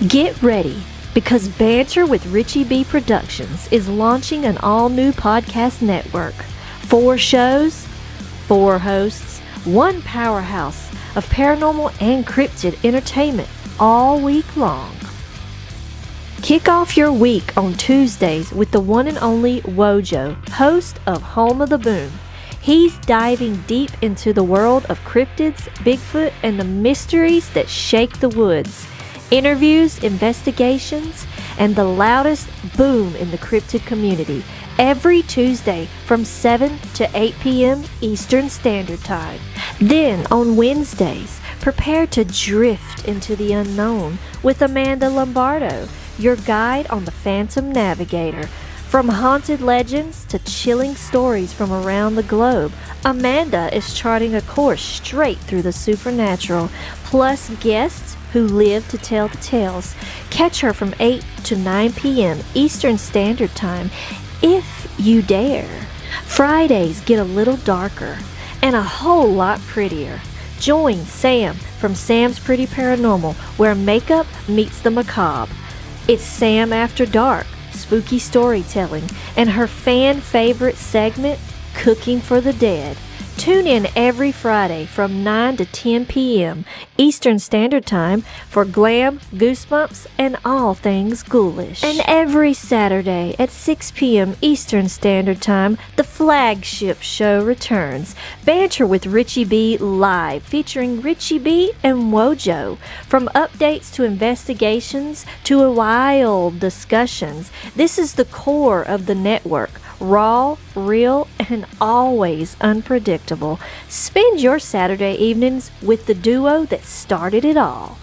Get ready, because Banter with RichiebB Productions is launching an all-new podcast network. 4 shows, 4 hosts, 1 powerhouse of paranormal and cryptid entertainment all week long. Kick off your week on Tuesdays with the one and only Wojo, host of Home of the Boom. He's diving deep into the world of cryptids, Bigfoot, and the mysteries that shake the woods. Interviews, investigations, and the loudest boom in the cryptid community every Tuesday from 7 to 8 p.m. Eastern Standard Time. Then on Wednesdays, prepare to drift into the unknown with Amanda Lombardo, your guide on the Phantom Navigator. From haunted legends to chilling stories from around the globe, Amanda is charting a course straight through the supernatural, plus guests who live to tell the tales. Catch her from 8 to 9 p.m. Eastern Standard Time, if you dare. Fridays get a little darker and a whole lot prettier. Join Sam from Sam's Pretty Paranormal, where makeup meets the macabre. It's Sam After Dark, spooky storytelling, and her fan favorite segment, Cooking for the Dead. Tune in every Friday from 9 to 10 p.m. Eastern Standard Time for glam, goosebumps, and all things ghoulish. And every Saturday at 6 p.m. Eastern Standard Time, the flagship show returns, Banter with RichieB Live, featuring RichiebB and Wojo. From updates to investigations to wild discussions, this is the core of the network. Raw, real, and always unpredictable. Spend your Saturday evenings with the duo that started it all.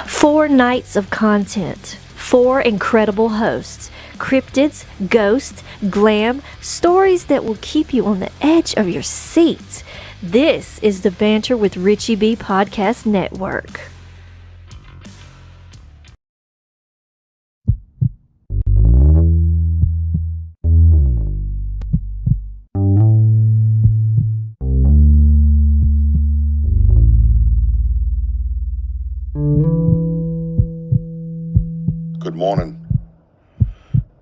4 nights of content, 4 incredible hosts, cryptids, ghosts, glam, stories that will keep you on the edge of your seat. This is the Banter with RichiebB Podcast Network. Good morning.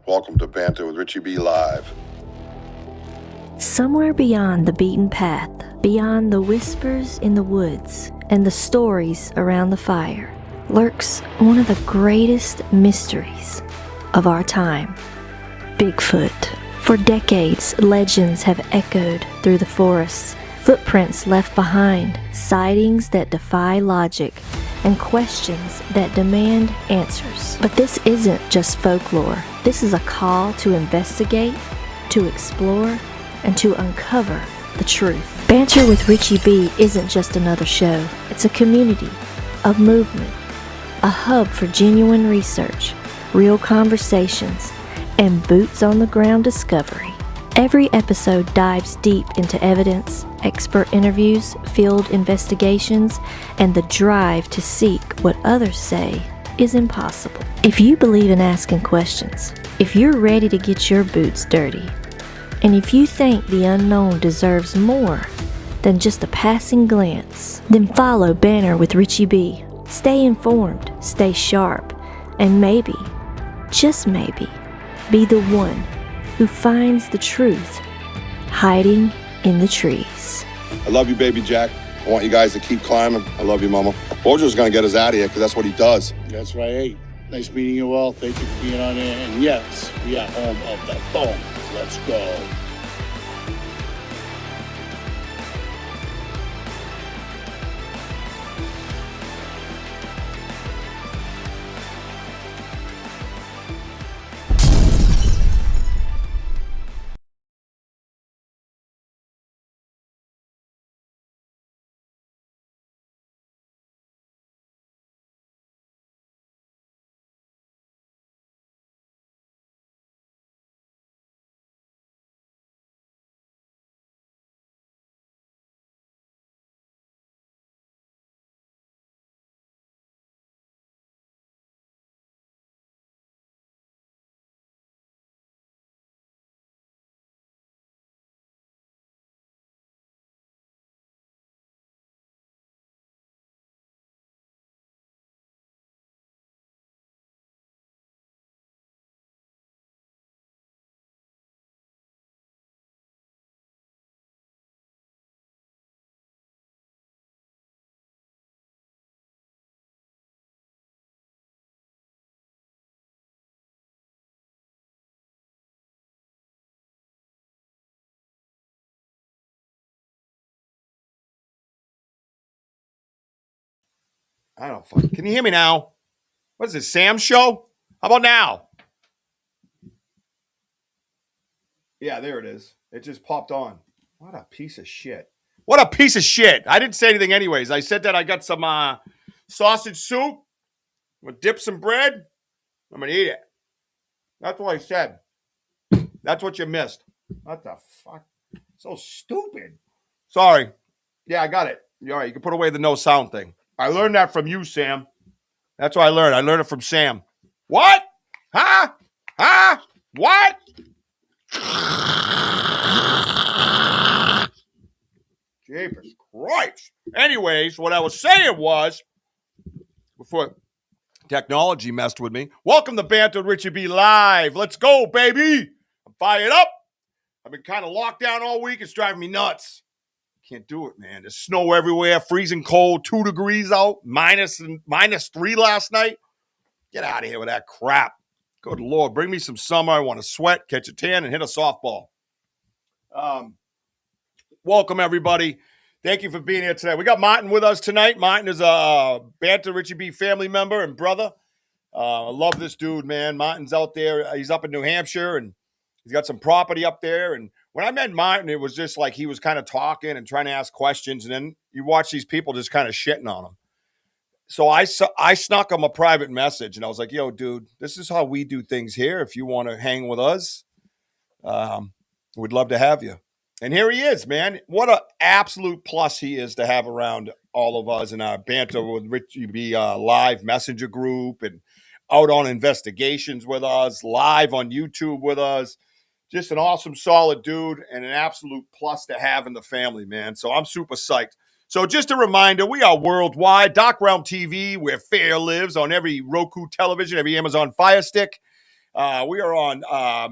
Welcome to Banter with RichiebB Live. Somewhere beyond the beaten path, beyond the whispers in the woods and the stories around the fire, lurks one of the greatest mysteries of our time: Bigfoot. For decades, legends have echoed through the forests, footprints left behind, sightings that defy logic, and questions that demand answers. But this isn't just folklore. This is a call to investigate, to explore, and to uncover the truth. Banter with RichiebB isn't just another show. It's a community, a movement, a hub for genuine research, real conversations, and boots-on-the-ground discovery. Every episode dives deep into evidence, expert interviews, field investigations, and the drive to seek what others say is impossible. If you believe in asking questions, if you're ready to get your boots dirty, and if you think the unknown deserves more than just a passing glance, then follow Banter with RichiebB. Stay informed, stay sharp, and maybe, just maybe, be the one who finds the truth hiding in the trees. I love you, baby Jack. I want you guys to keep climbing. I love you, Mama. Bojo's gonna get us out of here because that's what he does. That's right. Hey, nice meeting you all. Thank you for being on there. And yes, we are home of the boom. Let's go. I don't fucking. Can you hear me now? What is this, Sam's show? How about now? Yeah, there it is. It just popped on. What a piece of shit. What a piece of shit. I didn't say anything anyways. I said that I got some sausage soup. I'm going to dip some bread. I'm going to eat it. That's what I said. That's what you missed. What the fuck? So stupid. Sorry. Yeah, I got it. All right, you can put away the no sound thing. I learned that from you, Sam. That's what I learned. I learned it from Sam. What? Huh? Huh? What? Jeepers Christ. Anyways, what I was saying was, before technology messed with me, welcome to Banter with RichiebB Live. Let's go, baby. I'm fired up. I've been kind of locked down all week. It's driving me nuts. Can't do it, man. There's snow everywhere, freezing cold, 2 degrees out, minus 3 last night. Get out of here with that crap. Good Lord, bring me some summer. I want to sweat, catch a tan, and hit a softball. Welcome, everybody. Thank you for being here today. We got Martin with us tonight. Martin is a Banter RichiebB family member and brother. I love this dude, man. Martin's out there. He's up in New Hampshire, and he's got some property up there. And when I met Martin, it was just like he was kind of talking and trying to ask questions, and then you watch these people just kind of shitting on him. So I snuck him a private message, and I was like, yo, dude, this is how we do things here. If you want to hang with us, we'd love to have you. And here he is, man. What an absolute plus he is to have around all of us in our Banter with RichiebB live messenger group, and out on investigations with us, live on YouTube with us. Just an awesome, solid dude, and an absolute plus to have in the family, man. So I'm super psyched. So just a reminder, we are worldwide. Dark Realm TV, where fear lives, on every Roku television, every Amazon Fire Stick. We are on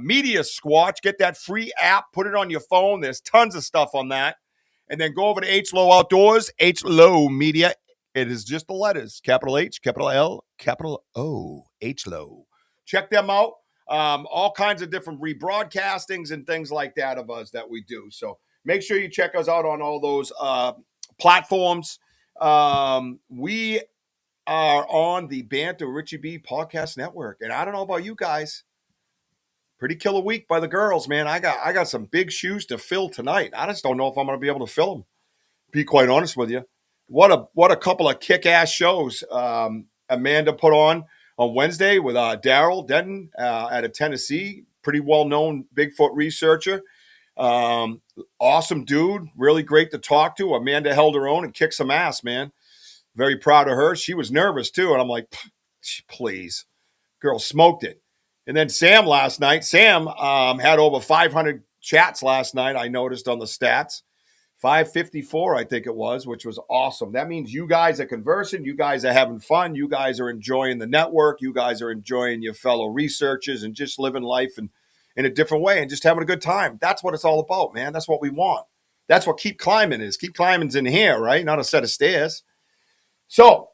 Media Squatch. Get that free app. Put it on your phone. There's tons of stuff on that. And then go over to H-Low Outdoors, H-Low Media. It is just the letters. Capital H, capital L, capital O, H-Low. Check them out. All kinds of different rebroadcastings and things like that of us that we do. So make sure you check us out on all those platforms. We are on the Banter RichiebB podcast network. And I don't know about you guys. Pretty killer week by the girls, man. I got some big shoes to fill tonight. I just don't know if I'm going to be able to fill them. Be quite honest with you. What a couple of kick-ass shows Amanda put on Wednesday with Daryl Denton out of Tennessee. Pretty well-known Bigfoot researcher. Awesome dude. Really great to talk to. Amanda held her own and kicked some ass, man. Very proud of her. She was nervous, too. And I'm like, please. Girl smoked it. And then Sam last night. Sam had over 500 chats last night, I noticed on the stats. 554, I think it was, which was awesome. That means you guys are conversing. You guys are having fun. You guys are enjoying the network. You guys are enjoying your fellow researchers and just living life in a different way and just having a good time. That's what it's all about, man. That's what we want. That's what Keep Climbing is. Keep Climbing's in here, right? Not a set of stairs. So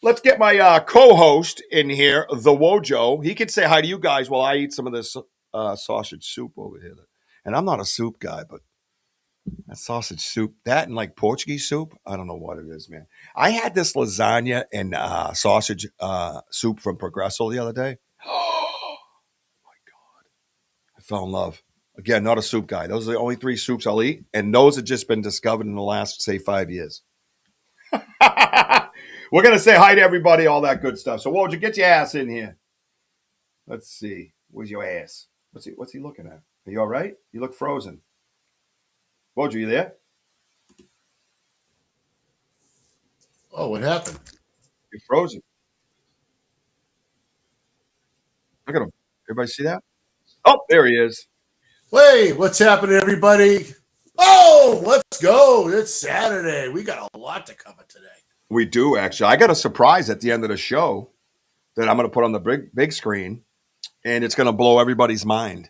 let's get my co-host in here, the Wojo. He can say hi to you guys while I eat some of this sausage soup over here. And I'm not a soup guy, but that sausage soup, that and like Portuguese soup, I don't know what it is, man. I had this lasagna and sausage soup from Progresso the other day. Oh, my God. I fell in love. Again, not a soup guy. Those are the only 3 soups I'll eat, and those have just been discovered in the last, say, 5 years. We're going to say hi to everybody, all that good stuff. So, Woj, get your ass in here. Let's see. Where's your ass? What's he looking at? Are you all right? You look frozen. Woj, are you there? Oh, what happened? You're frozen. Look at him. Everybody see that? Oh, there he is. Hey, what's happening, everybody? Oh, let's go. It's Saturday. We got a lot to cover today. We do, actually. I got a surprise at the end of the show that I'm going to put on the big screen, and it's going to blow everybody's mind.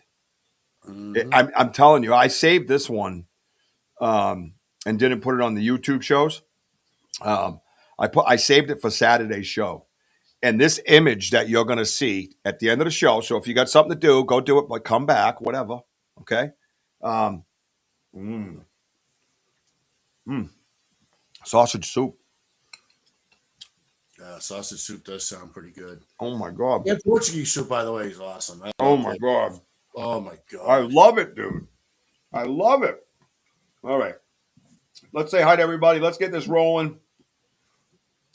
Mm-hmm. I'm telling you, I saved this one and didn't put it on the YouTube shows. I saved it for Saturday's show. And this image that you're going to see at the end of the show, so if you got something to do, go do it, but come back, whatever, okay? Sausage soup. Sausage soup does sound pretty good. Oh my God. Yeah, Portuguese soup, by the way, is awesome. Oh my God. Oh my God. I love it, dude. I love it. All right. Let's say hi to everybody. Let's get this rolling.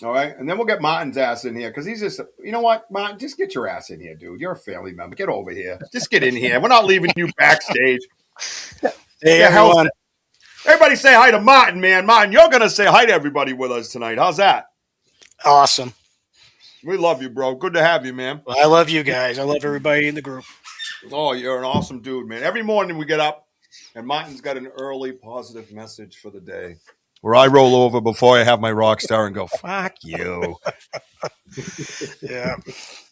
All right. And then we'll get Martin's ass in here because he's just, you know what, Martin, just get your ass in here, dude. You're a family member. Get over here. Just get in here. We're not leaving you backstage. Hey, everyone. Everybody say hi to Martin, man. Martin, you're going to say hi to everybody with us tonight. How's that? Awesome. We love you, bro. Good to have you, man. Well, I love you guys. I love everybody in the group. Oh, you're an awesome dude, man. Every morning we get up, and Martin's got an early positive message for the day where I roll over before I have my rock star and go, fuck you. Yeah.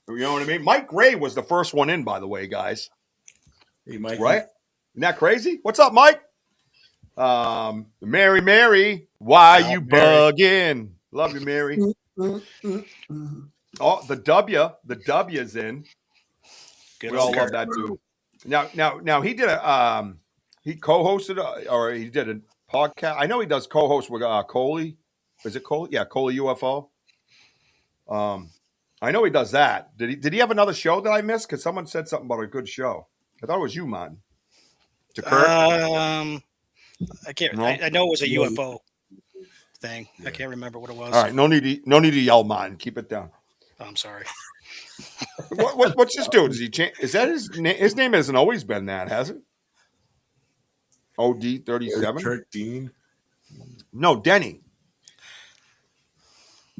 You know what I mean? Mike Gray was the first one in, by the way, guys. Hey, Mike. Right? Isn't that crazy? What's up, Mike? Mary, why you bugging? Love you, Mary. Oh, the W's in. Good we all Oscar. love that dude. Now he did he co-hosted or he did a podcast. I know he does co-host with Coley. Is it Coley? Yeah, Coley UFO. I know he does that. Did he have another show that I missed? Because someone said something about a good show. I thought it was you, man. To Kurt? I can't. No? I know it was a UFO thing. Yeah. I can't remember what it was. All right, no need to yell, man. Keep it down. Oh, I'm sorry. What's this dude? Does he change? Is that his name? His name hasn't always been that, has it? OD 37. Kurt Dean. No, Denny.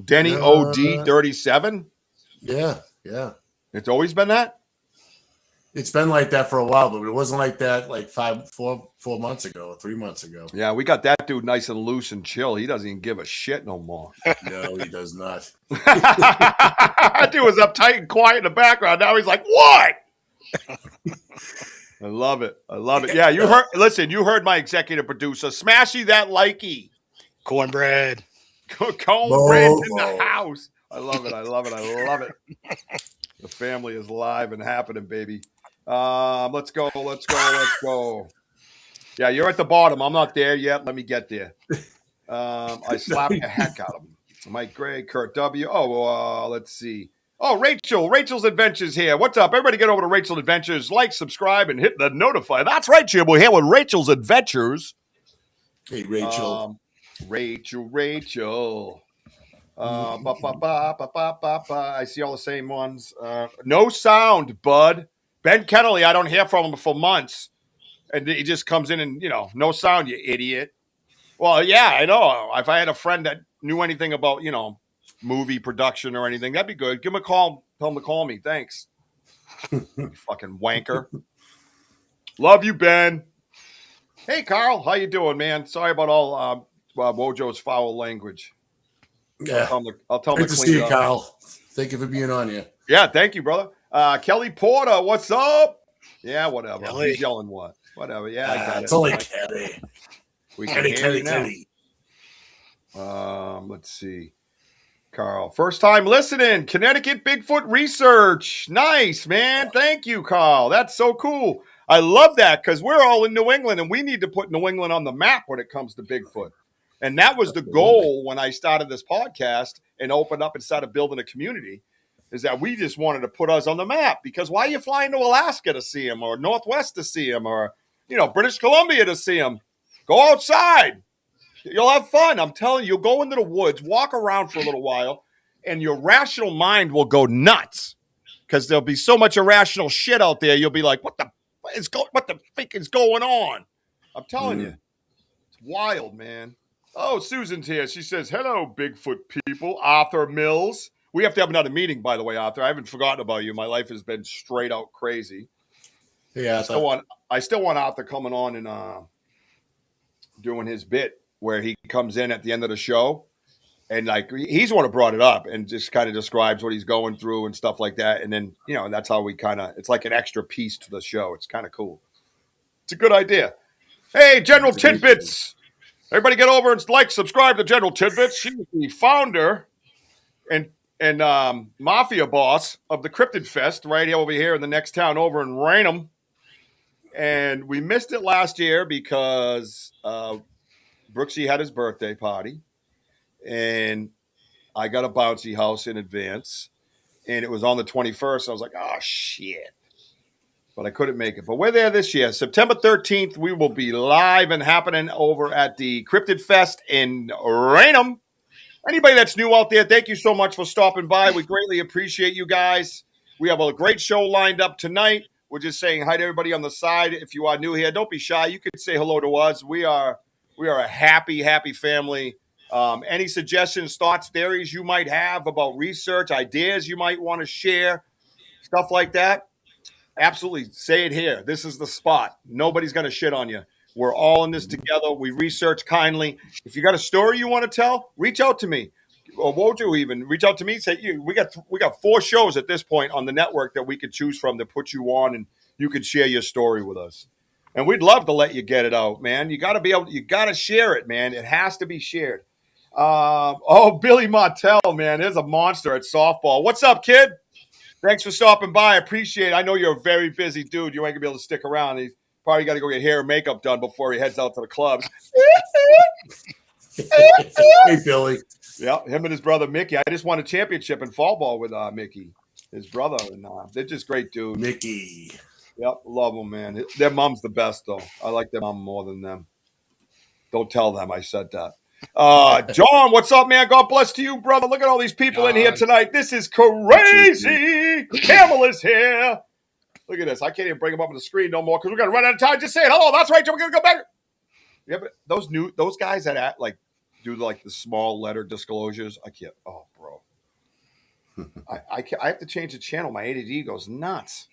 Denny OD 37. Yeah. It's always been that. It's been like that for a while, but it wasn't like that like 4 months ago, 3 months ago. Yeah, we got that dude nice and loose and chill. He doesn't even give a shit no more. No, he does not. That dude was uptight and quiet in the background. Now he's like, what? I love it. Yeah, you heard my executive producer. Smashy that likey. Cornbread. Cornbread in the house. I love it. The family is live and happening, baby. Let's go. Yeah, you're at the bottom. I'm not there yet. Let me get there. I slapped the heck out of him. Mike Gray, Kurt W. Let's see. Oh, Rachel's Adventures here. What's up? Everybody get over to Rachel's Adventures. Like, subscribe, and hit the notify. That's right, Jim. We're here with Rachel's Adventures. Hey, Rachel. Rachel. I see all the same ones. No sound, bud. Ben Kennelly, I don't hear from him for months. And he just comes in and, no sound, you idiot. Well, yeah, I know. If I had a friend that knew anything about, movie production or anything, that'd be good. Give him a call. Tell him to call me. Thanks. Fucking wanker. Love you, Ben. Hey, Carl. How you doing, man? Sorry about all Wojo's foul language. Yeah. I'll tell him Great to see you, Kyle. Thank you for being on here. Yeah, thank you, brother. Kelly Porter, what's up? Yeah, whatever. Kelly. He's yelling what? Whatever. Yeah, I got it. It's only Kelly. We can hear you now. Let's see. Carl, first time listening. Connecticut Bigfoot research. Nice, man. Thank you, Carl. That's so cool. I love that because we're all in New England and we need to put New England on the map when it comes to Bigfoot. And that was the goal when I started this podcast and opened up and started building a community, is that we just wanted to put us on the map. Because why are you flying to Alaska to see him, or Northwest to see him, or, British Columbia to see him? Go outside. You'll have fun. I'm telling you, you'll go into the woods, walk around for a little while, and your rational mind will go nuts. Because there'll be so much irrational shit out there. You'll be like, what the fuck is going on? I'm telling you. It's wild, man. Oh, Susan's here. She says, hello, Bigfoot people. Arthur Mills. We have to have another meeting, by the way, Arthur. I haven't forgotten about you. My life has been straight out crazy. Yeah, I still want Arthur coming on and doing his bit where he comes in at the end of the show. And, he's the one who brought it up and just kind of describes what he's going through and stuff like that. And then, that's how we it's like an extra piece to the show. It's kind of cool. It's a good idea. Hey, General Tidbits. Everybody get over and subscribe to General Tidbits. She's the founder and mafia boss of the Cryptid Fest right over here in the next town over in Raynham. And we missed it last year because Brooksy had his birthday party. And I got a bouncy house in advance, and it was on the 21st. I was like, oh, shit. But I couldn't make it. But we're there this year. September 13th, we will be live and happening over at the Cryptid Fest in Raynham. Anybody that's new out there, thank you so much for stopping by. We greatly appreciate you guys. We have a great show lined up tonight. We're just saying hi to everybody on the side. If you are new here, don't be shy. You can say hello to us. We are a happy, happy family. Any suggestions, thoughts, theories you might have about research, ideas you might want to share, stuff like that, absolutely say it here. This is the spot. Nobody's going to shit on you. We're all in this together. We research kindly. If you got a story you want to tell, reach out to me. Or won't you even reach out to me? Say, we got 4 shows at this point on the network that we could choose from to put you on, and you can share your story with us. And we'd love to let you get it out, man. You got to share it, man. It has to be shared. Billy Martell, man, there's a monster at softball. What's up, kid? Thanks for stopping by. I appreciate it. I know you're a very busy dude. You ain't gonna be able to stick around. He's probably got to go get hair and makeup done before he heads out to the clubs. Hey, Billy. Yeah, him and his brother Mickey. I just won a championship in fall ball with Mickey, his brother, and they're just great dudes. Mickey. Yep, love them, man. Their mom's the best, though. I like their mom more than them. Don't tell them I said that. John, what's up, man? God bless to you, brother. Look at all these people in here tonight. This is crazy. Camel is here. Look at this. I can't even bring him up on the screen no more because we're gonna run out of time. Just saying hello. That's right. We're gonna go back. Yeah, but those guys that do like the small letter disclosures. I can't. Oh, bro. I have to change the channel. My ADD goes nuts.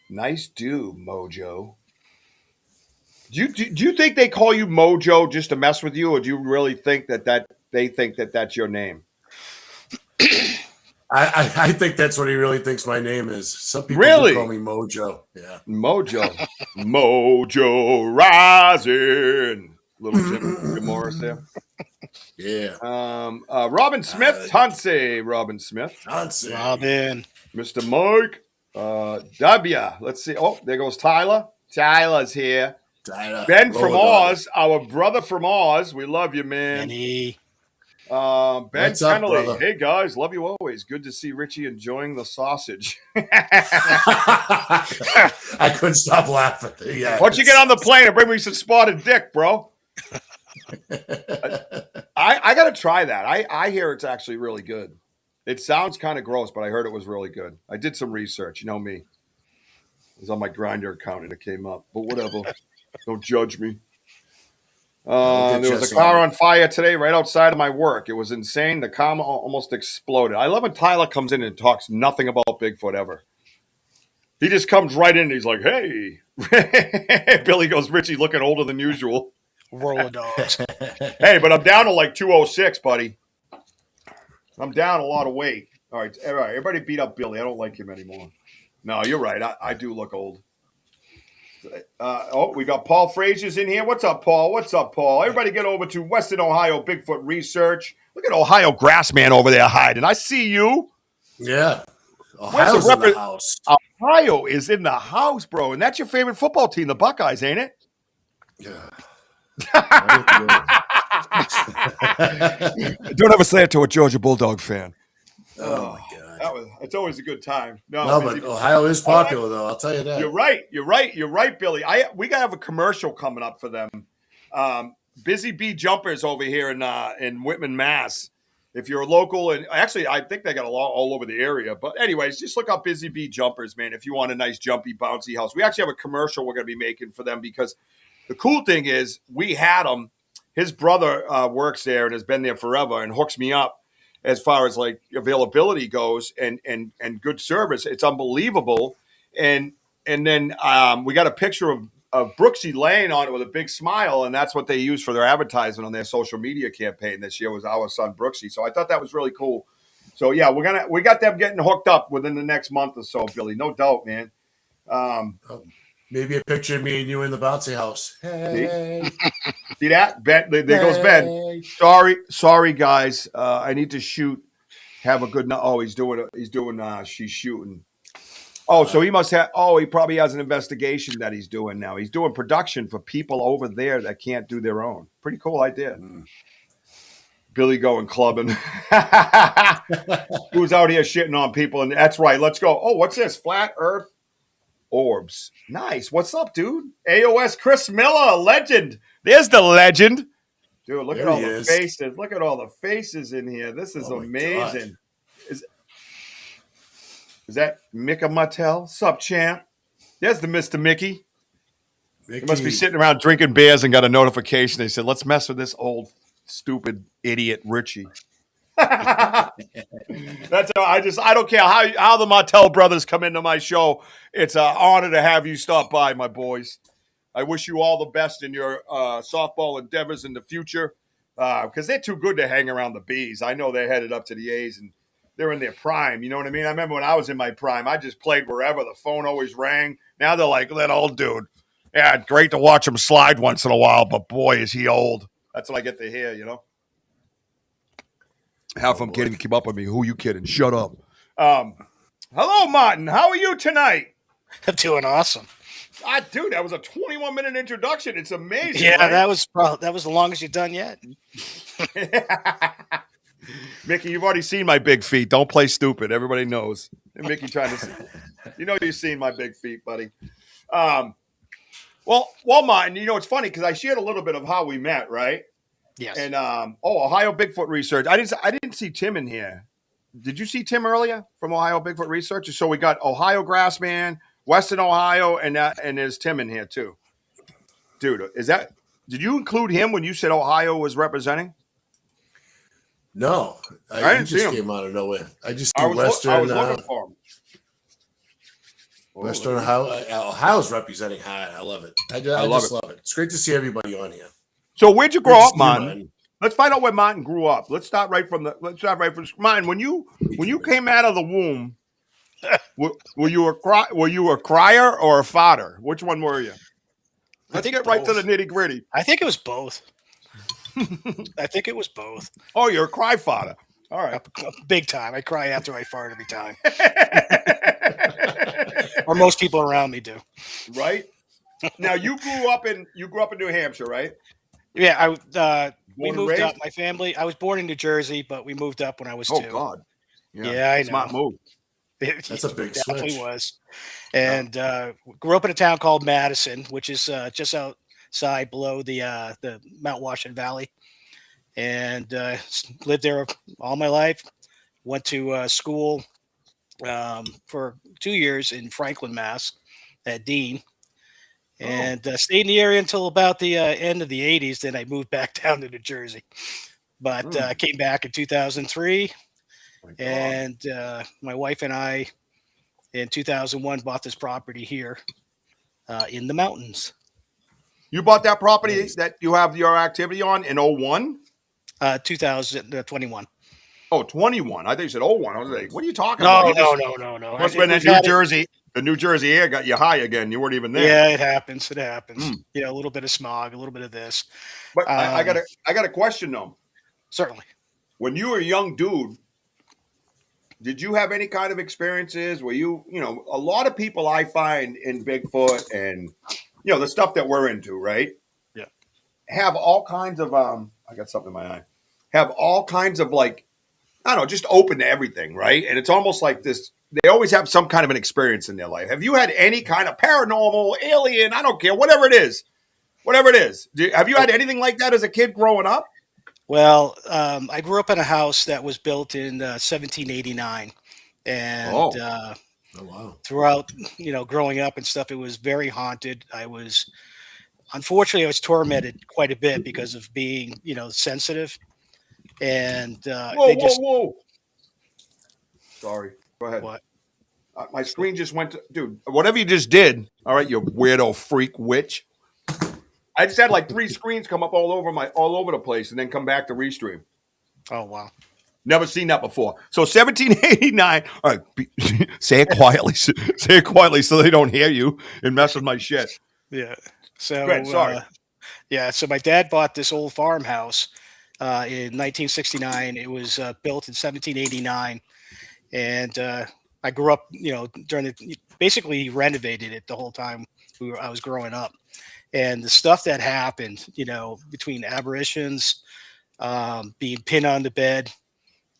Nice do, Mojo. Do you think they call you Mojo just to mess with you, or do you really think that they think that that's your name? I think that's what he really thinks my name is. Some people really call me Mojo. Yeah, Mojo, Mojo rising. Little Jim Morris there. Yeah. Robin Smith, Tansy, Robin Smith, Tansy. Robin, Mr. Mike, W. Let's see. Oh, there goes Tyler. Tyler's here. Tyler. Ben from Oz, our brother from Oz. We love you, man. Benny. Ben What's up, Kennelly. brother? Hey guys, love you always. Good to see Richie enjoying the sausage. I couldn't stop laughing. Yeah. Why don't you get on the plane and bring me some spotted dick, bro? I got to try that. I hear it's actually really good. It sounds kind of gross, but I heard it was really good. I did some research. You know me. It was on my Grindr account and it came up. But whatever. Don't judge me. There was a car on fire today right outside of my work. It was insane. The car almost exploded. I love when Tyler comes in and talks nothing about Bigfoot ever. He just comes right in and he's like, hey. Billy goes, Richie looking older than usual. Roller dogs. Hey, but I'm down to like 206, buddy. I'm down a lot of weight. All right. Everybody beat up Billy. I don't like him anymore. No, you're right. I do look old. We got Paul Frazier's in here. What's up, Paul? What's up, Paul? Everybody get over to Western Ohio Bigfoot Research. Look at Ohio Grassman over there hiding. I see you. Yeah. Ohio's in the house. Ohio is in the house, bro. And that's your favorite football team, the Buckeyes, ain't it? Yeah. Don't ever say it to a Georgia Bulldog fan. Oh my God. It's always a good time. No, but Ohio is popular, though. I'll tell you that. You're right, Billy. We gotta have a commercial coming up for them. Busy Bee Jumpers over here in Whitman, Mass. If you're a local, and actually, I think they got a lot all over the area. But anyways, just look up Busy Bee Jumpers, man. If you want a nice, jumpy, bouncy house, we actually have a commercial we're gonna be making for them because the cool thing is we had him. His brother works there and has been there forever and hooks me up. As far as like availability goes and good service, it's unbelievable. And then we got a picture of Brooksy laying on it with a big smile, and that's what they use for their advertisement on their social media campaign this year was our son Brooksy. So I thought that was really cool. So yeah, we got them getting hooked up within the next month or so, Billy. No doubt, man. Maybe a picture of me and you in the bouncy house. Hey. See that? Ben, there goes Ben. Sorry, guys. I need to shoot. Have a good night. Oh, he's doing. She's shooting. Oh, so he must have. Oh, he probably has an investigation that he's doing now. He's doing production for people over there that can't do their own. Pretty cool idea. Billy going clubbing. Who's out here shitting on people? And that's right. Let's go. Oh, what's this? Flat Earth orbs. Nice. What's up, dude? AOS Chris Miller, legend. There's the legend. Dude, look There at all he the is. faces. Look at all the faces in here. This is Oh my amazing. Is that Mika Mattel? Sup, champ? There's the Mr. Mickey. He must be sitting around drinking beers and got a notification. They said, let's mess with this old, stupid idiot Richie. That's I don't care how the Martell brothers come into my show. It's an honor to have you stop by, my boys. I wish you all the best in your softball endeavors in the future because they're too good to hang around the Bs. I know they're headed up to the A's and they're in their prime. You know what I mean? I remember when I was in my prime, I just played wherever. The phone always rang. Now they're like, that old dude. Yeah, great to watch him slide once in a while, but boy, is he old. That's what I get to hear, you know? Half I'm kidding. Keep up with me. Who you kidding? Shut up. Hello, Martin. How are you tonight? I'm doing awesome. Dude, that was a 21-minute introduction. It's amazing. Yeah, right? that was the longest you've done yet. Mickey, you've already seen my big feet. Don't play stupid. Everybody knows. And Mickey trying to, you've seen my big feet, buddy. Well, Martin, it's funny because I shared a little bit of how we met, right? Yes. And Ohio Bigfoot Research. I didn't see Tim in here. Did you see Tim earlier from Ohio Bigfoot Research? So we got Ohio Grassman, Western Ohio, and there's Tim in here too. Dude, did you include him when you said Ohio was representing? No, I he didn't see just him. came out of nowhere. I just I do was Western. looking for him. Western Ohio. Ohio's representing high. I love it. I just love it. It's great to see everybody on here. So where'd you grow up, Martin? Martin? Let's find out where Martin grew up. Let's start right from Martin. When you came out of the womb, were you a crier or a fodder? Which one were you? Let's get right to the nitty gritty. I think it was both. I think it was both. Oh, you're a cry fodder. All right. Big time. I cry after I fart every time. Or most people around me do. Right? Now you grew up in New Hampshire, right? Yeah, we Born and moved raised? up. My family. I was born in New Jersey, but we moved up when I was 2. Oh God. Yeah, I know. Smart move. That's a big definitely switch. was. And grew up in a town called Madison, which is just outside below the Mount Washington Valley, and lived there all my life. Went to school for 2 years in Franklin, Mass, at Dean, and stayed in the area until about the end of the 80s. Then I moved back down to New Jersey, but I came back in 2003. And my wife and I, in 2001, bought this property here in the mountains. You bought that property that you have your activity on in 01? 2021. Oh, 21. I think you said 01. I was like, what are you talking about? No. Must have been in New Jersey. The New Jersey air got you high again. You weren't even there. Yeah, it happens. It happens. A little bit of smog, a little bit of this. But I got a question though. Certainly. When you were a young dude, did you have any kind of experiences where a lot of people I find in Bigfoot and, the stuff that we're into, right? Yeah. Have all kinds of, I got something in my eye, have all kinds of like, I don't know, just open to everything, right? And it's almost like this, they always have some kind of an experience in their life. Have you had any kind of paranormal, alien, I don't care, whatever it is? Have you had anything like that as a kid growing up? Well, I grew up in a house that was built in 1789, and throughout, growing up and stuff, it was very haunted. Unfortunately, I was tormented quite a bit because of being, sensitive. And whoa. Sorry, go ahead. What? My screen just went to, dude, whatever you just did. All right, you weirdo freak witch. I just had like 3 screens come up all over the place and then come back to restream. Oh, wow. Never seen that before. So 1789. All right, say it quietly. Say it quietly so they don't hear you and mess with my shit. Yeah. So, ahead, sorry. So my dad bought this old farmhouse in 1969. It was built in 1789. And I grew up, basically he renovated it the whole time I was growing up. And the stuff that happened, between apparitions, being pinned on the bed.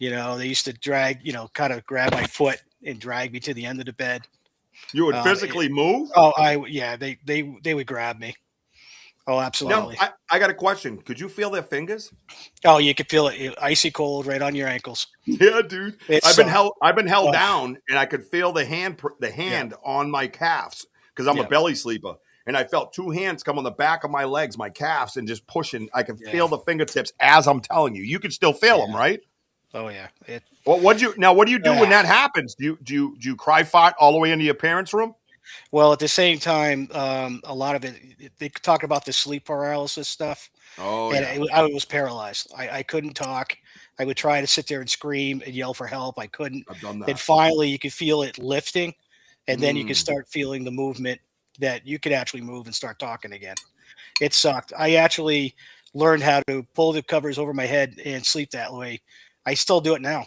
They used to drag, kind of grab my foot and drag me to the end of the bed. You would physically move? Oh, they would grab me. Oh, absolutely. Now, I got a question. Could you feel their fingers? Oh, you could feel it icy cold right on your ankles. Yeah, dude. I've been held down, and I could feel the hand on my calves because I'm a belly sleeper. And I felt two hands come on the back of my legs, my calves, and just pushing. I could feel the fingertips as I'm telling you. You can still feel them, right? Oh yeah. What do you do when that happens? Do you cry fart all the way into your parents' room? Well, at the same time, a lot of it, they talk about the sleep paralysis stuff. Oh, and I was paralyzed. I couldn't talk. I would try to sit there and scream and yell for help. I couldn't. I've done that. And finally, you could feel it lifting, and then you could start feeling the movement that you could actually move and start talking again. It sucked. I actually learned how to pull the covers over my head and sleep that way. I still do it now.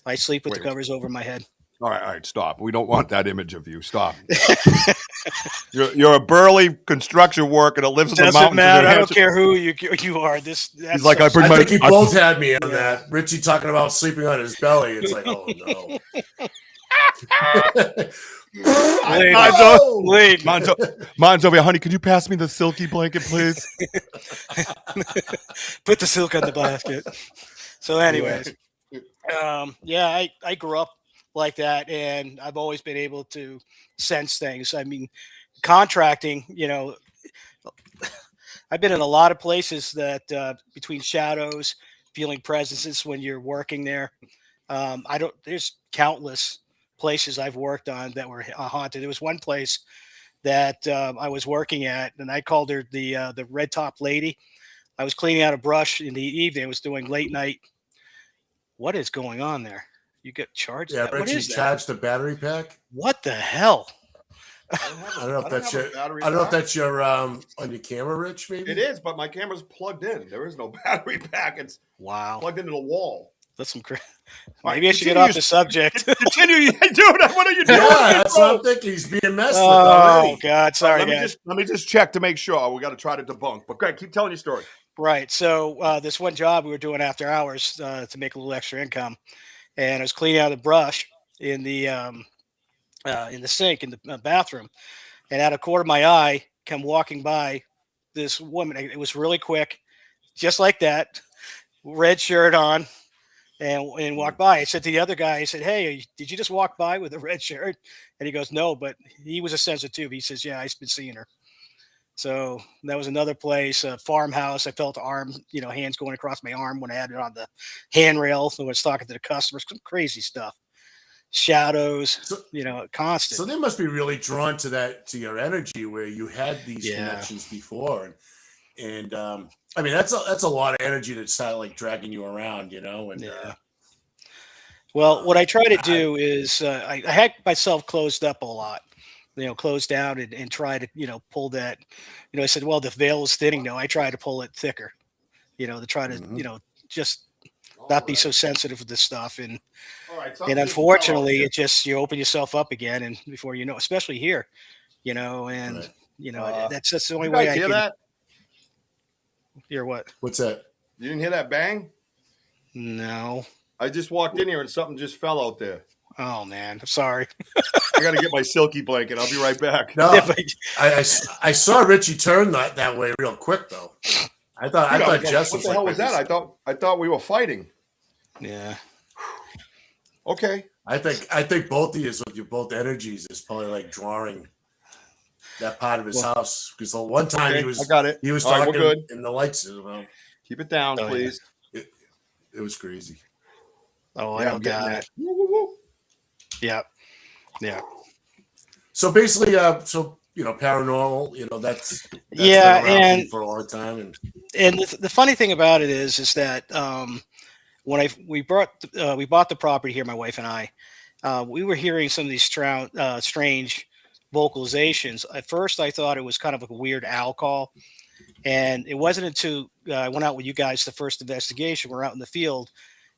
I sleep with the covers over my head. All right, stop. We don't want that image of you. Stop. You're a burly construction worker that lives in the mountains. Matter. I don't care who you are. He's like, I think you both had me on that. Richie talking about sleeping on his belly. It's like, oh no. Mine's over here. Honey, could you pass me the silky blanket, please? Put the silk on the basket. So anyways, I grew up like that, and I've always been able to sense things. I mean, contracting, I've been in a lot of places that between shadows, feeling presences when you're working there. There's countless places I've worked on that were haunted. There was one place that I was working at, and I called her the red top lady. I was cleaning out a brush in the evening. I was doing late night. What is going on there? You get charged? Yeah, but you charged the battery pack. What the hell? I don't know if that's your on your camera, Rich. Maybe it is, but my camera's plugged in. There is no battery pack. It's plugged into the wall. That's some crazy. Maybe I should get off the subject. Continue, dude. What are you doing? Yeah, that's what I'm thinking. He's being messed with already. Oh God, sorry, guys. Let me just check to make sure. We got to try to debunk. But go ahead, keep telling your story. Right. So this one job we were doing after hours to make a little extra income, and I was cleaning out a brush in the sink in the bathroom, and out of corner of my eye, come walking by this woman. It was really quick, just like that, red shirt on. And walked by. I said to the other guy, I said, "Hey, did you just walk by with a red shirt?" And he goes, "No," but he was a sensitive. He says, "Yeah, I've been seeing her." So that was another place, a farmhouse. I felt the arm, hands going across my arm when I had it on the handrail. So I was talking to the customers, some crazy stuff, shadows, constant. So they must be really drawn to your energy where you had these connections before, and I mean, that's a lot of energy to start like dragging you around, And well, what I try to do is I had myself closed up a lot, closed down and try to pull that. I said, well, the veil is thinning. No, I try to pull it thicker, to try to just not be so sensitive with this stuff. And unfortunately, it just you open yourself up again, and before you know, especially here, and that's the only way I can. That? Hear what? What's that? You didn't hear that bang? No. I just walked in here and something just fell out there. Oh man, I'm sorry. I got to get my silky blanket. I'll be right back. No, I saw Richie turn that way real quick though. I thought Jess was. What the hell was that? I thought we were fighting. Yeah. Okay. I think both of you with your both energies is probably like drawing that part of his house, because the one time he was talking and the lights. Keep it down, please. Yeah. It was crazy. Oh, I don't got it. Yeah. So basically, paranormal. That's and for a long time. And the funny thing about it is that when we bought the property here, my wife and I, we were hearing some of these strange vocalizations. At first, I thought it was kind of a weird owl call, and it wasn't until I went out with you guys the first investigation. We're out in the field,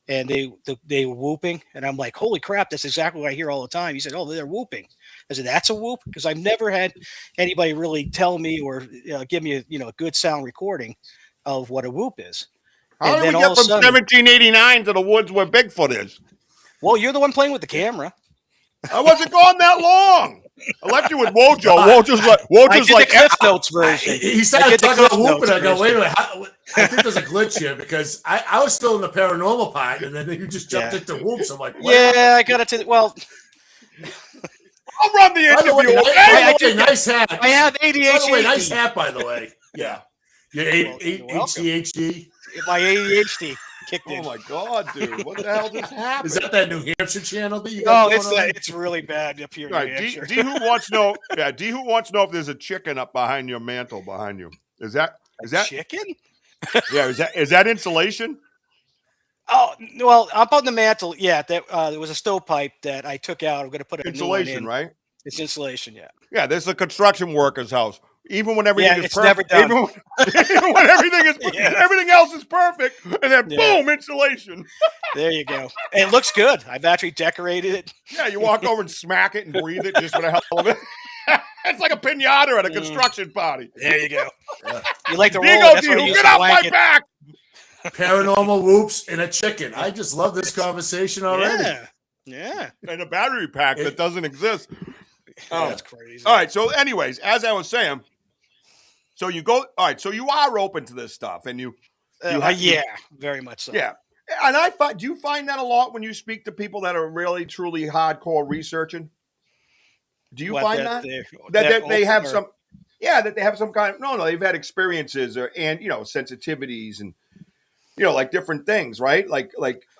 and they were whooping, and I'm like, "Holy crap! That's exactly what I hear all the time." He said, "Oh, they're whooping." I said, "That's a whoop," because I've never had anybody really tell me or give me a good sound recording of what a whoop is. How And did we then all get of a from sudden- 1789 to the woods where Bigfoot is? Well, you're the one playing with the camera. I wasn't gone that long. I left you with Wojo. God, I did the Cliff Notes version. He I started did the talking about Cliff whooping. Notes I go, wait a version. minute. I think there's a glitch here because I was still in the paranormal part, and then you just jumped Yeah. into whoops. I'm like, what? Yeah, I got it. Well, I'll run the By the way, interview. nice hat. I have By the way, nice ADHD. hat. By the way, yeah. Your You're welcome. ADHD. My ADHD kicked in. Oh my God, dude! What the hell just happened? Is that New Hampshire channel that you got? Oh, it's going on? it's really bad up here in All New right, Hampshire. D who wants to know? Yeah, D who wants to know if there's a chicken up behind your mantle behind you. Is that chicken? yeah? Is that insulation? Oh well, up on the mantle, yeah. That there was a stovepipe that I took out. I'm going to put a Insulation, new one in. right? It's insulation, yeah. Yeah, this is a construction worker's house. Even when everything Yeah, is it's perfect, never done. even when everything is Yeah. everything else is perfect, and then Yeah. boom, insulation. There you go. It looks good. I've actually decorated it. Yeah, you walk over and smack it and breathe it just for the hell of it. It's like a pinata at a construction party. There you go. You like the roll? Diego, That's what I use get the off my blanket. back! Paranormal whoops and a chicken. I just love this conversation already. Yeah. And a battery pack that doesn't exist. Oh, That's crazy. all right. So, anyways, as I was saying, so you go. All right. So you are open to this stuff, and you Yeah, very much so. yeah. And do you find that a lot when you speak to people that are really truly hardcore researching? Do you What, find that that they have open or- some? Yeah, that they have some kind of no. They've had experiences and sensitivities and like different things, right? Like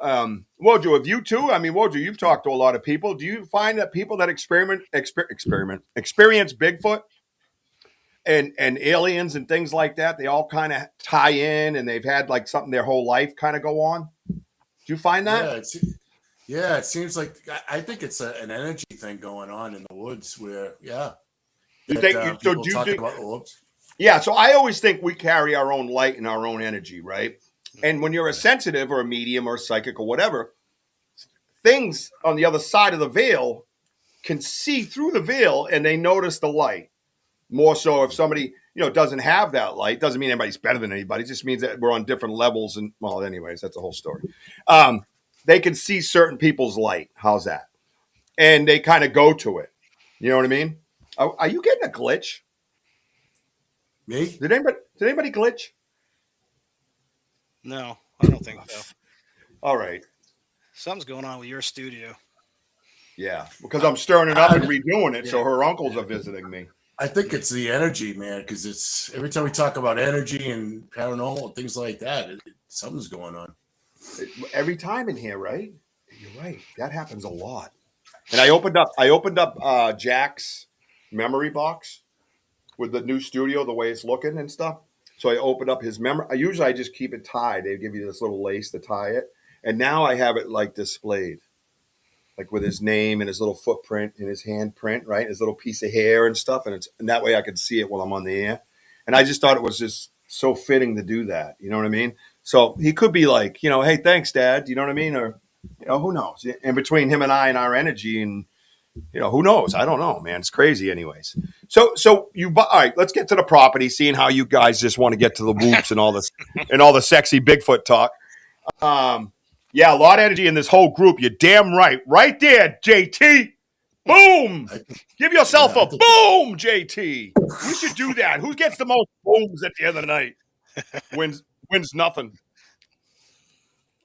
Wojo, have you too? I mean, Wojo, you've talked to a lot of people. Do you find that people that experience Bigfoot and aliens and things like that, they all kind of tie in and they've had like something their whole life kind of go on? Do you find that? Yeah, it seems like I think it's an energy thing going on in the woods where, yeah. You think so? People Do you talking think? about the whoops. Yeah. So I always think we carry our own light and our own energy, right? And when you're a sensitive or a medium or a psychic or whatever, things on the other side of the veil can see through the veil and they notice the light. More so if somebody, doesn't have that light, doesn't mean anybody's better than anybody. It just means that we're on different levels. And well, anyways, that's a whole story. They can see certain people's light. How's that? And they kind of go to it. You know what I mean? Are you getting a glitch? Me? Did anybody glitch? No, I don't think so. All right. Something's going on with your studio. Yeah, because I'm stirring it up and redoing it, so her uncles are visiting me. I think it's the energy, man, because it's every time we talk about energy and paranormal and things like that, something's going on. Every time in here, right? You're right. That happens a lot. And I opened up Jack's memory box with the new studio, the way it's looking and stuff. So I opened up his memory. I just keep it tied. They give you this little lace to tie it. And now I have it like displayed, like with his name and his little footprint and his handprint, right? His little piece of hair and stuff. And that way I can see it while I'm on the air. And I just thought it was just so fitting to do that. You know what I mean? So he could be like, hey, thanks, Dad. You know what I mean? Or, who knows? And between him and I and our energy and, who knows? I don't know, man. It's crazy anyways. So all right, let's get to the property, seeing how you guys just want to get to the whoops and all this and all the sexy Bigfoot talk. Yeah, a lot of energy in this whole group. You're damn right. Right there, JT. Boom. Give yourself a boom, JT. We should do that. Who gets the most booms at the end of the night? Wins nothing.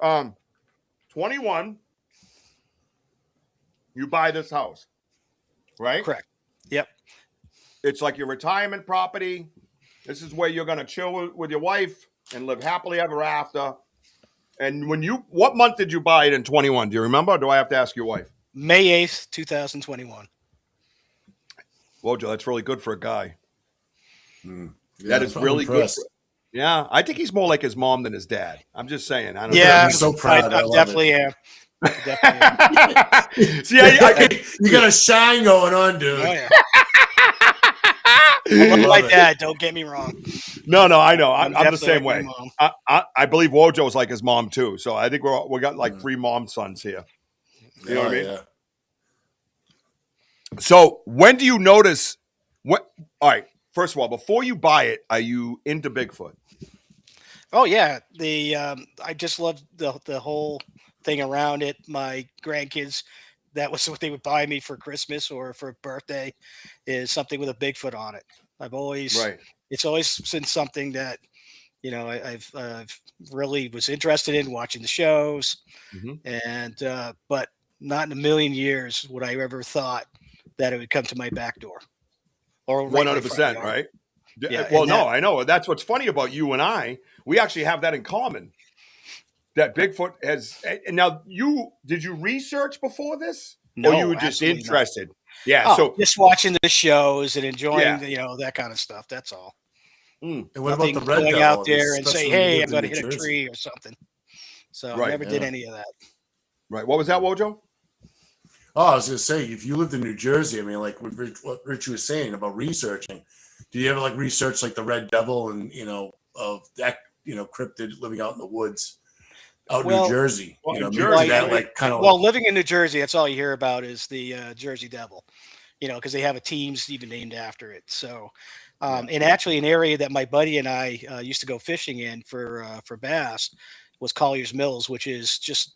21. You buy this house, right? Correct. Yep. It's like your retirement property. This is where you're going to chill with your wife and live happily ever after. And what month did you buy it in 21? Do you remember? Or do I have to ask your wife? May 8th, 2021. Well, Joe, that's really good for a guy. Yeah, That is really good. impressed. Yeah, I think he's more like his mom than his dad. I'm just saying. I don't Yeah, I'm so proud. I I love definitely it. am. Definitely am. See, You got a shine going on, dude. Oh, yeah. I love my dad. Don't get me wrong. no, I know. I'm the definitely same like way. my mom. I believe Wojo's like his mom too. So I think we got like 3 mom sons here. You know what I mean? Yeah. So when do you notice? All right. First of all, before you buy it, are you into Bigfoot? Oh yeah, I just loved the whole thing around it. My grandkids, that was what they would buy me for Christmas or for birthday, is something with a Bigfoot on it. I've always Right. It's always been something that I've really was interested in watching the shows, Mhm. and but not in a million years would I ever thought that it would come to my back door or right in my front 100%, yard. right? Yeah, Well, and no, that I know. That's what's funny about you and I. We actually have that in common. That Bigfoot has. And now, did you research before this, or you no, were just absolutely not. interested? Yeah. Oh, So just watching the shows and enjoying yeah. that kind of stuff. That's all. Mm, And what about Nothing the Red going out Devil, there and say, especially when you "Hey, I'm lived in going to New hit a Jersey? tree or something." So I right. never did Yeah. any of that. Right. What was that, Wojo? Oh, I was going to say, if you lived in New Jersey, I mean, like what Richie was saying about researching, do you ever like research like the Red Devil and, of that, cryptid living out in the woods out in New Well, Jersey, Well, in maybe to Jersey, that, like kind of like, well, living in New Jersey, that's all you hear about is the Jersey Devil. Because they have a team's even named after it. So, and actually, an area that my buddy and I used to go fishing in for bass was Collier's Mills, which is just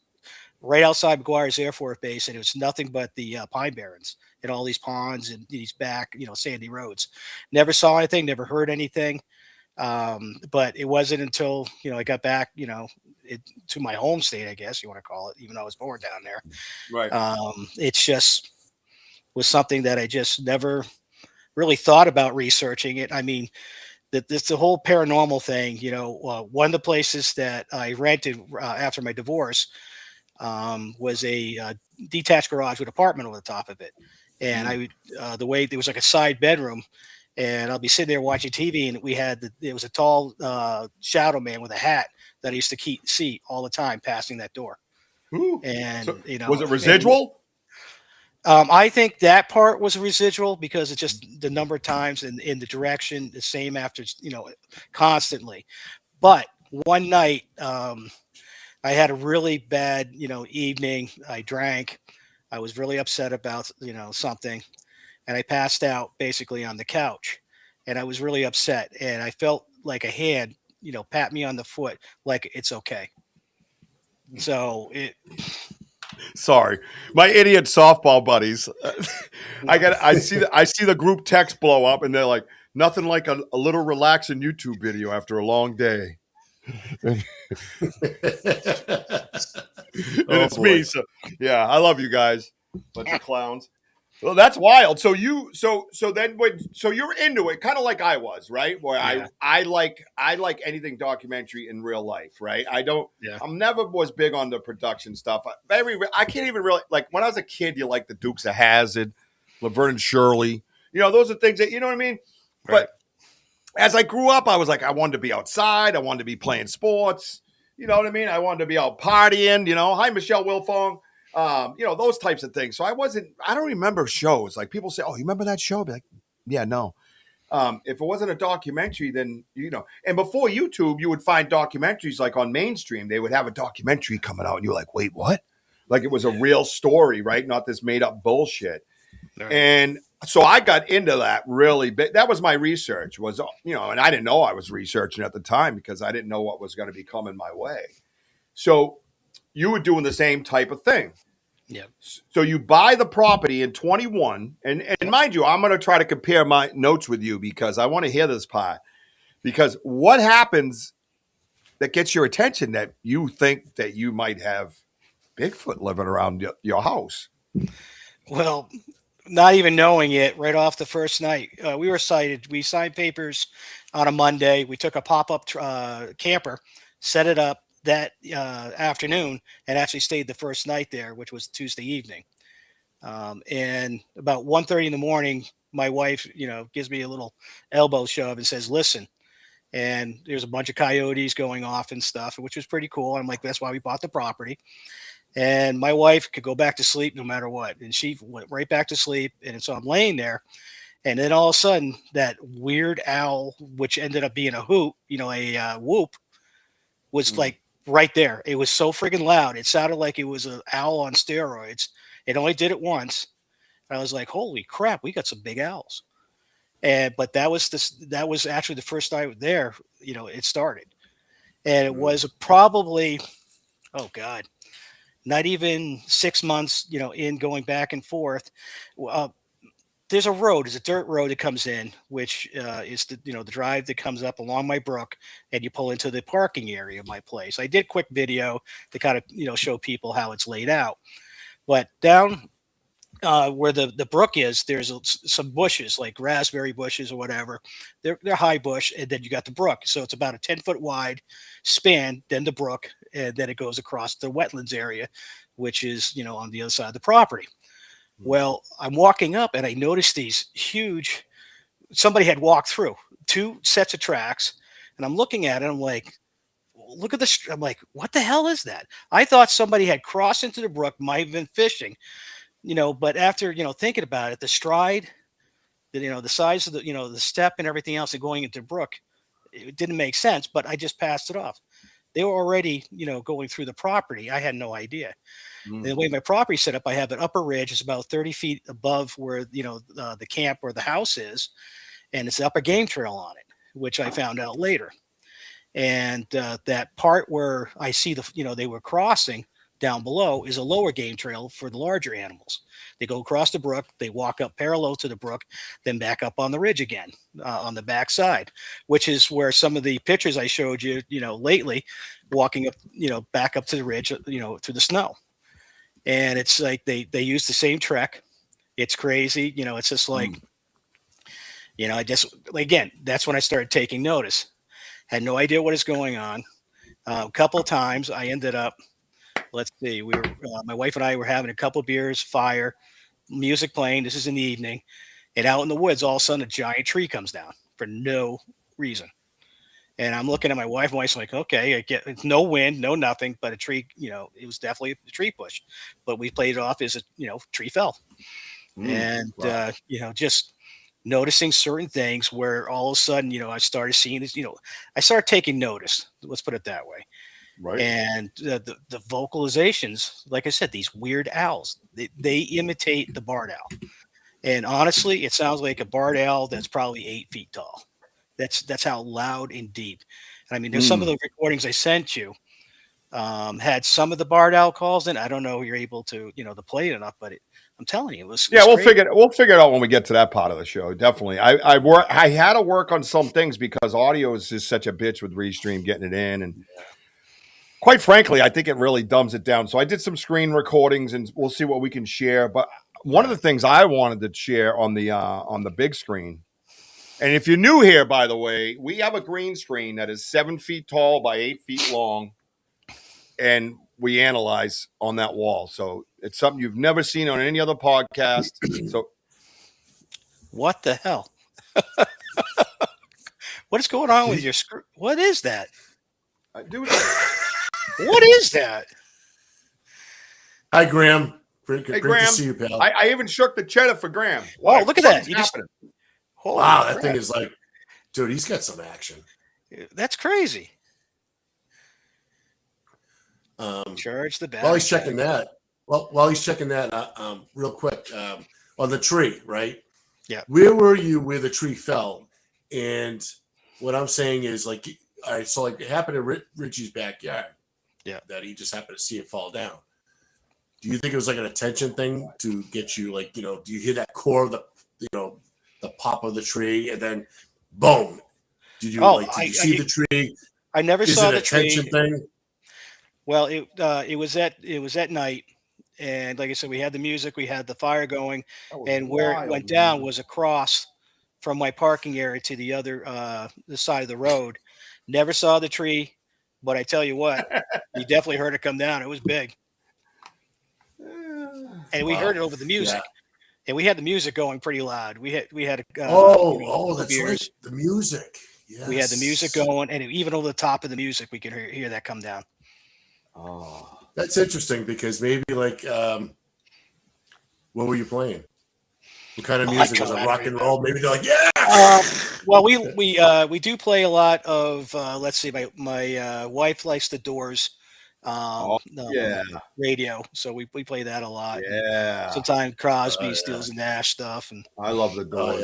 right outside McGuire's Air Force Base, and it was nothing but the pine barrens and all these ponds and these back, sandy roads. Never saw anything, never heard anything. But it wasn't until I got back, to my home state, I guess you want to call it, even though I was born down there. Right. It's just was something that I just never really thought about researching it. I mean, the whole paranormal thing. One of the places that I rented after my divorce was a detached garage with an apartment over the top of it, and I would the way there was like a side bedroom, and I'll be sitting there watching TV, and there was a tall shadow man with a hat that I used to see all the time passing that door, Ooh. and So, was it residual? I think that part was a residual because it's just the number of times and in the direction the same after constantly. But one night, I had a really bad evening. I drank. I was really upset about something, and I passed out basically on the couch, and I was really upset, and I felt like a hand pat me on the foot like it's okay. So Sorry, my idiot softball buddies. I see the group text blow up, and they're like, nothing like a little relaxing YouTube video after a long day. And it's boy. me. So yeah, I love you guys. Bunch of clowns. Well, that's wild. So so you're into it, kind of like I was, right? Where Yeah. I like anything documentary in real life, right? Yeah. I'm never was big on the production stuff. I can't even really like when I was a kid. You like the Dukes of Hazzard, Laverne and Shirley. Those are things that you know what I mean. Right. But as I grew up, I was like, I wanted to be outside. I wanted to be playing sports. You know what I mean? I wanted to be out partying. Hi Michelle Wilfong. Those types of things. So I don't remember shows. Like people say, oh, you remember that show? I'd be like, yeah, no. If it wasn't a documentary, then, and before YouTube, you would find documentaries like on mainstream, they would have a documentary coming out and you're like, wait, what? Like it was a real story, right? Not this made up bullshit. Right. And so I got into that really big. That was my research was, and I didn't know I was researching at the time because I didn't know what was going to be coming my way. So you were doing the same type of thing. Yeah. So you buy the property in 21, and mind you, I'm going to try to compare my notes with you because I want to hear this part. Because what happens that gets your attention that you think that you might have Bigfoot living around your house? Well, not even knowing it right off the first night, we were sighted. We signed papers on a Monday. We took a pop-up camper, set it up that afternoon, and actually stayed the first night there, which was Tuesday evening. And about 1:30 in the morning, my wife, gives me a little elbow shove and says, "Listen." And there's a bunch of coyotes going off and stuff, which was pretty cool. I'm like, that's why we bought the property. And my wife could go back to sleep no matter what. And she went right back to sleep. And so I'm laying there. And then all of a sudden, that weird owl, which ended up being a hoot, a whoop, was like right there. It was so freaking loud. It sounded like it was an owl on steroids. It only did it once. And I was like, holy crap, we got some big owls. But that was actually the first night there, it started. And it was probably, oh God, not even 6 months, in going back and forth. There's a road, there's a dirt road that comes in, which is the drive that comes up along my brook, and you pull into the parking area of my place. I did a quick video to kind of, show people how it's laid out. But down where the brook is, there's some bushes, like raspberry bushes or whatever. They're high bush, and then you got the brook. So it's about a 10-foot wide span, then the brook, and then it goes across the wetlands area, which is, on the other side of the property. Well, I'm walking up and I noticed these huge, somebody had walked through 2 sets of tracks, and I'm looking at it. I'm like, look at this. I'm like, what the hell is that? I thought somebody had crossed into the brook, might have been fishing, but after, thinking about it, the stride, the size of the step and everything else and going into the brook, it didn't make sense, but I just passed it off. They were already, going through the property. I had no idea. The way my property set up, I have an upper ridge. It's about 30 feet above where, the camp or the house is. And it's the upper game trail on it, which I found out later. And that part where I see they were crossing down below is a lower game trail for the larger animals. They go across the brook, they walk up parallel to the brook, then back up on the ridge again on the back side, which is where some of the pictures I showed you, lately, walking up, back up to the ridge, through the snow. And it's like they use the same trek. It's crazy. It's just like, I just, again, that's when I started taking notice. Had no idea what is going on. A couple of times I ended up, let's see, we were, my wife and I were having a couple of beers, fire, music playing. This is in the evening. And out in the woods, all of a sudden a giant tree comes down for no reason. And I'm looking at my wife. My wife's like, okay, I get it's no wind, no nothing, but a tree, it was definitely a tree push. But we played it off as tree fell. And, just noticing certain things where all of a sudden, I started seeing this, I started taking notice. Let's put it that way. Right. And the vocalizations, like I said, these weird owls, they imitate the barred owl. And honestly, it sounds like a barred owl that's probably 8 feet tall. That's how loud and deep. And I mean, there's some of the recordings I sent you had some of the barred owl calls in. I don't know if you're able to, to play it enough, but I'm telling you, it was. Yeah, we'll crazy. figure it out when we get to that part of the show. Definitely. I had to work on some things because audio is just such a bitch with Restream getting it in, and quite frankly, I think it really dumbs it down. So I did some screen recordings, and we'll see what we can share. But one of the things I wanted to share on the big screen. And if you're new here, by the way, we have a green screen that is 7 feet tall by 8 feet long, and we analyze on that wall. So it's something you've never seen on any other podcast. So, what the hell? What is going on with your screen? What is that? Dude, what is that? Hi, Graham. Great Graham, to see you, pal. I even shook the cheddar for Graham. Wow, look at that! You just wow, that thing is like, dude, he's got some action. That's crazy. Charge the battery. While he's checking that, real quick, on the tree, right? Yeah. Where were you where the tree fell? And what I'm saying is, like, all right, so like it happened in Richie's backyard. Yeah. That he just happened to see it fall down. Do you think it was like an attention thing to get you, like, do you hear that core of the pop of the tree, and then boom? Did you see the tree? I never saw the tree. Is it an attention thing? Well, it was at night, and like I said, we had the music, we had the fire going, and where it went down was across from my parking area to the other the side of the road. Never saw the tree, but I tell you what, you definitely heard it come down. It was big, and we heard it over the music. Yeah. And we had the music going pretty loud. We had that's beers. Right, the music. Yes. We had the music going, and even over the top of the music, we could hear that come down. Oh, that's interesting because maybe like, what were you playing? What kind of music was it? Rock and roll? Maybe they're like, yeah. Well, we do play a lot of. Let's see, my wife likes the Doors, Yeah. radio. So we play that a lot. Yeah. Sometimes Crosby, Stills and Nash stuff, and I love the Doors.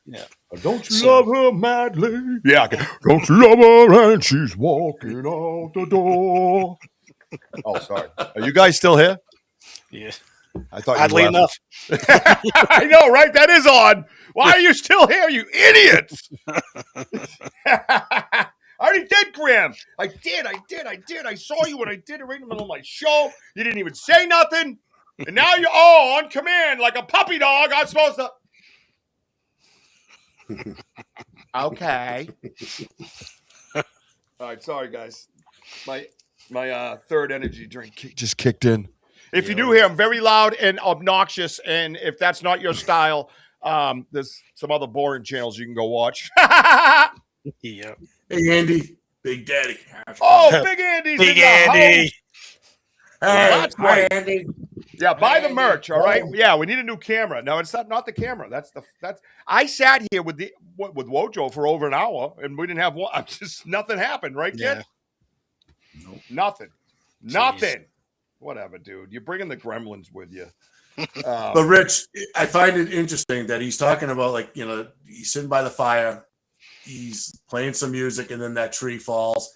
yeah. Don't you love her madly? Yeah. Don't you love her and she's walking out the door? Oh, sorry. Are you guys still here? Yeah. I thought Oddly you enough. I know, right? That is on. Why are you still here, you idiots? I already did, Graham. I did. I saw you when I did it right in the middle of my show. You didn't even say nothing. And now you're on command like a puppy dog. I'm supposed to. Okay. All right, sorry, guys. My third energy drink just kicked in. If you do hear, I'm very loud and obnoxious, and if that's not your style, there's some other boring channels you can go watch. Yeah. Hey, Andy, Big Daddy. Oh, Big Andy's Big in the Andy. house. Hey, That's hi, right. Andy. Yeah, buy the Andy. merch, all right? Oh. Yeah, we need a new camera. No, it's not the camera. That's I sat here with Wojo for over an hour, and we didn't have one. Just nothing happened, right, kid? Yeah. Nope. Nothing. Jeez. Nothing. Whatever, dude. You're bringing the gremlins with you. But Rich, I find it interesting that he's talking about, like, you know, he's sitting by the fire, he's playing some music, and then that tree falls.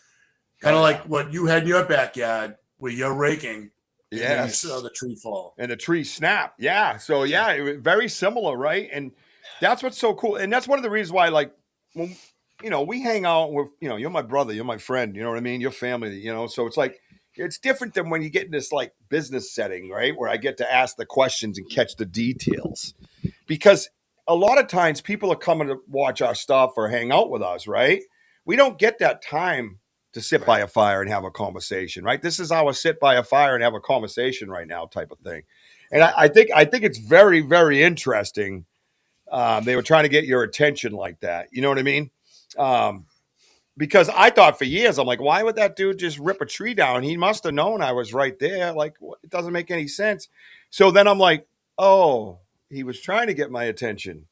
Kind of like what you had in your backyard where you're raking. And then you saw the tree fall. And the tree snap. Yeah. So, yeah, it was very similar, right? And that's what's so cool. And that's one of the reasons why, like, when, you know, we hang out with, you know, you're my brother, you're my friend, you know what I mean? Your family, you know? So it's like, it's different than when you get in this, like, business setting, right? Where I get to ask the questions and catch the details. Because a lot of times people are coming to watch our stuff or hang out with us, right? We don't get that time to sit by a fire and have a conversation, right? This is our sit by a fire and have a conversation right now type of thing. And I think it's very, very interesting. They were trying to get your attention like that. You know what I mean? Because I thought for years, I'm like, why would that dude just rip a tree down? He must have known I was right there. Like, it doesn't make any sense. So then I'm like, oh, he was trying to get my attention.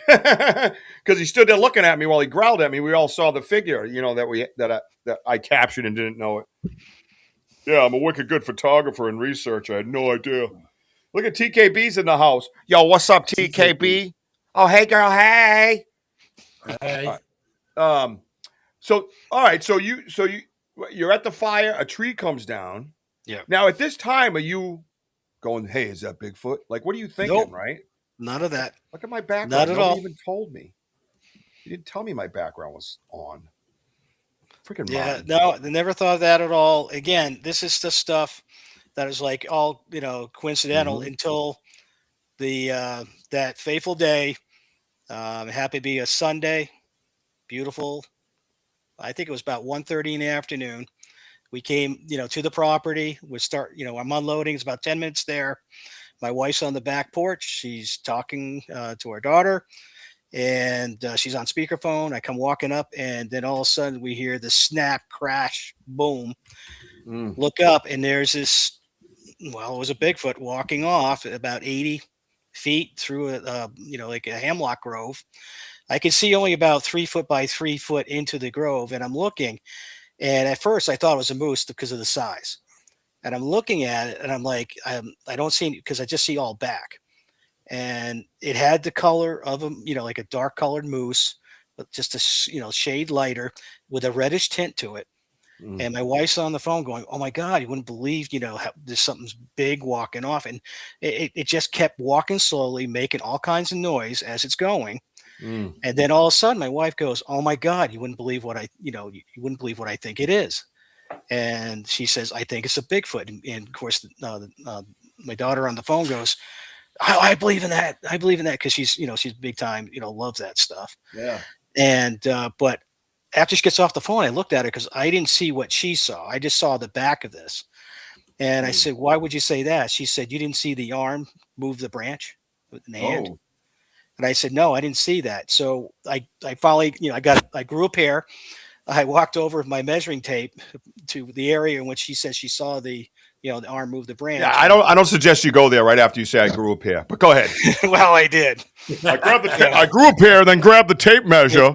Because he stood there looking at me while he growled at me. We all saw the figure, you know, that I captured and didn't know it. Yeah, I'm a wicked good photographer and researcher. I had no idea. Look at TKB's in the house. Yo, what's up, TKB? Oh, hey, girl, hey. Hey. So, all right. So you're at the fire. A tree comes down. Yeah. Now, at this time, are you going, hey, is that Bigfoot? Like, what are you thinking, Nope. Right? None of that. Look at my background. Not at Nobody all. even told me. You didn't tell me my background was on. Freaking Yeah. Martin. No, I never thought of that at all. Again, this is the stuff that is like all, you know, coincidental until the that fateful day. Happy to be a Sunday. Beautiful. I think it was about 1:30 in the afternoon. We came, you know, to the property. We start, you know, I'm unloading. It's about 10 minutes there. My wife's on the back porch. She's talking to her daughter, and she's on speakerphone. I come walking up, and then all of a sudden we hear the snap, crash, boom. Look up, and there's this, well, it was a Bigfoot walking off at about 80 feet through a, you know, like a hemlock grove. I could see only about 3 foot by 3 foot into the grove, and I'm looking. And at first I thought it was a moose because of the size. And I'm looking at it, and I'm like, I don't see any, because I just see all back. And it had the color of a, you know, like a dark colored moose, but just a, you know, shade lighter with a reddish tint to it. And my wife's on the phone going, oh my God, you wouldn't believe, you know, how there's something's big walking off. And it just kept walking slowly, making all kinds of noise as it's going. And then all of a sudden my wife goes, oh my God, you wouldn't believe what you wouldn't believe what I think it is. And she says, I think it's a Bigfoot. And of course, my daughter on the phone goes, I believe in that. I believe in that. Cause she's, you know, she's big time, you know, loves that stuff. Yeah. And, but after she gets off the phone, I looked at her because I didn't see what she saw. I just saw the back of this. And I said, why would you say that? She said, you didn't see the arm move the branch in the hand. And I said, no, I didn't see that. So I finally, you know, I grew a pair. I walked over with my measuring tape to the area in which she said she saw the, you know, the arm move the branch. Yeah, I don't suggest you go there right after you say I grew up here. But go ahead. Well, I did. I grew up here, then grabbed the tape measure.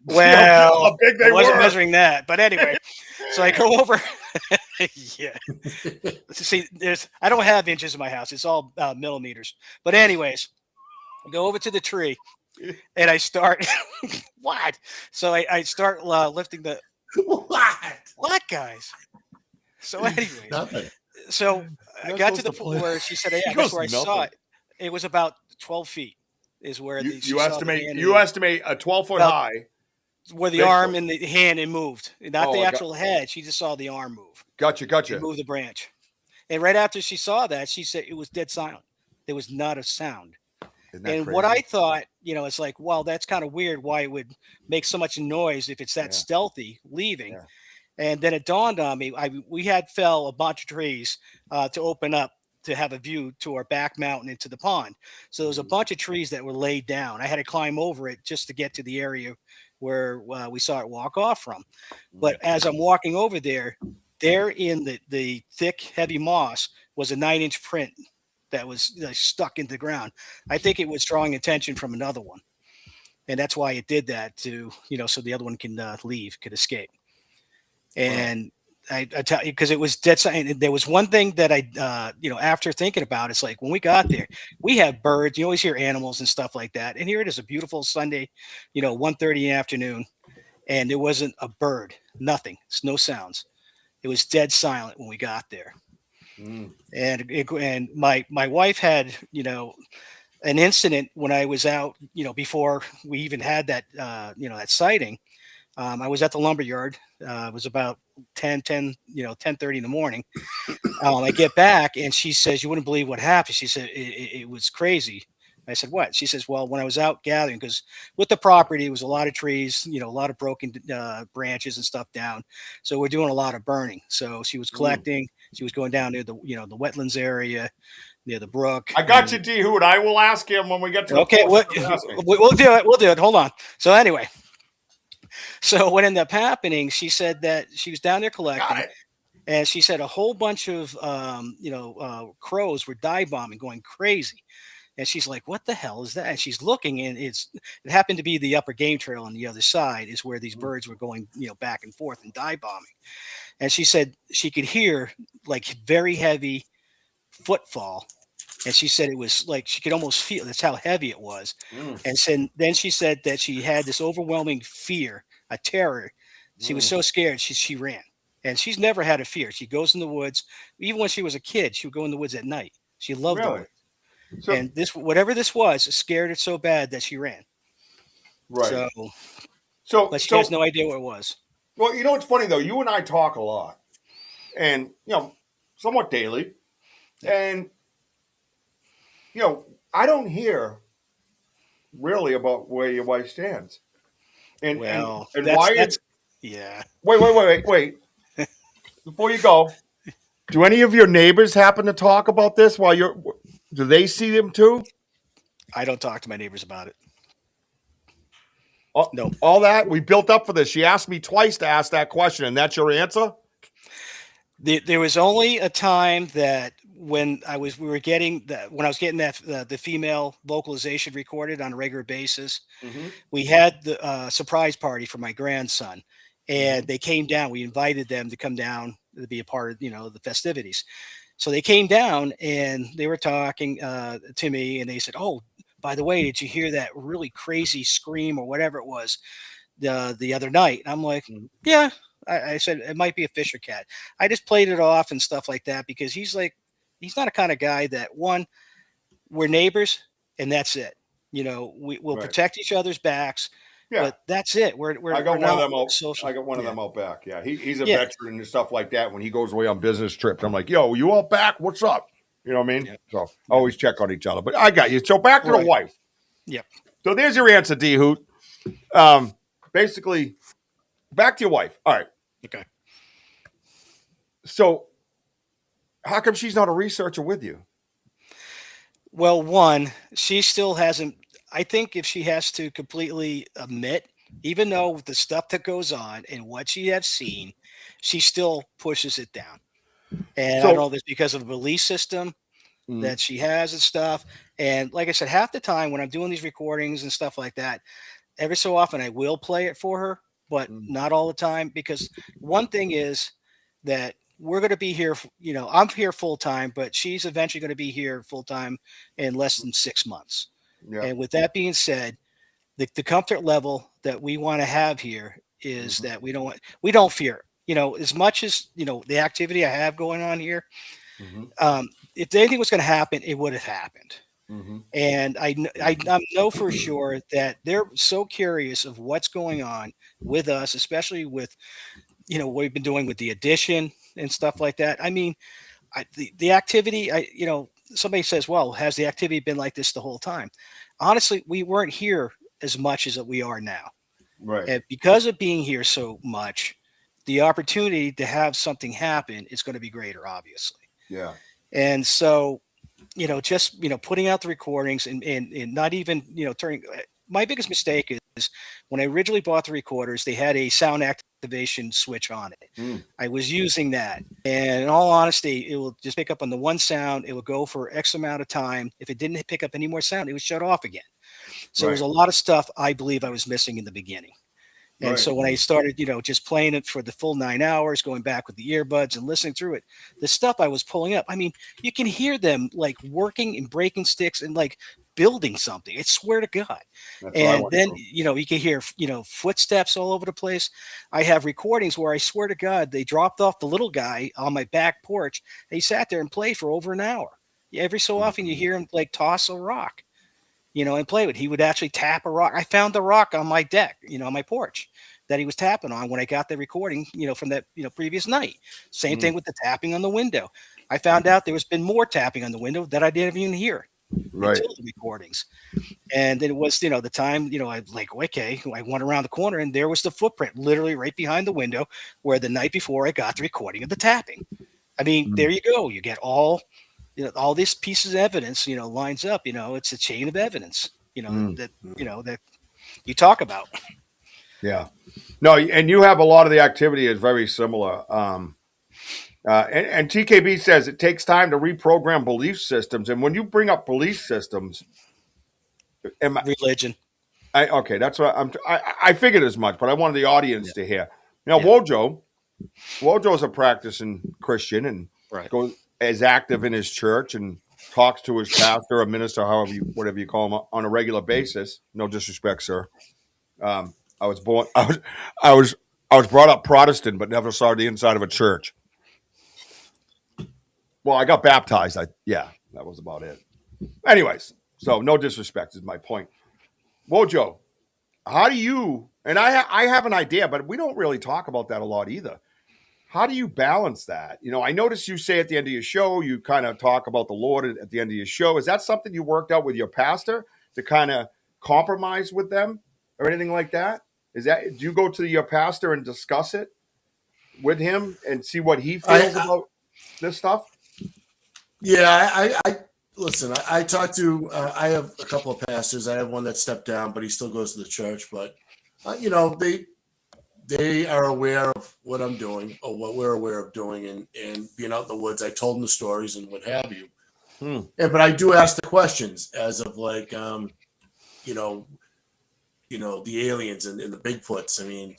Well, how big they I wasn't were. measuring that, but anyway. So I go over. Yeah. See, I don't have inches in my house. It's all millimeters. But anyways, I go over to the tree and I start. What? So I start lifting the. What, guys? So anyways, Nothing. so I You're got not to the supposed to point where she said, "Yeah, He that's goes, where I saw "Nothing." it." It was about 12 feet. Is where she You saw the estimate hand you estimate a 12-foot About- high. where the Bigfoot. arm and the hand and moved, not Oh, the I got- actual head. She just saw the arm move. Gotcha. And move the branch. And right after she saw that, she said it was dead silent. There was not a sound. Isn't that And crazy? what I thought, it's like, well, that's kind of weird why it would make so much noise if it's that stealthy leaving. Yeah. And then it dawned on me, we had fell a bunch of trees to open up to have a view to our back mountain into the pond. So there was a bunch of trees that were laid down. I had to climb over it just to get to the area where we saw it walk off from. But as I'm walking over there in the thick, heavy moss was a 9-inch print that was stuck into the ground. I think it was drawing attention from another one. And that's why it did that to, so the other one can could escape. And I tell you, because it was dead silent. There was one thing that I, after thinking about, it's like when we got there, we have birds. You always hear animals and stuff like that. And here it is, a beautiful Sunday, 1:30 in the afternoon, and there wasn't a bird, nothing, it's no sounds. It was dead silent when we got there. And my wife had, an incident when I was out, before we even had that, that sighting. I was at the lumber yard. It was about 10:30 in the morning. I get back and she says, "You wouldn't believe what happened." She said, it was crazy. I said, "What?" She says, "Well, when I was out gathering, because with the property, it was a lot of trees, a lot of broken branches and stuff down. So we're doing a lot of burning." So she was collecting. She was going down near the, the wetlands area, near the brook. I got you, D. Hoot. I will ask him when we get to the Okay, we'll do it. We'll do it. Hold on. So anyway, so what ended up happening, she said that she was down there collecting, and she said a whole bunch of crows were dive bombing, going crazy. And she's like, "What the hell is that?" And she's looking, and it happened to be the upper game trail on the other side is where these birds were going, back and forth and dive bombing. And she said she could hear like very heavy footfall. And she said it was like she could almost feel, that's how heavy it was. And then she said that she had this overwhelming fear, a terror. She was so scared, she ran. And she's never had a fear. She goes in the woods. Even when she was a kid, she would go in the woods at night. She loved the woods. So, and whatever this was, scared her so bad that she ran. Right. But she has no idea what it was. Well, it's funny though. You and I talk a lot, and somewhat daily, and I don't hear really about where your wife stands. And well, and why? Yeah. Wait. Before you go, do any of your neighbors happen to talk about this while you're? Do they see them too? I don't talk to my neighbors about it. No. All that we built up for this. She asked me twice to ask that question, and that's your answer? There was only a time that when I was getting that the female vocalization recorded on a regular basis. We had the surprise party for my grandson, and they came down. We invited them to come down to be a part of the festivities. So they came down and they were talking to me, and they said, "Oh, by the way, did you hear that really crazy scream or whatever it was the other night?" And I'm like, "Yeah." I said, "It might be a Fisher cat." I just played it off and stuff like that because he's not a kind of guy that, we're neighbors and that's it. We'll protect each other's backs. Yeah, but that's it. I got one of them out. Social. I got one of them out back. Yeah, he's a veteran and stuff like that. When he goes away on business trips, I'm like, "Yo, you all back? What's up?" You know what I mean? Yeah. So always check on each other. But I got you. So back to the wife. Yep. So there's your answer, D Hoot. Basically, back to your wife. All right. Okay. So how come she's not a researcher with you? Well, one, she still hasn't. I think if she has to completely admit, even though with the stuff that goes on and what she has seen, she still pushes it down. And I don't know if it's because of the belief system that she has and stuff. And like I said, half the time when I'm doing these recordings and stuff like that, every so often I will play it for her. but not all the time, because one thing is that we're going to be here, I'm here full time, but she's eventually going to be here full time in less than 6 months. Yeah. And with that being said, the comfort level that we want to have here is that we don't fear, as much as, the activity I have going on here. If anything was going to happen, it would have happened. And I know for sure that they're so curious of what's going on with us, especially with, what we've been doing with the addition and stuff like that. I mean, the activity, somebody says, well, has the activity been like this the whole time? Honestly, we weren't here as much as we are now. Right. And because of being here so much, the opportunity to have something happen is going to be greater, obviously. Yeah. And so, just, putting out the recordings and not even, turning. My biggest mistake is when I originally bought the recorders, they had a sound activation switch on it. I was using that. And in all honesty, it will just pick up on the one sound. It will go for X amount of time. If it didn't pick up any more sound, it would shut off again. So there's a lot of stuff I believe I was missing in the beginning. And so when I started, just playing it for the full 9 hours, going back with the earbuds and listening through it, the stuff I was pulling up, I mean, you can hear them like working and breaking sticks and like building something. I swear to God. And then, you can hear, footsteps all over the place. I have recordings where I swear to God, they dropped off the little guy on my back porch. And he sat there and played for over an hour. Every so often you hear him like toss a rock, and play with. He would actually tap a rock. I found the rock on my deck, on my porch that he was tapping on when I got the recording, from that, previous night. Same thing with the tapping on the window. I found out there was been more tapping on the window that I didn't even hear until the recordings. And then it was, the time, I like, okay, I went around the corner and there was the footprint literally right behind the window where the night before I got the recording of the tapping. I mean, there you go. You get all these pieces of evidence, lines up, it's a chain of evidence, that you talk about. Yeah. No, and you have a lot of the activity is very similar. And TKB says it takes time to reprogram belief systems. And when you bring up belief systems, religion. Okay, that's what I figured as much, but I wanted the audience to hear. Now, Wojo's a practicing Christian and goes as active in his church and talks to his pastor or minister, whatever you call him, on a regular basis. No disrespect, sir. I was brought up Protestant, but never saw the inside of a church. Well, I got baptized. That was about it. Anyways, so no disrespect is my point. Wojo, how do you? And I have an idea, but we don't really talk about that a lot either. How do you balance that? I noticed you say at the end of your show, you kind of talk about the Lord at the end of your show. Is that something you worked out with your pastor to kind of compromise with them or anything like that? Do you go to your pastor and discuss it with him and see what he feels about this stuff? Yeah, I listen. I talked to. I have a couple of pastors. I have one that stepped down, but he still goes to the church. But they are aware of what I'm doing or what we're aware of doing, and being out in the woods. I told them the stories and what have you. But I do ask the questions as of like, the aliens and the Bigfoots. I mean,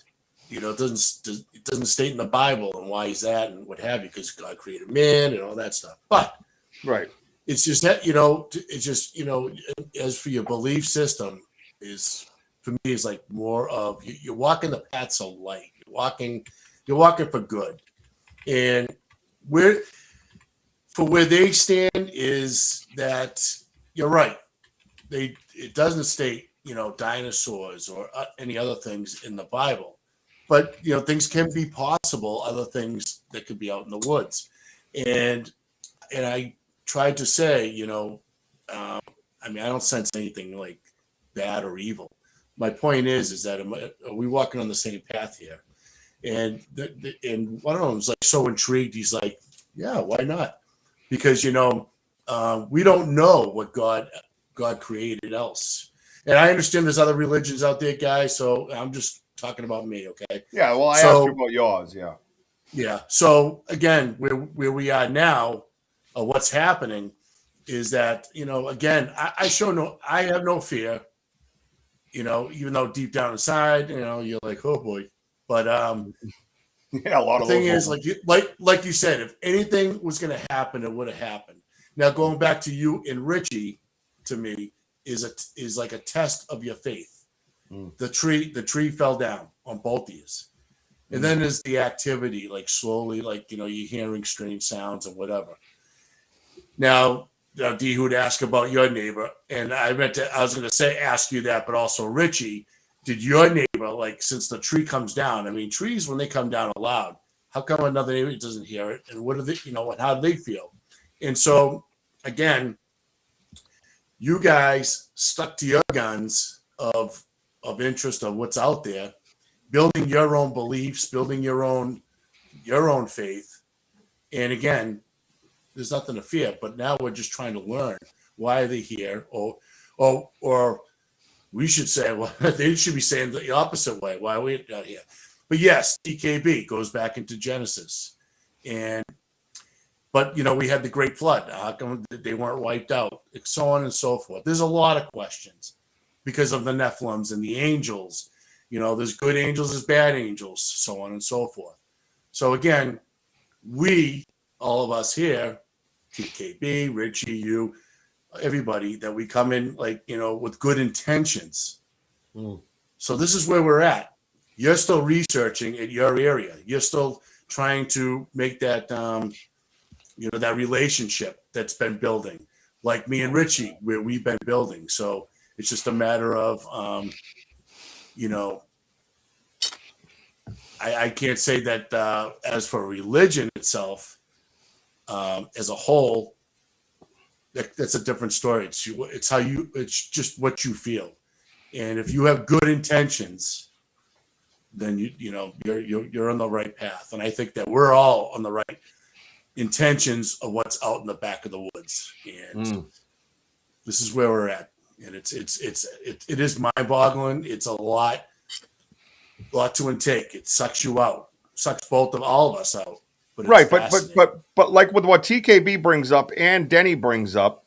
it doesn't state in the Bible and why is that and what have you, because God created man and all that stuff. But it's just that as for your belief system is for me is like more of you're walking the paths of light. You're walking for good, and where they stand is that you're right. It doesn't state dinosaurs or any other things in the Bible, but things can be possible. Other things that could be out in the woods, and I tried to say, I don't sense anything like bad or evil. My point is that are we walking on the same path here? And one of them was like so intrigued. He's like, yeah, why not? Because we don't know what God created else. And I understand there's other religions out there, guys. So I'm just talking about me, okay? Yeah. Well, I asked you about yours. Yeah. Yeah. So again, where we are now, what's happening is that again, I have no fear. Even though deep down inside, you're like, oh boy, But Yeah, a lot the of thing those is, moments. like you said, if anything was going to happen, it would have happened. Now, going back to you and Richie, to me, is like a test of your faith. The tree fell down on both of you. And then there's the activity, like slowly, like, you're hearing strange sounds and whatever. Now, D would ask about your neighbor, and I was going to say ask you that, but also Richie, did your neighbor, like, since the tree comes down? I mean, trees when they come down are loud. How come another neighbor doesn't hear it? And what do they, and how do they feel? And so, again, you guys stuck to your guns of interest of what's out there, building your own beliefs, building your own faith, and again, there's nothing to fear. But now we're just trying to learn why are they here, or we should say, well, they should be saying the opposite way. Why are we not here? But yes, TKB goes back into Genesis, but we had the Great Flood. How come they weren't wiped out? So on and so forth. There's a lot of questions because of the Nephilims and the angels. There's good angels, there's bad angels, so on and so forth. So again, all of us here, TKB, Richie, you, everybody, that we come in with good intentions. So this is where we're at. You're still researching at your area. You're still trying to make that, that relationship that's been building, like me and Richie, where we've been building. So it's just a matter of, I can't say that as for religion itself, as a whole, that's a different story. It's just what you feel. And if you have good intentions, then you're on the right path. And I think that we're all on the right intentions of what's out in the back of the woods. And this is where we're at. And it is mind-boggling. It's a lot to intake. It sucks you out. Sucks all of us out. But Right, but like with what TKB brings up and Denny brings up,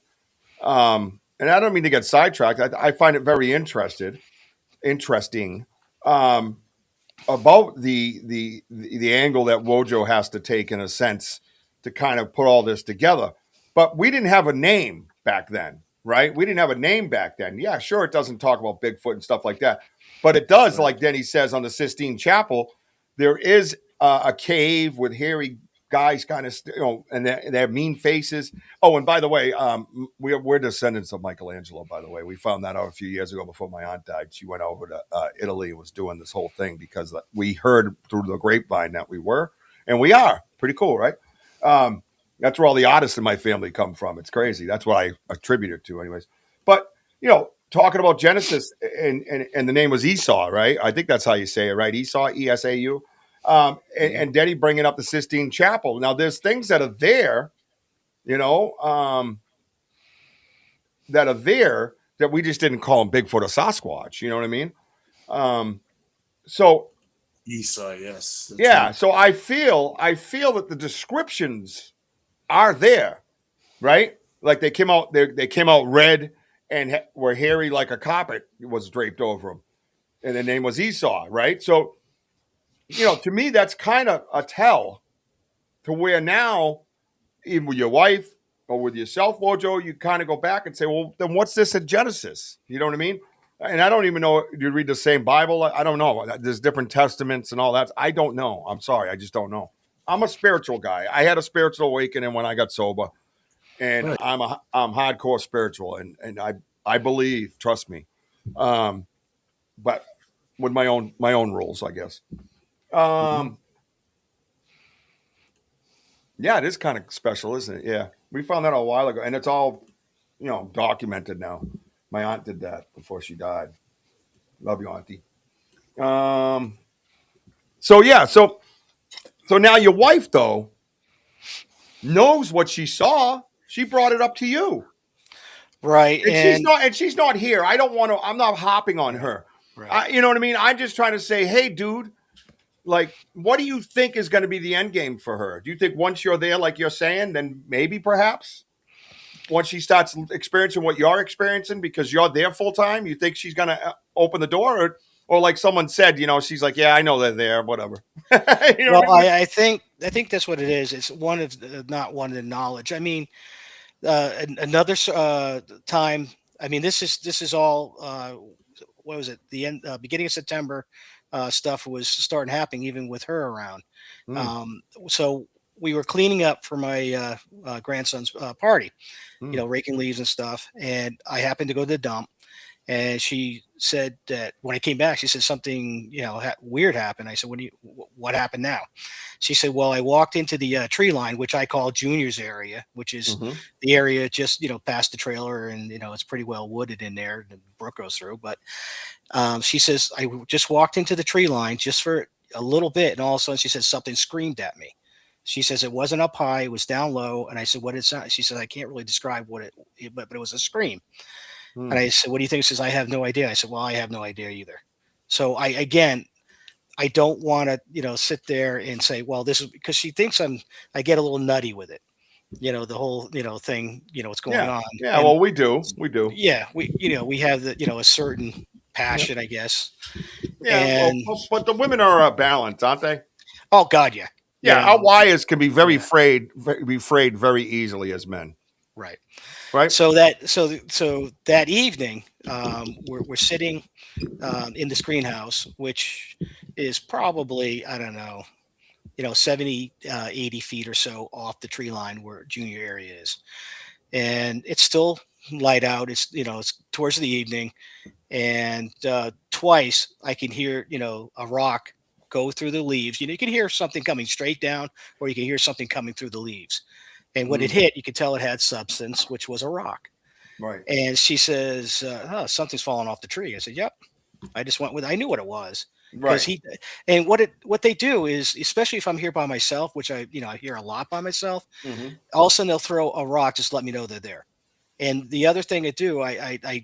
and I don't mean to get sidetracked. I find it very interesting about the angle that Wojo has to take, in a sense, to kind of put all this together. But we didn't have a name back then, right? We didn't have a name back then. Yeah, sure, it doesn't talk about Bigfoot and stuff like that, but it does, right. Like Denny says on the Sistine Chapel, there is a cave with hairy guys, kind of, and they have mean faces. Oh, and by the way, we're descendants of Michelangelo. By the way, we found that out a few years ago before my aunt died. She went over to Italy and was doing this whole thing because we heard through the grapevine that we were, and we are. Pretty cool, right? That's where all the artists in my family come from. It's crazy. That's what I attribute it to, anyways. But talking about Genesis, and the name was Esau, right? I think that's how you say it, right? Esau, Esau. And Denny bringing up the Sistine Chapel. Now, there's things that are there, that we just didn't call them Bigfoot or Sasquatch. You know what I mean? So Esau, yes. Yeah. Right. So I feel that the descriptions are there, right? Like they came out red and were hairy like a carpet was draped over them. And the name was Esau, right? So, to me, that's kind of a tell to where now, even with your wife or with yourself, Wojo, you kind of go back and say, well, then what's this at Genesis? You know what I mean? And I don't even know, do you read the same Bible? I don't know. There's different testaments and all that. I don't know. I'm sorry. I just don't know. I'm a spiritual guy. I had a spiritual awakening when I got sober, and right. I'm hardcore spiritual, and I believe, trust me, but with my own rules, I guess. Yeah, it is kind of special, isn't it? Yeah, we found that a while ago, and it's all, documented now. My aunt did that before she died. Love you, Auntie. So now your wife, though, knows what she saw. She brought it up to you. Right. And she's not here. I'm not hopping on her. Right. You know what I mean? I'm just trying to say, hey, dude, like, what do you think is going to be the end game for her? Do you think once you're there, like you're saying, then maybe perhaps once she starts experiencing what you're experiencing because you're there full time, you think she's going to open the door? or like someone said, she's like, yeah, I know they're there, whatever. You know Well, what I mean? I think that's what it is. It's one of not one of the knowledge. I mean, another time. I mean, this is all. What was it? The end, beginning of September, stuff was starting happening even with her around. So we were cleaning up for my grandson's party, raking leaves and stuff. And I happened to go to the dump. And she said that when I came back, she said something, weird happened. I said, what happened now? She said, well, I walked into the tree line, which I call Junior's area, which is the area just, past the trailer. And, it's pretty well wooded in there. The brook goes through. But she says, I just walked into the tree line just for a little bit. And all of a sudden she said something screamed at me. She says it wasn't up high. It was down low. And I said, what is that? She said, I can't really describe but it was a scream. And I said, what do you think? She says, I have no idea. I said, well, I have no idea either. So I don't want to, sit there and say, well, this is because she thinks I get a little nutty with it. The whole, thing, what's going on. Yeah. And, Well, we do. Yeah. We have the, a certain passion, I guess. Yeah. And, but the women are balanced, aren't they? Oh God. Yeah. Yeah. Our wires can be very frayed very easily as men. Right. Right. So that evening, we're sitting in this greenhouse, which is probably, I don't know, 70, 80 feet or so off the tree line where Junior area is. And it's still light out. It's, it's towards the evening. And twice I can hear, a rock go through the leaves. You can hear something coming straight down, or you can hear something coming through the leaves. And when it hit, you could tell it had substance, which was a rock. Right. And she says, something's falling off the tree. I said, yep. I just went with it. I knew what it was. Right. And what they do is, especially if I'm here by myself, which I hear a lot by myself, all of a sudden they'll throw a rock, just let me know they're there. And the other thing I do, I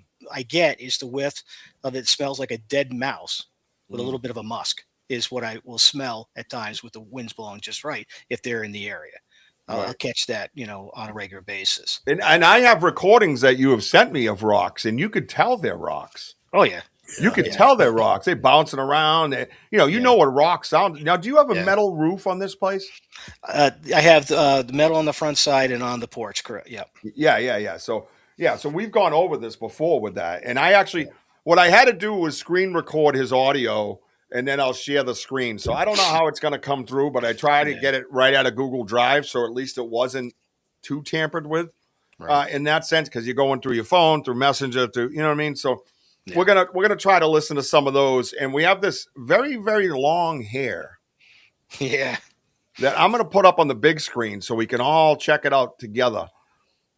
get is the whiff of it smells like a dead mouse with a little bit of a musk is what I will smell at times with the winds blowing just right if they're in the area. I'll catch that, on a regular basis. And I have recordings that you have sent me of rocks, and you could tell they're rocks. Oh yeah. You could tell they're rocks. They're bouncing around. You know what rocks sound. Now, do you have a metal roof on this place? I have the metal on the front side and on the porch. Correct. Yeah. Yeah. So we've gone over this before with that. And I actually, what I had to do was screen record his audio, and then I'll share the screen. So I don't know how it's going to come through, but I tried to get it right out of Google Drive, so at least it wasn't too tampered with in that sense, because you're going through your phone, through Messenger, you know what I mean? So we're gonna try to listen to some of those, and we have this very, very long hair. Yeah. That I'm gonna put up on the big screen so we can all check it out together.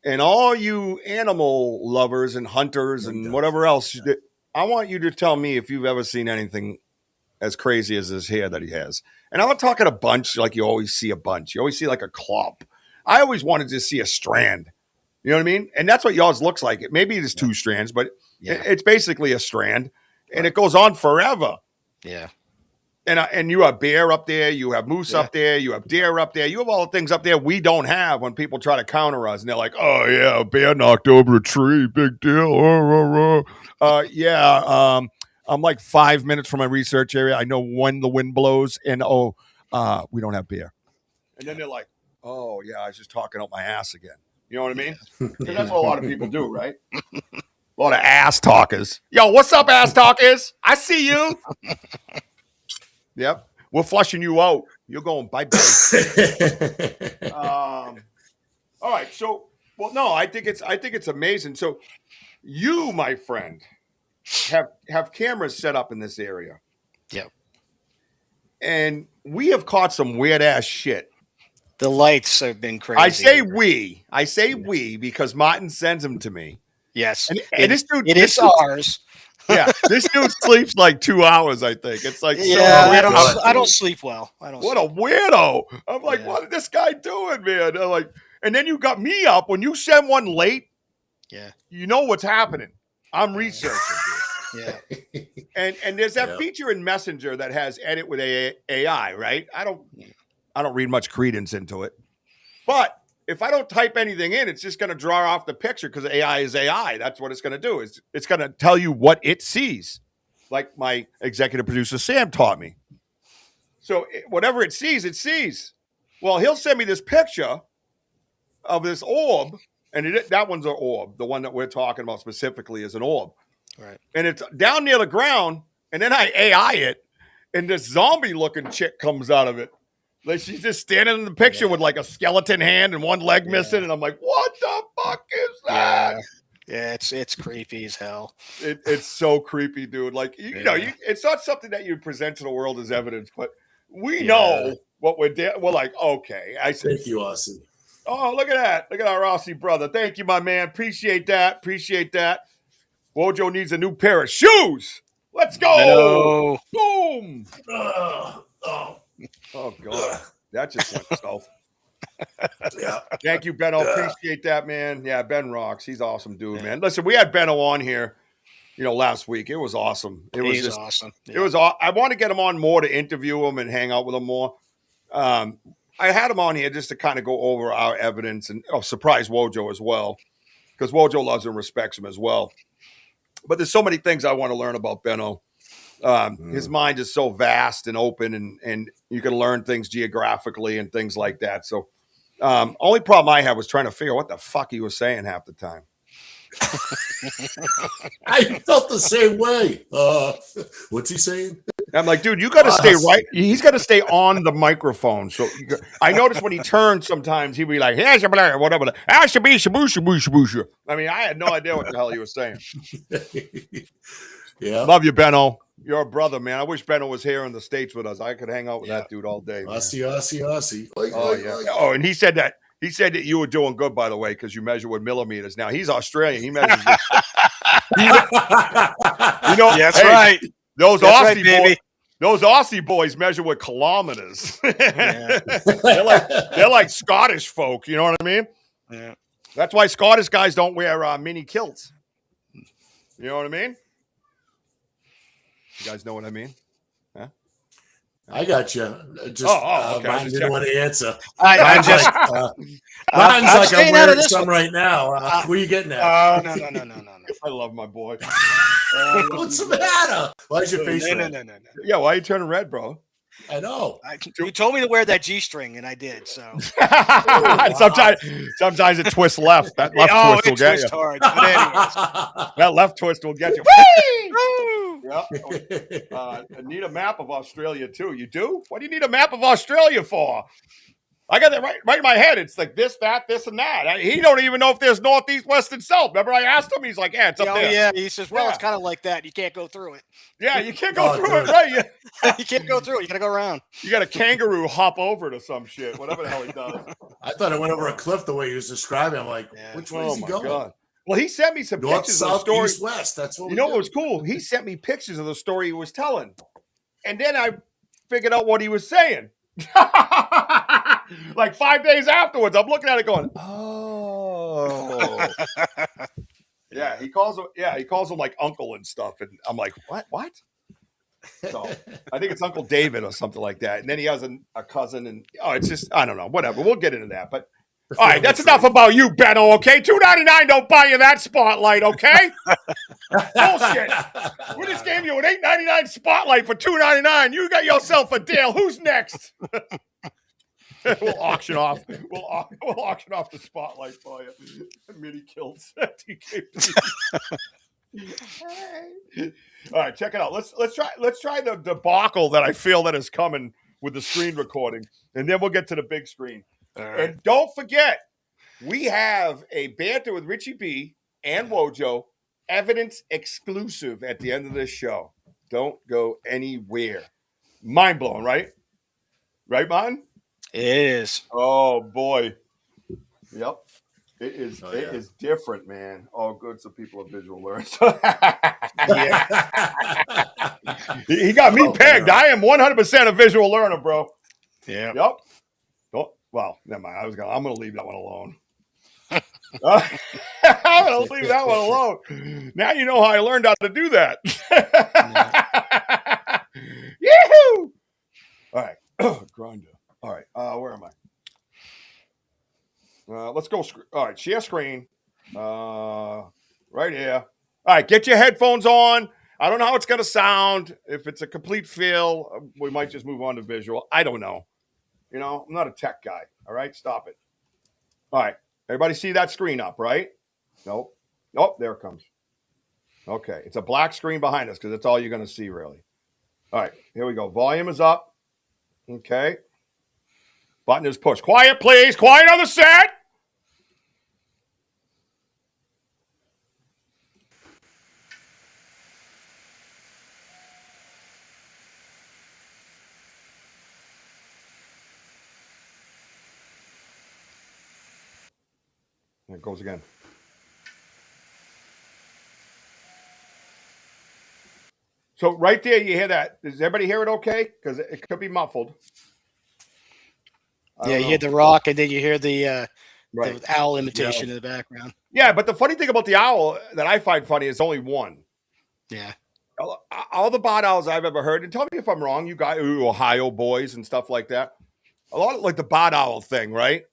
And all you animal lovers and hunters and whatever else, I want you to tell me if you've ever seen anything as crazy as this hair that he has. And I'm not talking a bunch like you always see a bunch. You always see like a clump. I always wanted to see a strand. You know what I mean? And that's what yours looks like. Maybe it's 2 strands, but it's basically a strand. And it goes on forever. Yeah. And you have bear up there. You have moose up there. You have deer up there. You have all the things up there we don't have when people try to counter us. And they're like, oh, yeah, a bear knocked over a tree. Big deal. I'm like 5 minutes from my research area. I know when the wind blows, and we don't have beer. And then they're like, oh yeah, I was just talking out my ass again. You know what I mean? That's what a lot of people do, right? A lot of ass talkers. Yo, what's up, ass talkers? I see you. Yep, we're flushing you out. You're going bye-bye. All right, so I think it's amazing. So you, my friend, have cameras set up in this area. Yep. And we have caught some weird ass shit. The lights have been crazy. I say we because Martin sends them to me. Yes. And this dude, is ours. Yeah. This dude sleeps like 2 hours, I think. It's like, I don't sleep well. What a weirdo. I'm like, what is this guy doing, man? They're like, and then you got me up when you send one late. Yeah. You know what's happening. I'm researching. Yeah. And there's that feature in Messenger that has edit with AI, right? I don't read much credence into it. But if I don't type anything in, it's just going to draw off the picture because AI is AI. That's what it's going to do. It's going to tell you what it sees. like my executive producer Sam taught me. So whatever it sees, it sees. Well, he'll send me this picture of this orb, and that one's an orb. The one that we're talking about specifically is an orb. Right. And it's down near the ground, and then I AI it, and this zombie-looking chick comes out of it. Like she's just standing in the picture with like a skeleton hand and one leg missing, and I'm like, what the fuck is that? Yeah, it's creepy as hell. It's so creepy, dude. Like, you know, it's not something that you present to the world as evidence, but we know what we're doing. We're like, okay. I said, thank you, Aussie. Oh, look at that. Look at our Aussie brother. Thank you, my man. Appreciate that. Wojo needs a new pair of shoes. Let's go. Boom. Oh, God. That just went south. Yeah. Thank you, Benno. Appreciate that, man. Yeah, Ben rocks. He's awesome, dude, man. Listen, we had Benno on here, last week. It was awesome. He's awesome. Yeah. It was. I want to get him on more to interview him and hang out with him more. I had him on here just to kind of go over our evidence and surprise Wojo as well, because Wojo loves and respects him as well. But there's so many things I want to learn about Benno. His mind is so vast and open, and you can learn things geographically and things like that. So only problem I had was trying to figure out what the fuck he was saying half the time. I felt the same way. What's he saying? I'm like, dude, you got to stay right. He's got to stay on the microphone. So I noticed when he turns, sometimes he'd be like, "Here's your blah, whatever." I mean, I had no idea what the hell he was saying. Yeah, love you, Benno. You're a brother, man. I wish Benno was here in the States with us. I could hang out with that dude all day. Aussie. Oh, and he said that you were doing good, by the way, because you measure with millimeters. Now he's Australian. He measures. That's right. Those That's Aussie right, baby. Those Aussie boys measure with kilometers. they're like Scottish folk. You know what I mean? Yeah. That's why Scottish guys don't wear mini kilts. You know what I mean? You guys know what I mean? Huh? I got you. Just okay. Martin didn't want to answer. I'm just. Martin's like I'm staying out of wearing this some one. right now. Where are you getting at? No. I love my boy. What's the matter? Why's your face red? No. Yeah, why are you turning red, bro? I know. You told me to wear that G-string, and I did. So sometimes it twists left. That left twist will get you. Hard. But anyways. That left twist will get you. Yep. I need a map of Australia too. You do? What do you need a map of Australia for? I got that right in my head. It's like this, that, this, and that. He don't even know if there's north, east, west, and south. Remember, I asked him. He's like, "Yeah, it's up there." Yeah. He says, "Well, it's kind of like that. You can't go through it." Yeah, you can't go through it, right? You can't go through it. You gotta go around. You got a kangaroo hop over to some shit, whatever the hell he does. I thought it went over a cliff the way he was describing. I'm like, which way is he going? God. Well, he sent me some North, pictures south, of the story. east, west. That's what you know what was cool? He sent me pictures of the story he was telling. And then I figured out what he was saying. Like 5 days afterwards, I'm looking at it going, oh. Yeah, he calls him like uncle and stuff. And I'm like, what? So I think it's Uncle David or something like that. And then he has a cousin, and it's just, I don't know, whatever. We'll get into that. But all right, that's enough about you, Benno, okay? $2.99 don't buy you that spotlight, okay? Bullshit. We just gave you an $8.99 spotlight for $2.99. You got yourself a deal. Who's next? We'll auction off. We'll auction off the spotlight for you. Mini kills. All right, check it out. Let's try the debacle that I feel that is coming with the screen recording, and then we'll get to the big screen. Right. And don't forget, we have a Banter with Richie B and Wojo evidence exclusive at the end of this show. Don't go anywhere. Mind blowing, right? Right, Martin? It is. Oh boy. Yep. It is. It is different, man. Oh, good. So people are visual learners. He got me pegged. I am 100% a visual learner, bro. Yeah. Yep. Well, never mind. I'm gonna leave that one alone. I'm gonna leave that one alone. Now you know how I learned how to do that. Yee-hoo! All right, grinder. All right, where am I? Let's go. All right, share screen. Right here. All right, get your headphones on. I don't know how it's going to sound. If it's a complete fail, we might just move on to visual. I don't know. You know, I'm not a tech guy. All right, stop it. All right, everybody see that screen up, right? Nope. Oh, there it comes. Okay, it's a black screen behind us because that's all you're going to see, really. All right, here we go. Volume is up. Okay. Button is pushed. Quiet, please. Quiet on the set. There it goes again. So right there, you hear that. Does everybody hear it okay? Because it could be muffled. Yeah, you hear the rock, and then you hear the Right. owl imitation in the background. Yeah, but the funny thing about the owl that I find funny is only one. Yeah. All the barn owls I've ever heard, and tell me if I'm wrong, you guys, Ohio boys and stuff like that. A lot of like the barn owl thing, right?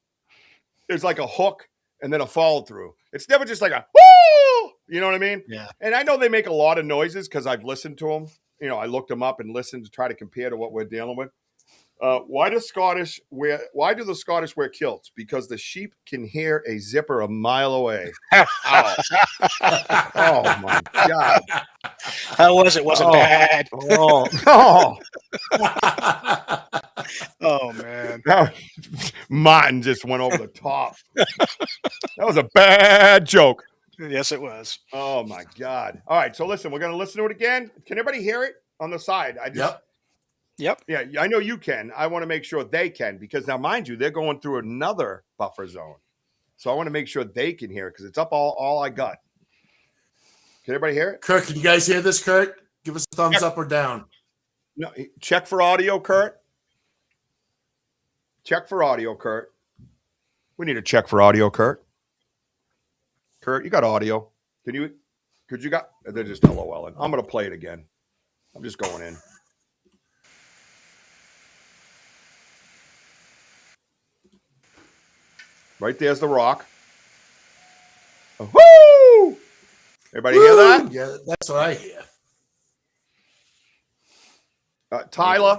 There's like a hook and then a follow through. It's never just like a woo. You know what I mean? Yeah. And I know they make a lot of noises because I've listened to them. You know, I looked them up and listened to try to compare to what we're dealing with. Why do the Scottish wear kilts? Because the sheep can hear a zipper a mile away. Oh my God. How was it? Wasn't bad. Oh man. Martin just went over the top. That was a bad joke. Yes, it was. Oh my God. All right. So listen, we're going to listen to it again. Can everybody hear it on the side? Yep. Yeah, I know you can. I want to make sure they can because now, mind you, they're going through another buffer zone. So I want to make sure they can hear it because it's up all I got. Can everybody hear it? Kurt, can you guys hear this, Kurt? Give us a thumbs up or down. No, check for audio, Kurt. Check for audio, Kurt. We need a check for audio, Kurt. Kurt, you got audio. Could you got, they're just LOLing. I'm going to play it again. I'm just going in. Right there's the rock. Woo! Everybody hear that? Yeah, that's what I hear. Tyler.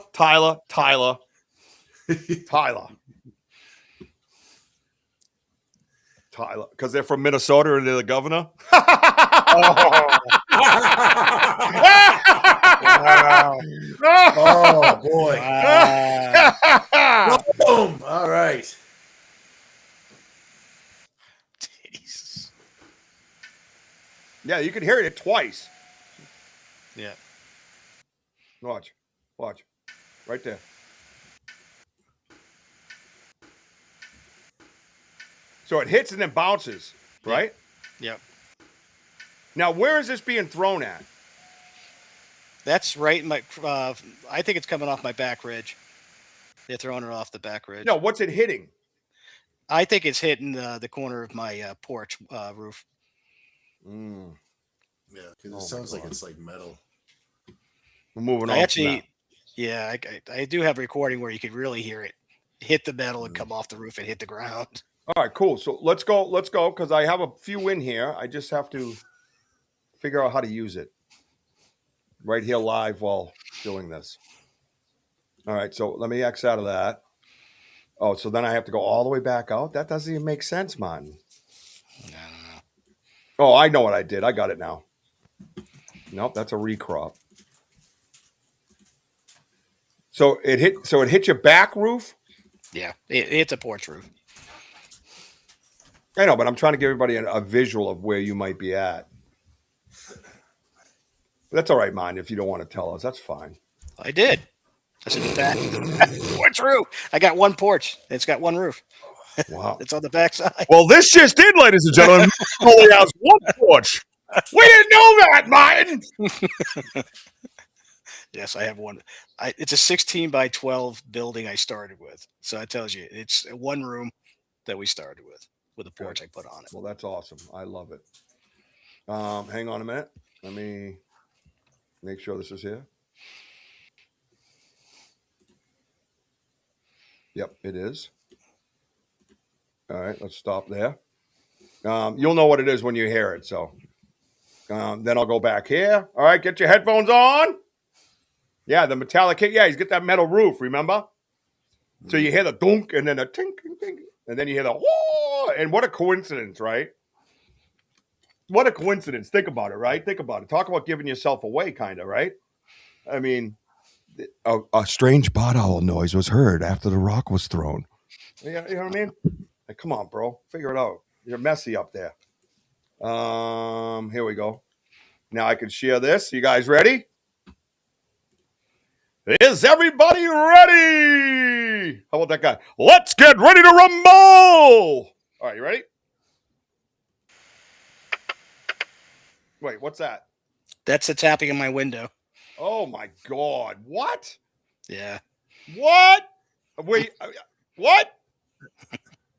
Because they're from Minnesota and they're the governor. Wow. Oh boy. Wow. Boom. All right. Jesus. Yeah, you can hear it twice. Yeah. Watch. Right there. So it hits and then bounces, right? Yep. Now, where is this being thrown at? That's right in my. I think it's coming off my back ridge. They're throwing it off the back ridge. No, what's it hitting? I think it's hitting the corner of my porch roof. Yeah, because it sounds like it's like metal. We're moving on. I do have a recording where you could really hear it hit the metal and come off the roof and hit the ground. All right, cool. So let's go because I have a few in here. I just have to figure out how to use it right here live while doing this. All right, so let me X out of that. Oh, so then I have to go all the way back out? That doesn't even make sense, man. No. Oh, I know what I did. I got it now. Nope, that's a recrop. So it hit your back roof? Yeah, it's a porch roof. I know, but I'm trying to give everybody a visual of where you might be at. That's all right, man. If you don't want to tell us, that's fine. I did. I said that porch roof. I got one porch. It's got one roof. Wow. It's on the back side. Well, this just in, ladies and gentlemen. Only has one porch. We didn't know that, Martin. Yes, I have one. It's a 16 by 12 building I started with. So that tells you it's one room that we started with a porch I put on it. Well, that's awesome. I love it. Hang on a minute. Let me make sure this is here. Yep, it is. All right, let's stop there. You'll know what it is when you hear it. So, Then I'll go back here. All right, get your headphones on. Yeah, the metallic hit. Yeah, he's got that metal roof, remember? So you hear the dunk and then a tink, tink, tink, and then you hear the whoa. And what a coincidence, right? What a coincidence. Think about it, right? Think about it. Talk about giving yourself away, kind of, right? I mean, a strange bot owl noise was heard after the rock was thrown. You know what I mean? Like, come on, bro. Figure it out. You're messy up there. Here we go. Now I can share this. You guys ready? Is everybody ready? How about that guy? Let's get ready to rumble. All right, you ready? Wait, what's that? That's the tapping in my window. Oh my God. What? Yeah. What? Wait, what?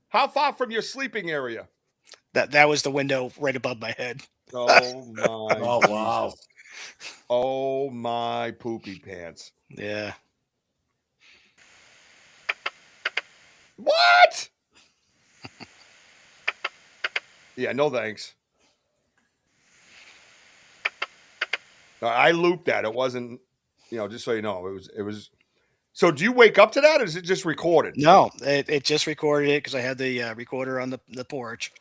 How far from your sleeping area? That was the window right above my head. Oh my. Oh, wow. Jesus. Oh my poopy pants. Yeah. What? Yeah, no thanks. I looped that. It wasn't, just so you know, it was. So do you wake up to that, or is it just recorded? No, it just recorded it because I had the recorder on the porch,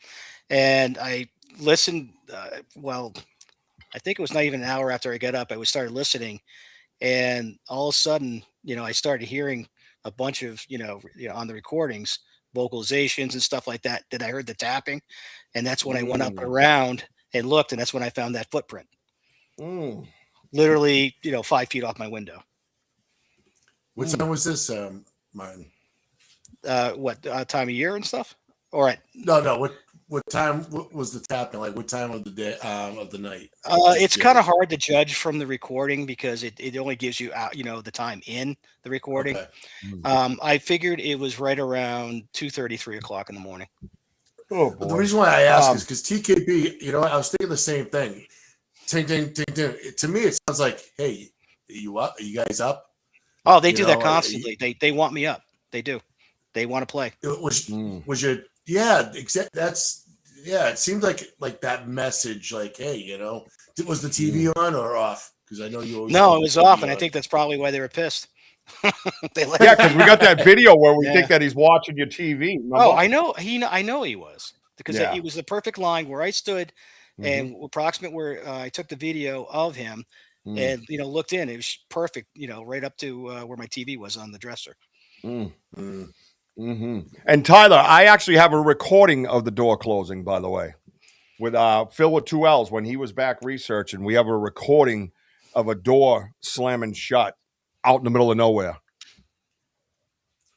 and I listened. Well, I think it was not even an hour after I got up. I started listening, and all of a sudden, I started hearing a bunch of, on the recordings, vocalizations and stuff like that. That I heard the tapping, and that's when I went up around and looked, and that's when I found that footprint. Literally, 5 feet off my window. What time was this, Martin? What time of year and stuff? All right. No. What time? What was the tapping? Like what time of the day of the night? It's kind of hard to judge from the recording because it only gives you the time in the recording. Okay. I figured it was right around 2:30, 3 o'clock in the morning. Oh boy. The reason why I ask is because TKB, I was thinking the same thing. Ting, ting, ting, ting. To me, it sounds like, hey, are you up? Are you guys up? Oh, they do that constantly. They want me up. They do. They want to play. Was your it seemed like that message, like, hey, was the TV on or off? Because I know you always it was off, and I think that's probably why they were pissed. Because we got that video where we think that he's watching your TV. Remember? Oh, I know. I know he was, because it was the perfect line where I stood and approximate where I took the video of him and looked in. It was perfect, right up to where my TV was on the dresser. And Tyler, I actually have a recording of the door closing, by the way, with Phil with 2 L's when he was back researching. We have a recording of a door slamming shut out in the middle of nowhere.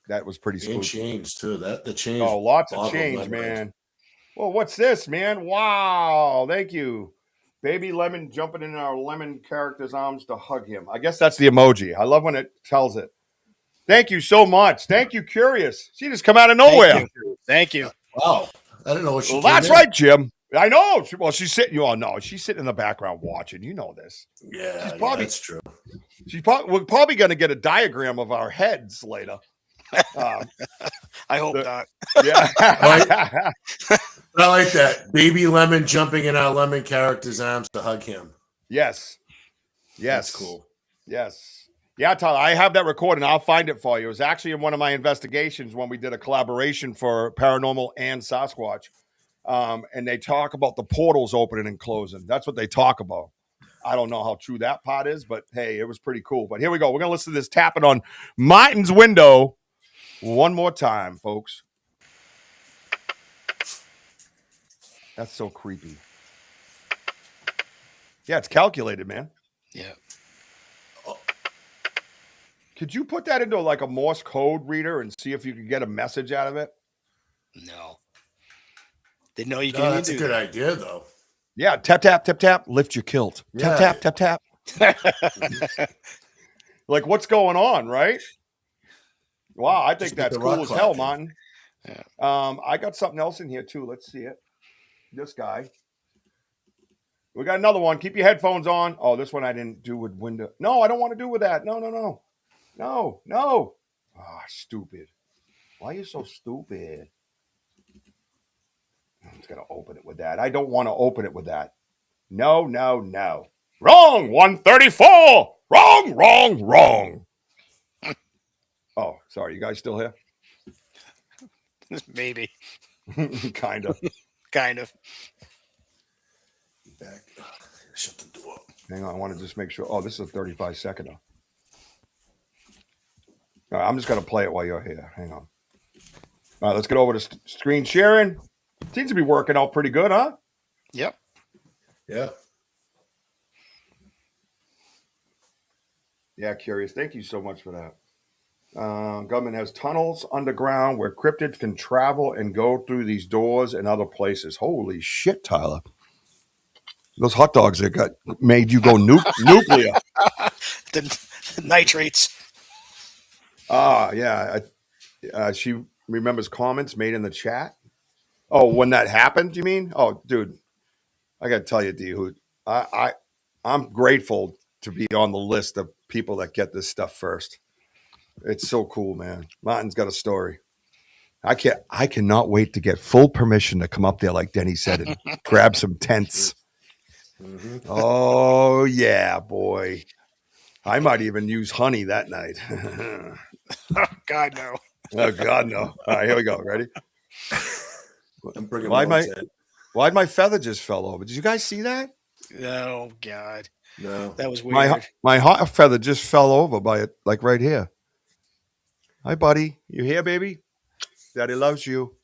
That was pretty spooky. And change too. The change. Oh, lots of change, man. Well, what's this, man? Wow, thank you. Baby Lemon jumping in our lemon character's arms to hug him. I guess that's the emoji. I love when it tells it. Thank you so much. Thank you, Curious. She just come out of nowhere. Thank you. Wow. I don't know what she. Well, that's right, Jim. I know. Well, she's sitting. Oh no, she's sitting in the background watching. You know this. Yeah, that's true. We're probably going to get a diagram of our heads later. I hope not. Yeah. I like that. Baby Lemon jumping in our lemon character's arms to hug him. Yes. That's cool. Yes. Yeah, Tyler, I have that recording. I'll find it for you. It was actually in one of my investigations when we did a collaboration for Paranormal and Sasquatch. And they talk about the portals opening and closing. That's what they talk about. I don't know how true that part is, but hey, it was pretty cool. But here we go. We're going to listen to this tapping on Martin's window one more time, folks. That's so creepy. Yeah, it's calculated, man. Yeah. Could you put that into like a Morse code reader and see if you could get a message out of it? No. Didn't know you could. That's a good idea, though. Yeah, tap, tap, tap, tap, lift your kilt. Tap, tap, tap, tap. Like, what's going on, right? Wow, I think that's cool as hell, Martin. Yeah. I got something else in here, too. Let's see it. This guy. We got another one. Keep your headphones on. Oh, this one I didn't do with window. No, I don't want to do with that. No. No. Ah, stupid. Why are you so stupid? I'm just going to open it with that. I don't want to open it with that. No. Wrong. 134. Wrong. Oh, sorry. You guys still here? Maybe. Kind of. Kind of. Back. Shut the door. Hang on. I want to just make sure. Oh, this is a 35-second. All right, I'm just going to play it while you're here. Hang on. All right, let's get over to screen sharing. Seems to be working out pretty good, huh? Yep. Yeah. Yeah, curious. Thank you so much for that. Government has tunnels underground where cryptids can travel and go through these doors and other places. Holy shit, Tyler. Those hot dogs that made you go nuclear. The nitrates. Yeah. She remembers comments made in the chat. Oh, when that happened, you mean? Oh, dude, I got to tell you, D-Hoot, I'm grateful to be on the list of people that get this stuff first. It's so cool, man. Martin's got a story. I cannot wait to get full permission to come up there, like Denny said, and grab some tents. Mm-hmm. Oh, yeah, boy. I might even use honey that night. Oh, God, no. Oh, God, no. All right, here we go. Ready? I'm bringing Why'd my feather just fell over? Did you guys see that? Oh, God. No. That was weird. My hot feather just fell over by it, like right here. Hi, buddy. You here, baby? Daddy loves you.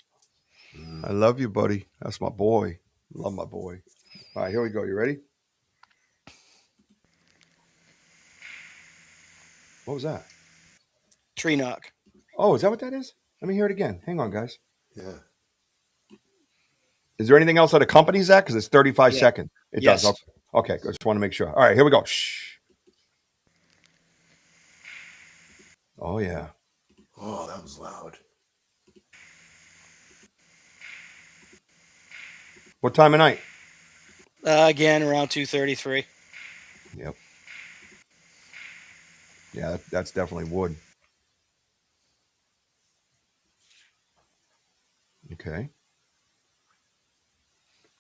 I love you, buddy. That's my boy. Love my boy. All right, here we go. You ready? What was that? Tree knock. Oh, is that what that is? Let me hear it again. Hang on, guys. Yeah. Is there anything else that accompanies that? Because it's 35 seconds. It yes. does. Okay, I just want to make sure. All right, here we go. Shh. Oh, yeah. Oh, that was loud. What time of night? Again, around 2:33. Yep. Yeah, that's definitely wood. Okay.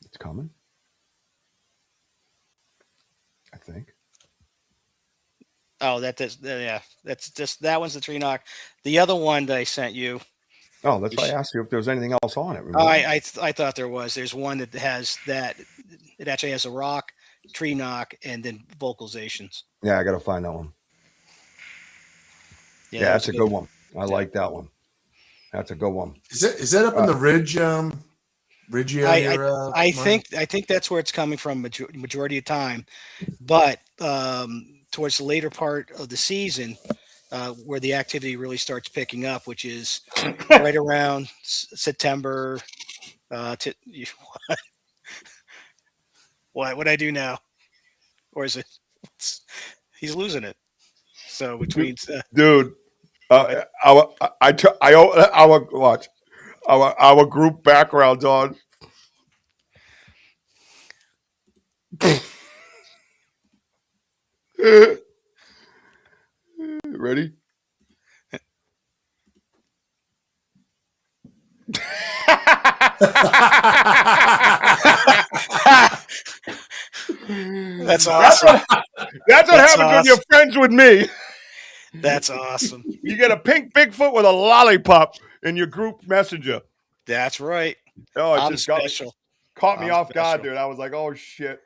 It's coming. I think. Oh, that's just that one's the tree knock. The other one that I sent you. Oh, that's why I asked you if there was anything else on it. Oh, I thought there was. There's one that has that. It actually has a rock, tree knock, and then vocalizations. Yeah, I got to find that one. Yeah, that's a good one. I like that one. That's a good one. Is that up in the ridge? Ridge area? I think that's where it's coming from majority of time, but towards the later part of the season, where the activity really starts picking up, which is right around September. What I do now, or is it? He's losing it. So between dude, our group backgrounds on. Ready? That's awesome. That's what happens when you're friends with me. That's awesome. You get a pink Bigfoot with a lollipop in your group messenger. That's right. Oh, I'm special. Caught me off guard, dude. I was like, oh, shit.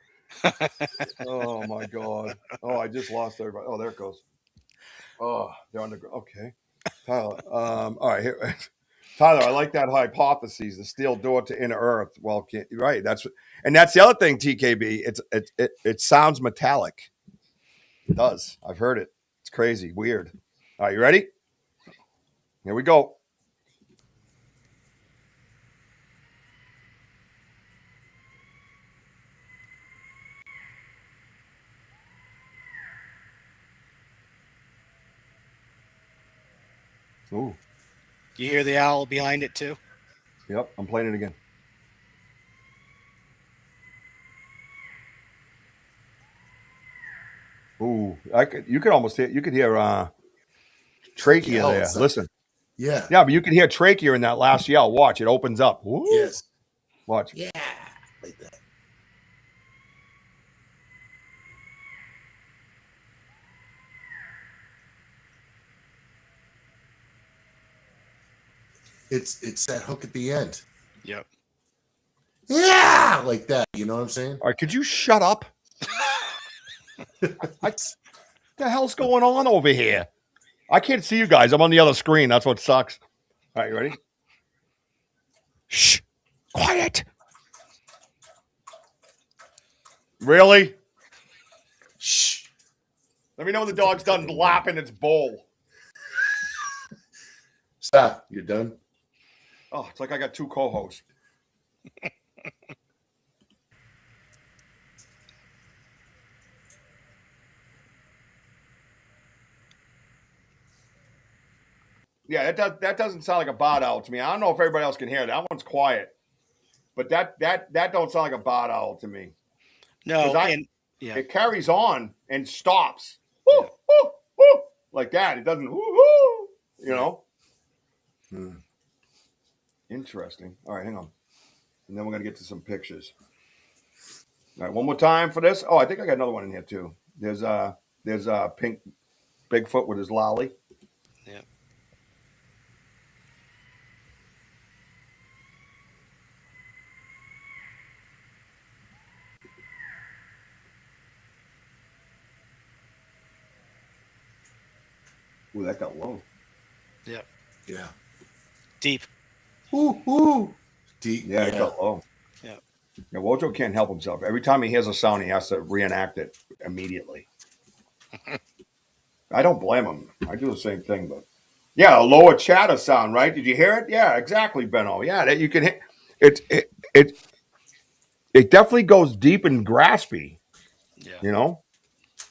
Oh, my God. Oh, I just lost everybody. Oh, there it goes. Oh, they're on the ground. Okay. Tyler. All right. Here. Tyler, I like that hypothesis, the steel door to inner earth. Well, right. That's the other thing, TKB. It sounds metallic. It does. I've heard it. It's crazy. Weird. All right, you ready? Here we go. Ooh. You hear the owl behind it too? Yep, I'm playing it again. Ooh, you could almost hear. You could hear trachea there. Listen. Yeah. Yeah, but you can hear trachea in that last yell. Watch, it opens up. Woo. Yes. Watch. Yeah. Like that. It's that hook at the end. Yep. Yeah, like that. You know what I'm saying? All right, could you shut up? What the hell's going on over here? I can't see you guys. I'm on the other screen. That's what sucks. All right, you ready? Shh. Quiet. Really? Shh. Let me know when the dog's done lapping its bowl. Stop. You're done. Oh, it's like I got two co-hosts. Yeah, that doesn't sound like a bot owl to me. I don't know if everybody else can hear it. That one's quiet, but that don't sound like a bot owl to me. No, Yeah. It carries on and stops. Woo, woo, woo, like that. It doesn't, woo, woo, you know? Interesting. All right, hang on. And then we're going to get to some pictures. All right, one more time for this. Oh, I think I got another one in here, too. There's pink Bigfoot with his lolly. Yeah. Ooh, that got low. Yep. Yeah. Deep. Ooh. Deep. Yeah, it got low. Yeah. Yeah, Wojo can't help himself. Every time he hears a sound, he has to reenact it immediately. I don't blame him. I do the same thing, but yeah, a lower chatter sound, right? Did you hear it? Yeah, exactly, Benno. Yeah, that you can hit it definitely goes deep and graspy. Yeah. You know?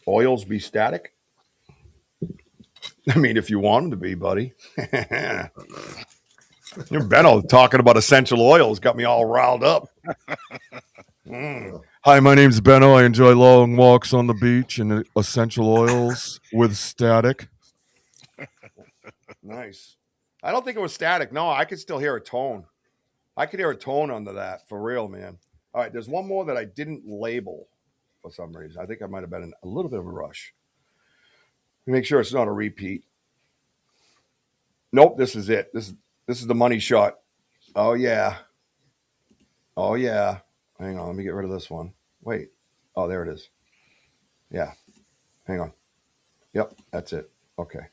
Oils be static. I mean, if you want them to be, buddy. Your Benno talking about essential oils got me all riled up. Hi, my name's Benno. I enjoy long walks on the beach and essential oils with static. Nice. I don't think it was static. No, I could still hear a tone. I could hear a tone under that, for real, man. All right, there's one more that I didn't label for some reason. I think I might have been in a little bit of a rush. Make sure it's not a repeat. Nope, this is it. This is the money shot. Oh, yeah. Oh, yeah. Hang on, let me get rid of this one. Wait. Oh, there it is. Yeah. Hang on. Yep, that's it. Okay.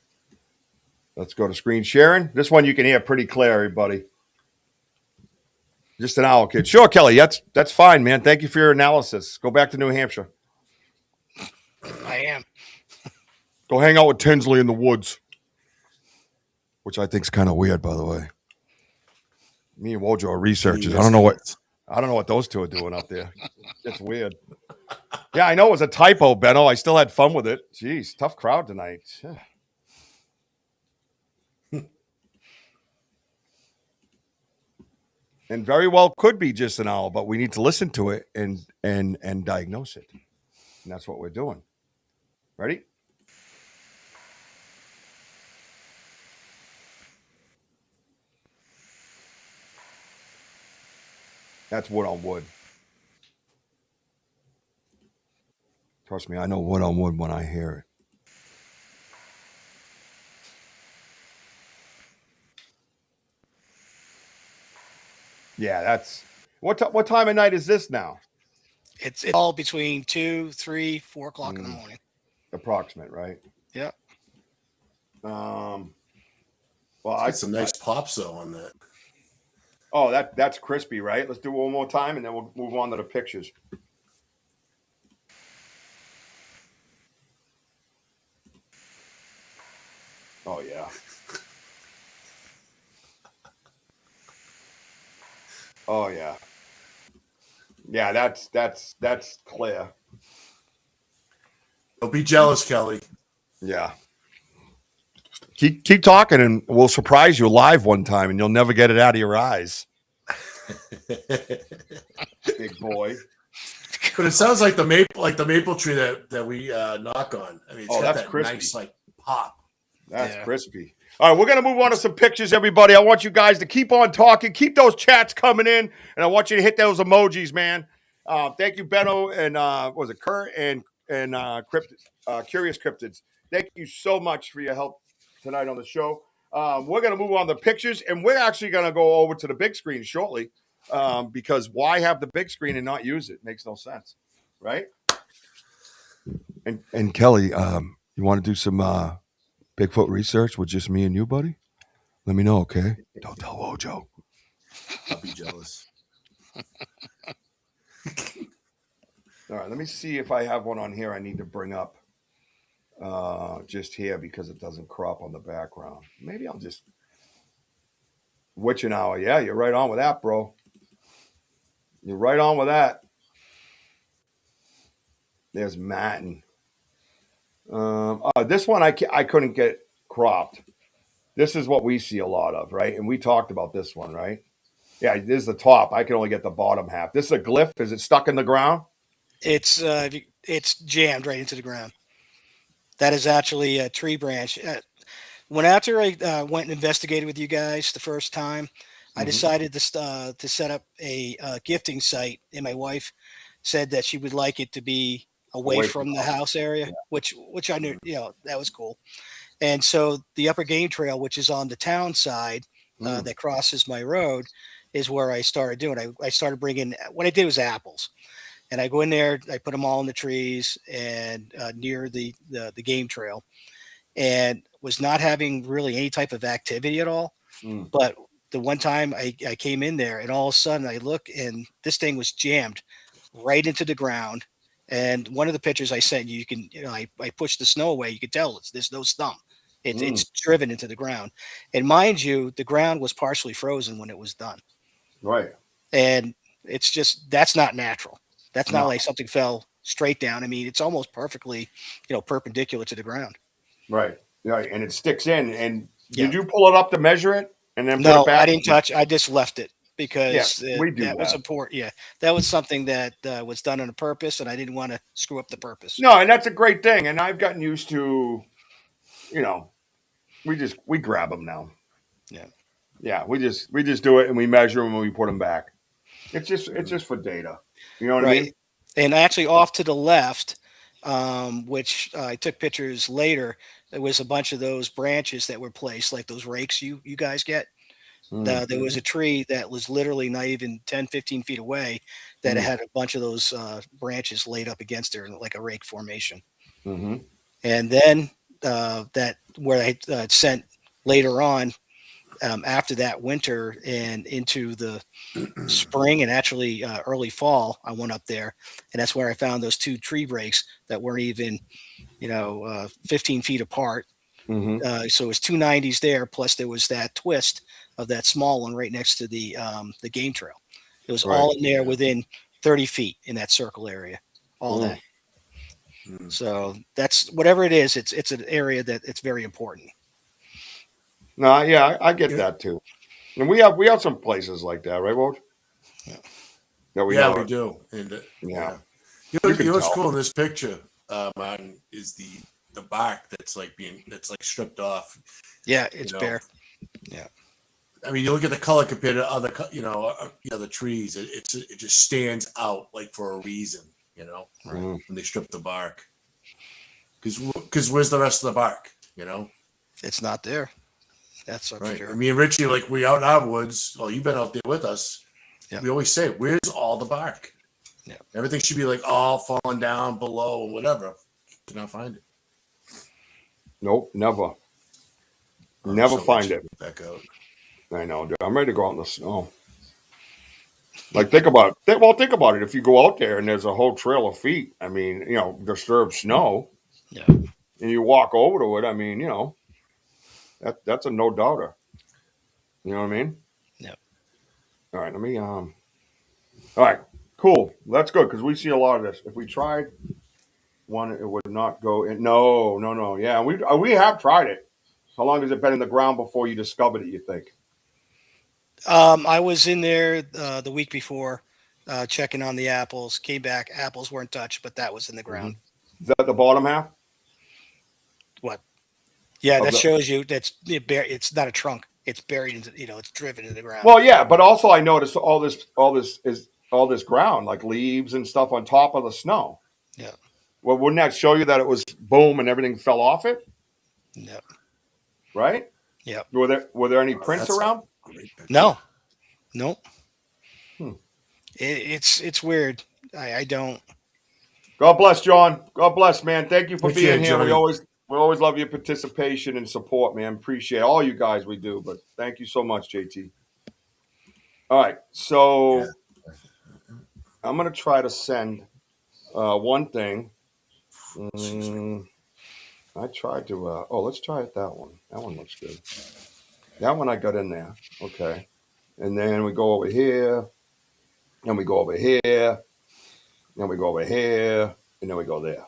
Let's go to screen sharing. This one you can hear pretty clear, everybody. Just an owl kid. Sure, Kelly. That's fine, man. Thank you for your analysis. Go back to New Hampshire. I am. Go hang out with Tinsley in the woods. Which I think is kind of weird, by the way. Me and Wojo are researchers. I don't know what those two are doing up there. It's weird. Yeah, I know it was a typo, Benno. I still had fun with it. Jeez, tough crowd tonight. And very well could be just an owl, but we need to listen to it and diagnose it. And that's what we're doing. Ready? That's wood on wood. Trust me, I know wood on wood when I hear it. Yeah, that's what time of night is this now? It's all between 2, 3, 4 o'clock in the morning. Approximate, right? Yeah. Well, I some nice pops though on that. Oh, that's crispy, right? Let's do it one more time, and then we'll move on to the pictures. Oh yeah. Oh yeah. Yeah, that's clear. Don't be jealous, Kelly. Yeah. Keep talking, and we'll surprise you live one time, and you'll never get it out of your eyes. Big boy. But it sounds like the maple tree that we knock on. I mean, it's got that crispy. Nice like pop. That's crispy. All right, we're going to move on to some pictures, everybody. I want you guys to keep on talking. Keep those chats coming in, and I want you to hit those emojis, man. Thank you, Benno, and what was it, Kurt and Curious Cryptids. Thank you so much for your help tonight on the show. We're going to move on to pictures, and we're actually going to go over to the big screen shortly because why have the big screen and not use it? Makes no sense, right? And Kelly, you want to do some Bigfoot research with just me and you, buddy? Let me know, okay? Don't tell Wojo. I'll be jealous. All right, let me see if I have one on here I need to bring up just here because it doesn't crop on the background. Maybe I'll just witch an hour. Yeah, you're right on with that, bro. You're right on with that. There's Matin. This one I couldn't get cropped. This is what we see a lot of, right? And we talked about this one, right? Yeah, this is the top. I can only get the bottom half. This is a glyph. Is it stuck in the ground? It's jammed right into the ground. That is actually a tree branch. When after I went and investigated with you guys the first time, I decided to set up a gifting site, and my wife said that she would like it to be away from the house area, which I knew, that was cool. And so the upper game trail, which is on the town side that crosses my road, is where I started doing. I started bringing, what I did was apples. And I go in there, I put them all in the trees and near the game trail, and was not having really any type of activity at all. But the one time I came in there, and all of a sudden I look, and this thing was jammed right into the ground. And one of the pictures I sent you, I pushed the snow away. You could tell there's no stump. It's driven into the ground. And mind you, the ground was partially frozen when it was done. Right. And it's just, that's not natural. That's not like something fell straight down. I mean, it's almost perfectly, perpendicular to the ground. Right. Right. And it sticks in. And did you pull it up to measure it and then put it back? I didn't touch. I just left it because that was important. Yeah. That was something that was done on a purpose, and I didn't want to screw up the purpose. No, and that's a great thing. And I've gotten used to, we grab them now. Yeah. Yeah. We just do it and we measure them and we put them back. It's just for data. You know what I mean? And actually off to the left, which I took pictures later, there was a bunch of those branches that were placed, like those rakes you guys get. There was a tree that was literally not even 10, 15 feet away that had a bunch of those branches laid up against there in like a rake formation. And then that where I sent later on, after that winter and into the spring and actually early fall, I went up there, and that's where I found those two tree breaks that weren't even, 15 feet apart. So it was 290s there. Plus there was that twist of that small one right next to the game trail. It was all in there within 30 feet in that circle area, all that. So that's whatever it is. It's an area that it's very important. No, yeah, I get that too. And we have some places like that, right, Woj? Yeah, we do. And You know what's cool in this picture, Martin, is the bark that's like stripped off. Yeah, it's bare. Yeah. I mean, you look at the color compared to other, other trees. It just stands out like for a reason, when they strip the bark. Because where's the rest of the bark? It's not there. That's for right. sure. I mean, Richie, like we out in our woods. Well, you've been out there with us. Yeah. We always say, "Where's all the bark?" Yeah. Everything should be like all falling down below or whatever. Cannot find it. Nope, never. Never find it. Back out. I know, dude. I'm ready to go out in the snow. Like, think about it. Well, think about it. If you go out there and there's a whole trail of feet, I mean, disturbed snow, and you walk over to it, I mean, that's a no doubter. You know what I mean? Yeah. All right, let me. All right, cool. That's good because we see a lot of this. If we tried one, it would not go in. No. Yeah, we have tried it. How long has it been in the ground before you discovered it? You think? I was in there the week before, checking on the apples. Came back, apples weren't touched, but that was in the ground. Is that the bottom half? What? Yeah, that shows you it's not a trunk. It's buried into, it's driven into the ground. Well, yeah, but also I noticed all this ground, like leaves and stuff on top of the snow. Yeah. Well, wouldn't that show you that it was boom and everything fell off it? No. Right? Yep. Were there any prints That's around? great picture. No. Nope. Hmm. It's weird. I don't. God bless, John. God bless, man. Thank you for Thank you, being here. Johnny. We always love your participation and support, man. Appreciate all you guys we do, but thank you so much, JT. All right, so Yeah. I'm gonna try to send one thing. I tried to. Let's try it. That one. That one looks good. That one I got in there. Okay, and then we go over here, and we go over here, and we go over here, and then we go there.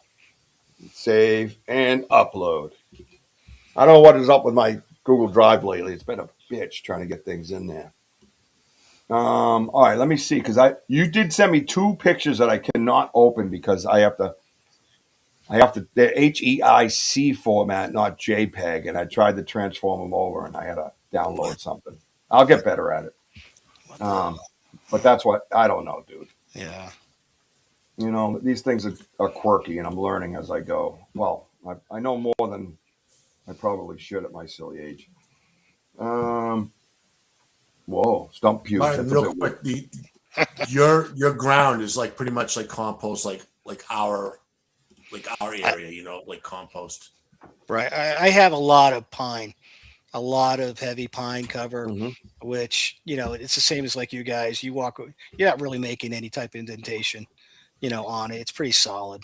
Save and upload. I don't know what is up with my Google Drive lately. It's been a bitch trying to get things in there. All right, let me see, because you did send me 2 pictures that I cannot open because I have to they're HEIC format, not JPEG, and I tried to transform them over and I had to download something. I'll get better at it. But that's what I don't know, dude. Yeah. You know, these things are quirky, and I'm learning as I go. Well, I know more than I probably should at my silly age. Whoa, stump pubes. Martin, real quick, your ground is like pretty much like compost, like our area, you know, like compost. Right. I have a lot of pine, a lot of heavy pine cover, which, you know, it's the same as like you guys. You walk, you're not really making any type of indentation, you know, on it. It's pretty solid,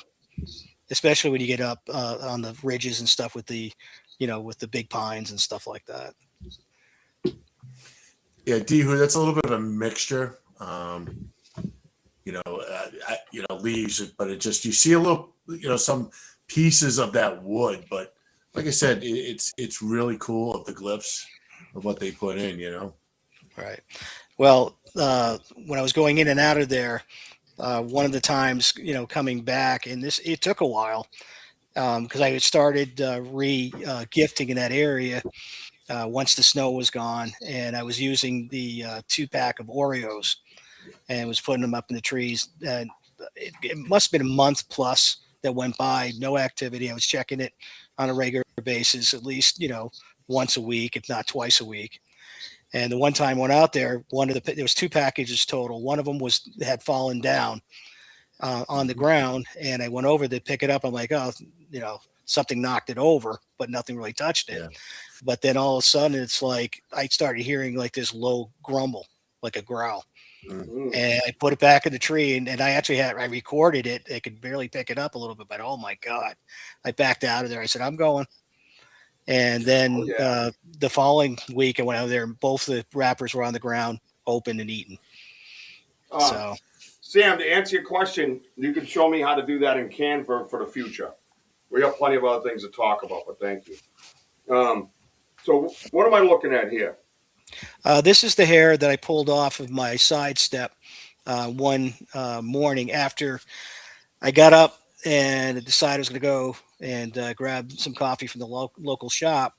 especially when you get up on the ridges and stuff with the, you know, with the big pines and stuff like that. Yeah, that's a little bit of a mixture. Leaves, but it just, you see a little, you know, some pieces of that wood, but like I said, it's really cool of the glyphs of what they put in, you know. Right. Well, when I was going in and out of there, one of the times, you know, coming back, and it took a while because I had started gifting in that area once the snow was gone, and I was using the 2-pack of Oreos and was putting them up in the trees. And it must have been a month plus that went by, no activity. I was checking it on a regular basis, at least, you know, once a week, if not twice a week. And the one time I went out there, there was 2 packages total. One of them had fallen down on the ground, and I went over to pick it up. I'm like, oh, you know, something knocked it over, but nothing really touched it. Yeah. But then all of a sudden, it's like I started hearing like this low grumble, like a growl. Mm-hmm. And I put it back in the tree, and I recorded it. I could barely pick it up a little bit, but oh my God, I backed out of there. I said, I'm going. And then the following week, I went out there, and both the wrappers were on the ground, open and eaten. So, Sam, to answer your question, you can show me how to do that in Canva for the future. We have plenty of other things to talk about, but thank you. So what am I looking at here? This is the hair that I pulled off of my side step one morning after I got up and decided I was going to go and grab some coffee from the local shop.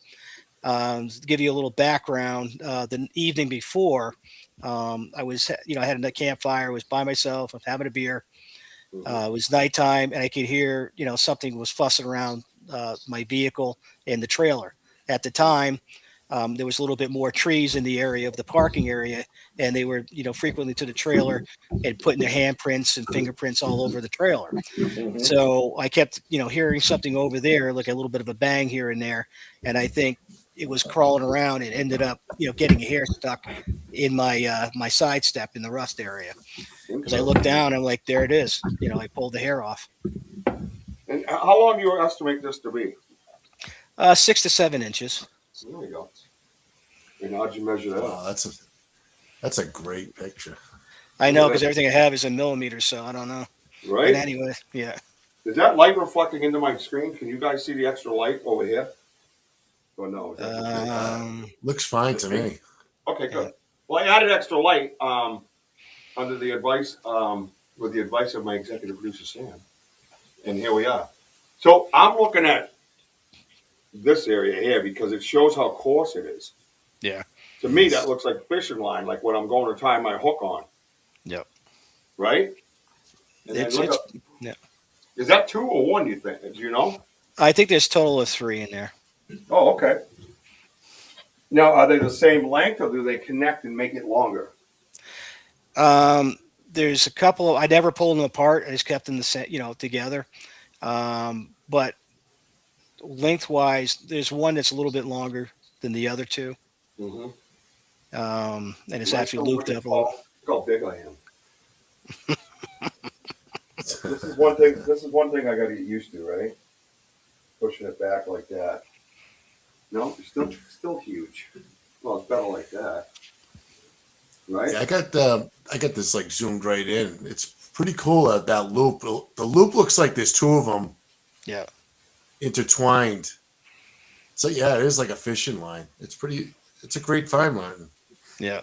To give you a little background, the evening before, I was, you know, I had a campfire. I was by myself. I was having a beer. It was nighttime, and I could hear, you know, something was fussing around my vehicle in the trailer. At the time, there was a little bit more trees in the area of the parking area, and they were, you know, frequently to the trailer and putting their handprints and fingerprints all over the trailer. Mm-hmm. So I kept, you know, hearing something over there, like a little bit of a bang here and there, and I think it was crawling around and ended up, you know, getting a hair stuck in my my side step in the rust area. Because I looked down and I'm like, there it is. You know, I pulled the hair off. And how long do you estimate this to be? 6 to 7 inches. There we go. And how'd you measure that? Wow, that's a great picture. I know, because everything I have is in millimeters, so I don't know. Right. But anyway, yeah. Is that light reflecting into my screen? Can you guys see the extra light over here? Or no? Looks fine to me. Okay, good. Well, I added extra light under the advice, with the advice of my executive producer, Sam. And here we are. So I'm looking at this area here because it shows how coarse it is. Yeah. To me, that looks like fishing line, like what I'm going to tie my hook on. Yep. Right? And yeah. Is that 2 or 1, you think? Do you know? I think there's a total of 3 in there. Oh, okay. Now, are they the same length, or do they connect and make it longer? There's a couple of, I never pulled them apart. I just kept them together. But lengthwise, there's one that's a little bit longer than the other two. Mm-hmm. And it's actually looped up a little. Look how big I am. This is one thing. This is one thing I got to get used to, right? Pushing it back like that. No, it's still huge. Well, it's better like that, right? Yeah, I got this like zoomed right in. It's pretty cool that loop. The loop looks like there's two of them. Yeah. Intertwined. So yeah, it is like a fishing line. It's a great find, Martin. Yeah.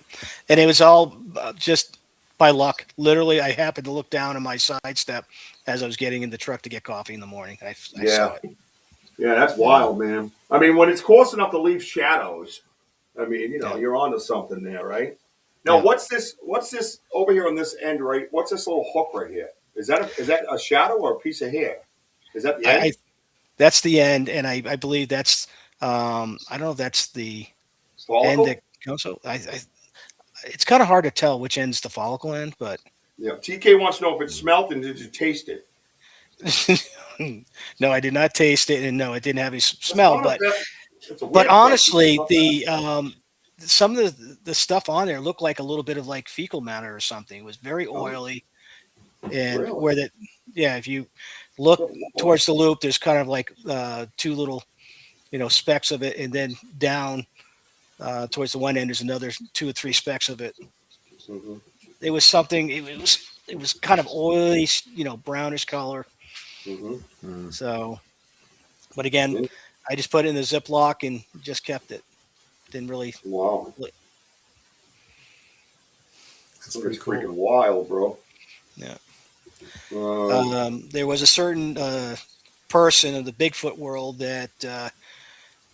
And it was all just by luck. Literally, I happened to look down on my side step as I was getting in the truck to get coffee in the morning. I saw it. Yeah, that's wild, man. I mean, when it's close enough to leave shadows, I mean, you're onto something there, right? Now, what's this over here on this end, right? What's this little hook right here? Is that a shadow or a piece of hair? Is that the end? That's the end, and I believe that's I don't know if that's the Follicle? end that goes. So it's kind of hard to tell which end's the follicle end, but yeah. TK wants to know if it smelled and did you taste it? No, I did not taste it, and no, it didn't have any smell. But question. honestly, some of the stuff on there looked like a little bit of like fecal matter or something. It was very oily, and really? if you look towards the loop, there's kind of like two little, specks of it, and then down towards the one end, there's another 2 or 3 specks of it. Mm-hmm. It was something. It was kind of oily, brownish color. Mm-hmm. So, but again, I just put it in the Ziploc and just kept it. Didn't really. Wow. That's pretty cool. Freaking wild, bro. Yeah. There was a certain person in the Bigfoot world that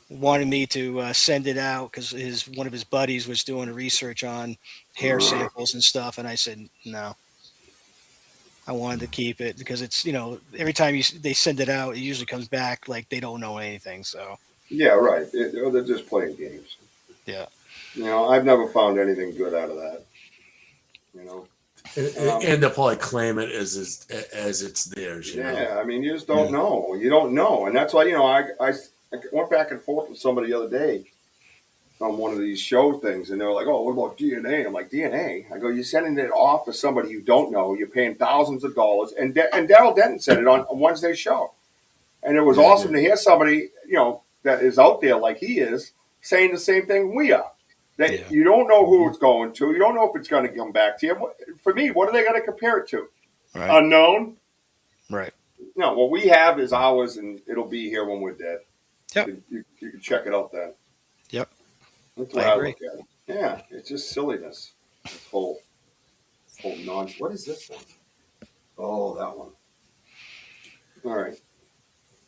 wanted me to send it out because one of his buddies was doing a research on hair samples and stuff, and I said no. I wanted to keep it because it's every time they send it out, it usually comes back like they don't know anything. So yeah, right. They're just playing games. Yeah. I've never found anything good out of that. And they'll probably claim it as it's theirs. I mean, you just don't know. You don't know, and that's why I went back and forth with somebody the other day on one of these show things, and they were like, "Oh, what about DNA?" I'm like, "DNA?" I go, "You're sending it off to somebody you don't know. You're paying thousands of dollars." And Daryl Denton said it on Wednesday's show, and it was awesome to hear somebody that is out there like he is saying the same thing we are. That you don't know who it's going to. You don't know if it's going to come back to you. For me, what are they going to compare it to? Right. Unknown? Right. No, what we have is ours, and it'll be here when we're dead. Yep. You can check it out then. Yep. That's what I look at it. Yeah, it's just silliness. This whole nonsense. What is this one? Oh, that one. All right.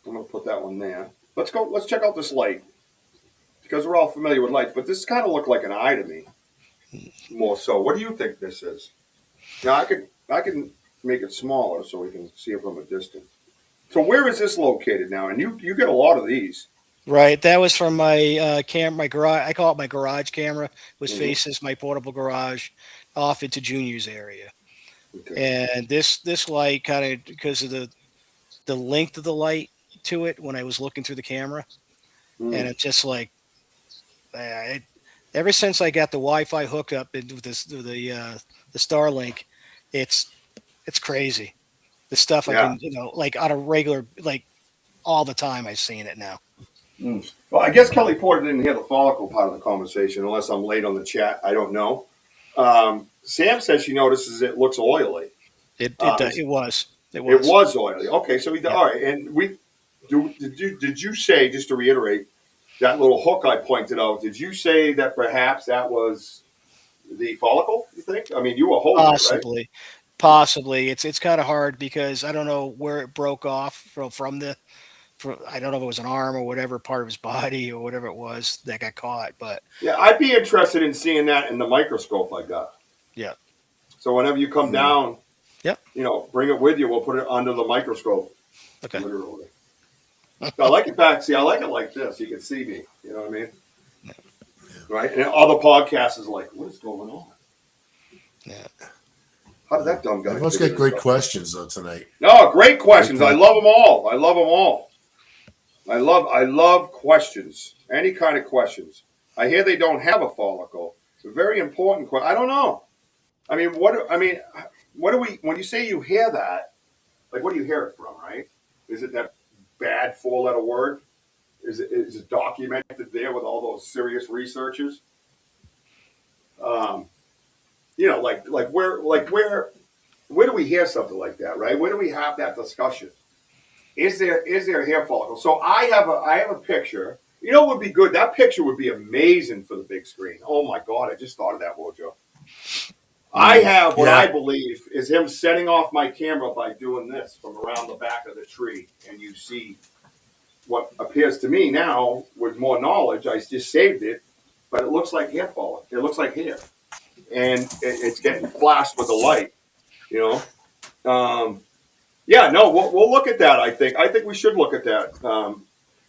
I'm going to put that one there. Let's go. Let's check out this light. Because we're all familiar with lights, but this kind of looked like an eye to me. More so. What do you think this is? Now, I can make it smaller so we can see it from a distance. So where is this located now? And you get a lot of these. Right. That was from my my garage. I call it my garage camera. It was faces my portable garage off into Junior's area. Okay. And this light kind of, because of the length of the light to it when I was looking through the camera, and it's just like, ever since I got the Wi-Fi hooked up with the Starlink, it's crazy. The stuff I can, like on a regular, like all the time, I've seen it now. Well, I guess Kelly Porter didn't hear the follicle part of the conversation, unless I'm late on the chat. I don't know. Sam says she notices it looks oily. It was oily. Okay, so all right. And did you say, just to reiterate, that little hook I pointed out, did you say that perhaps that was the follicle, you think? I mean, you were holding it, right? Possibly. It's kind of hard because I don't know where it broke off from I don't know if it was an arm or whatever part of his body or whatever it was that got caught. But yeah, I'd be interested in seeing that in the microscope I got. Yeah. So whenever you come down, yep, bring it with you. We'll put it under the microscope. Okay. Literally. I like it back. See, I like it like this. You can see me. You know what I mean? right? And other podcasts is like, what is going on? Yeah. How did that dumb guy? You must figure get this great out? questions though tonight. No, great questions. I love them all. I love them all. I love questions. Any kind of questions. I hear they don't have a follicle. It's a very important question. I don't know. I mean, what do we? When you say you hear that, like, what do you hear it from? Right? Is it that bad four-letter word? Is it documented there with all those serious researchers? Where do we hear something like that? Right? Where do we have that discussion? Is there a hair follicle? So I have a picture. You know what would be good? That picture would be amazing for the big screen. Oh my God! I just thought of that, Wojo. I have what I believe is him setting off my camera by doing this from around the back of the tree, and you see what appears to me now with more knowledge. I just saved it, but it looks like hair follicle. It looks like hair, and it's getting flashed with the light. You know. Yeah, no, we'll look at that. I think we should look at that.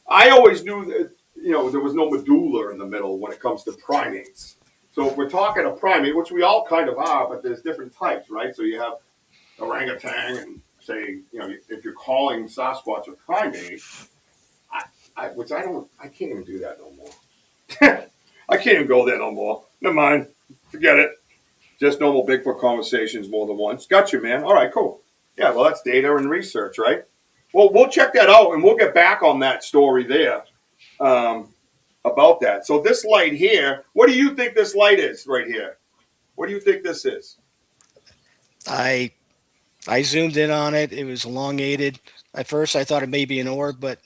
I always knew that there was no medulla in the middle when it comes to primates. So if we're talking a primate, which we all kind of are, but there's different types, right? So you have orangutan, and say if you're calling Sasquatch a primate, I can't even do that no more. I can't even go there no more. Never mind, forget it. Just normal Bigfoot conversations more than once. Got you, man. All right, cool. Yeah, well, that's data and research, right? Well, we'll check that out, and we'll get back on that story there about that. So this light here, what do you think this light is right here? What do you think this is? I zoomed in on it. It was elongated. At first, I thought it may be an orb, but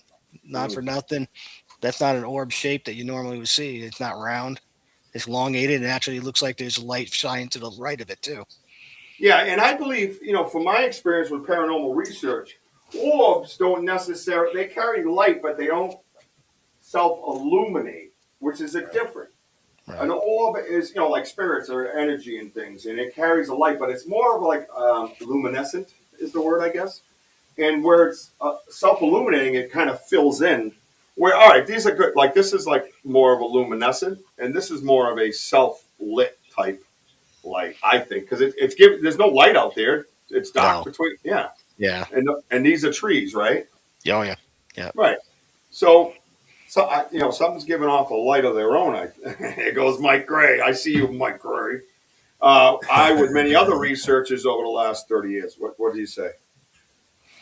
not for nothing. That's not an orb shape that you normally would see. It's not round. It's elongated, and actually it looks like there's light shining to the right of it, too. Yeah, and I believe, from my experience with paranormal research, orbs don't necessarily, they carry light, but they don't self-illuminate, which is a different. Right. An orb is, like spirits or energy and things, and it carries a light, but it's more of like luminescent is the word, I guess. And where it's self-illuminating, it kind of fills in. Where, all right, these are good. Like, this is like more of a luminescent, and this is more of a self-lit type light, I think, because it's giving. There's no light out there. It's dark between. Yeah. And these are trees, right? Oh yeah. Yeah. Right. So something's giving off a light of their own. Here goes Mike Gray. I see you, Mike Gray. With many other researchers over the last 30 years. What do you say?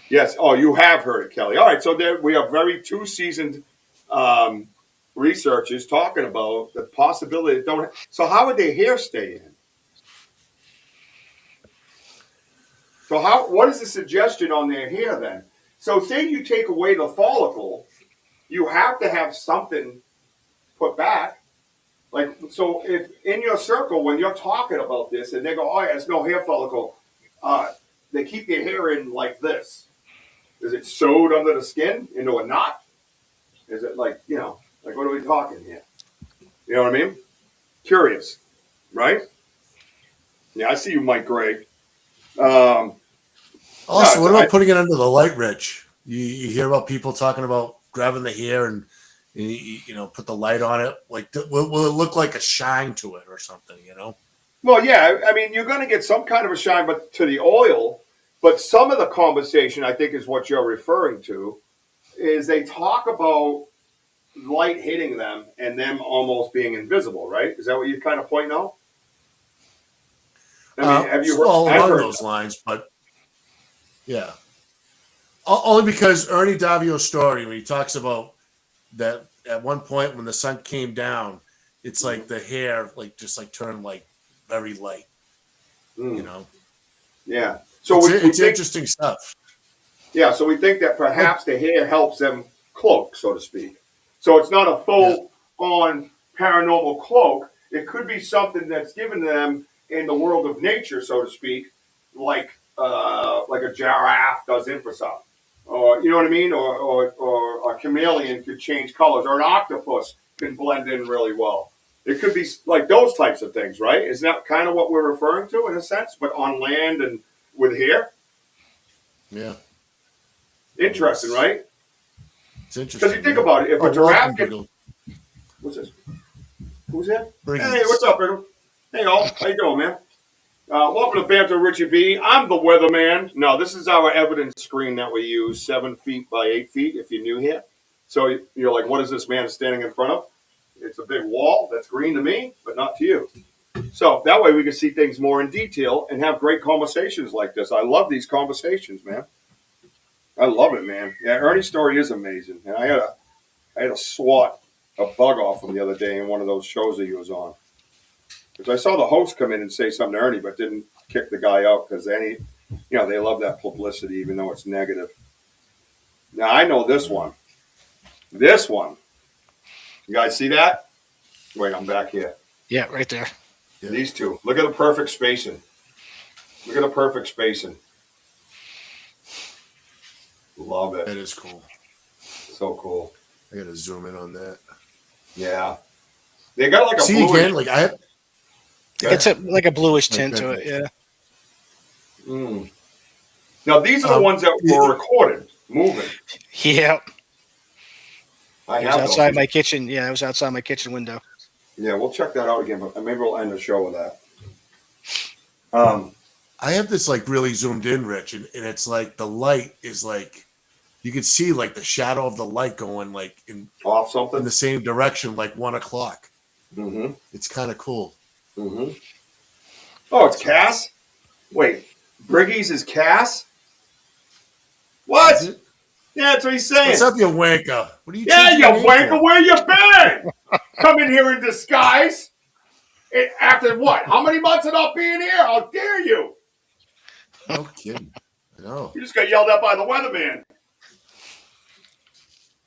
Yes. Oh, you have heard it, Kelly. All right. So there we have very two seasoned researchers talking about the possibility that don't. So how would their hair stay in? So what is the suggestion on their hair then? So say you take away the follicle, you have to have something put back. Like, so if in your circle, when you're talking about this and they go, oh yeah, it's no hair follicle, they keep their hair in like this. Is it sewed under the skin into a knot? Is it like what are we talking here? You know what I mean? Curious, right? Yeah, I see you, Mike Gray. Also, what about putting it under the light, Rich? You hear about people talking about grabbing the hair and put the light on it. Like, will it look like a shine to it or something? Well, yeah. I mean, you're going to get some kind of a shine, but to the oil. But some of the conversation, I think, is what you're referring to, is they talk about light hitting them and them almost being invisible, right? Is that what you're kind of pointing out? I mean, have you heard along those lines? But yeah, only because Ernie Davio's story, when he talks about that at one point when the sun came down, it's like the hair just turned very light, Yeah. So it's interesting stuff. Yeah, so we think that perhaps the hair helps them cloak, so to speak. So it's not a full-on paranormal cloak. It could be something that's given them in the world of nature, so to speak, like a giraffe does infrasound, or you know what I mean, or a chameleon could change colors, or an octopus can blend in really well. It could be like those types of things, right? Isn't that kind of what we're referring to in a sense, but on land and with hair? Yeah. Interesting, right? It's interesting. Because you think about it, if a giraffe can... What's this? Who's that? Briggies. Hey, what's up, Rickle? Hey, all. How you doing, man? Welcome to Banter Richie B. I'm the weatherman. No, this is our evidence screen that we use, 7 feet by 8 feet, if you're new here. So you're like, what is this man standing in front of? It's a big wall that's green to me, but not to you. So that way we can see things more in detail and have great conversations like this. I love these conversations, man. I love it, man. Yeah, Ernie's story is amazing. And I had to swat a bug off him the other day in one of those shows that he was on. Because I saw the host come in and say something to Ernie, but didn't kick the guy out because they love that publicity, even though it's negative. Now, I know this one. This one. You guys see that? Wait, I'm back here. Yeah, right there. Yeah. These two. Look at the perfect spacing. Look at the perfect spacing. Love it. That is cool. So cool. I got to zoom in on that. Yeah. They got like a See bluish. again, like I have. It's like a bluish tint to it, yeah. Mm. Now, these are the ones that were recorded, moving. Yeah. I It was have outside those. my kitchen. Yeah, it was outside my kitchen window. Yeah, we'll check that out again, but maybe we'll end the show with that. I have this like really zoomed in, Rich, and it's like the light is like you can see like the shadow of the light going like Off in something? the same direction, like 1 o'clock. Mm-hmm. It's kind of cool. Mm-hmm. Oh, it's Cass? Wait, Briggies is Cass? What? Is it? Yeah, that's what he's saying. What's up, you wanker? What are you? Yeah, changing you your name wanker, for? where you been? Come in here in disguise. After what? How many months of not being here? How dare you? No kidding. I know. You just got yelled at by the weatherman.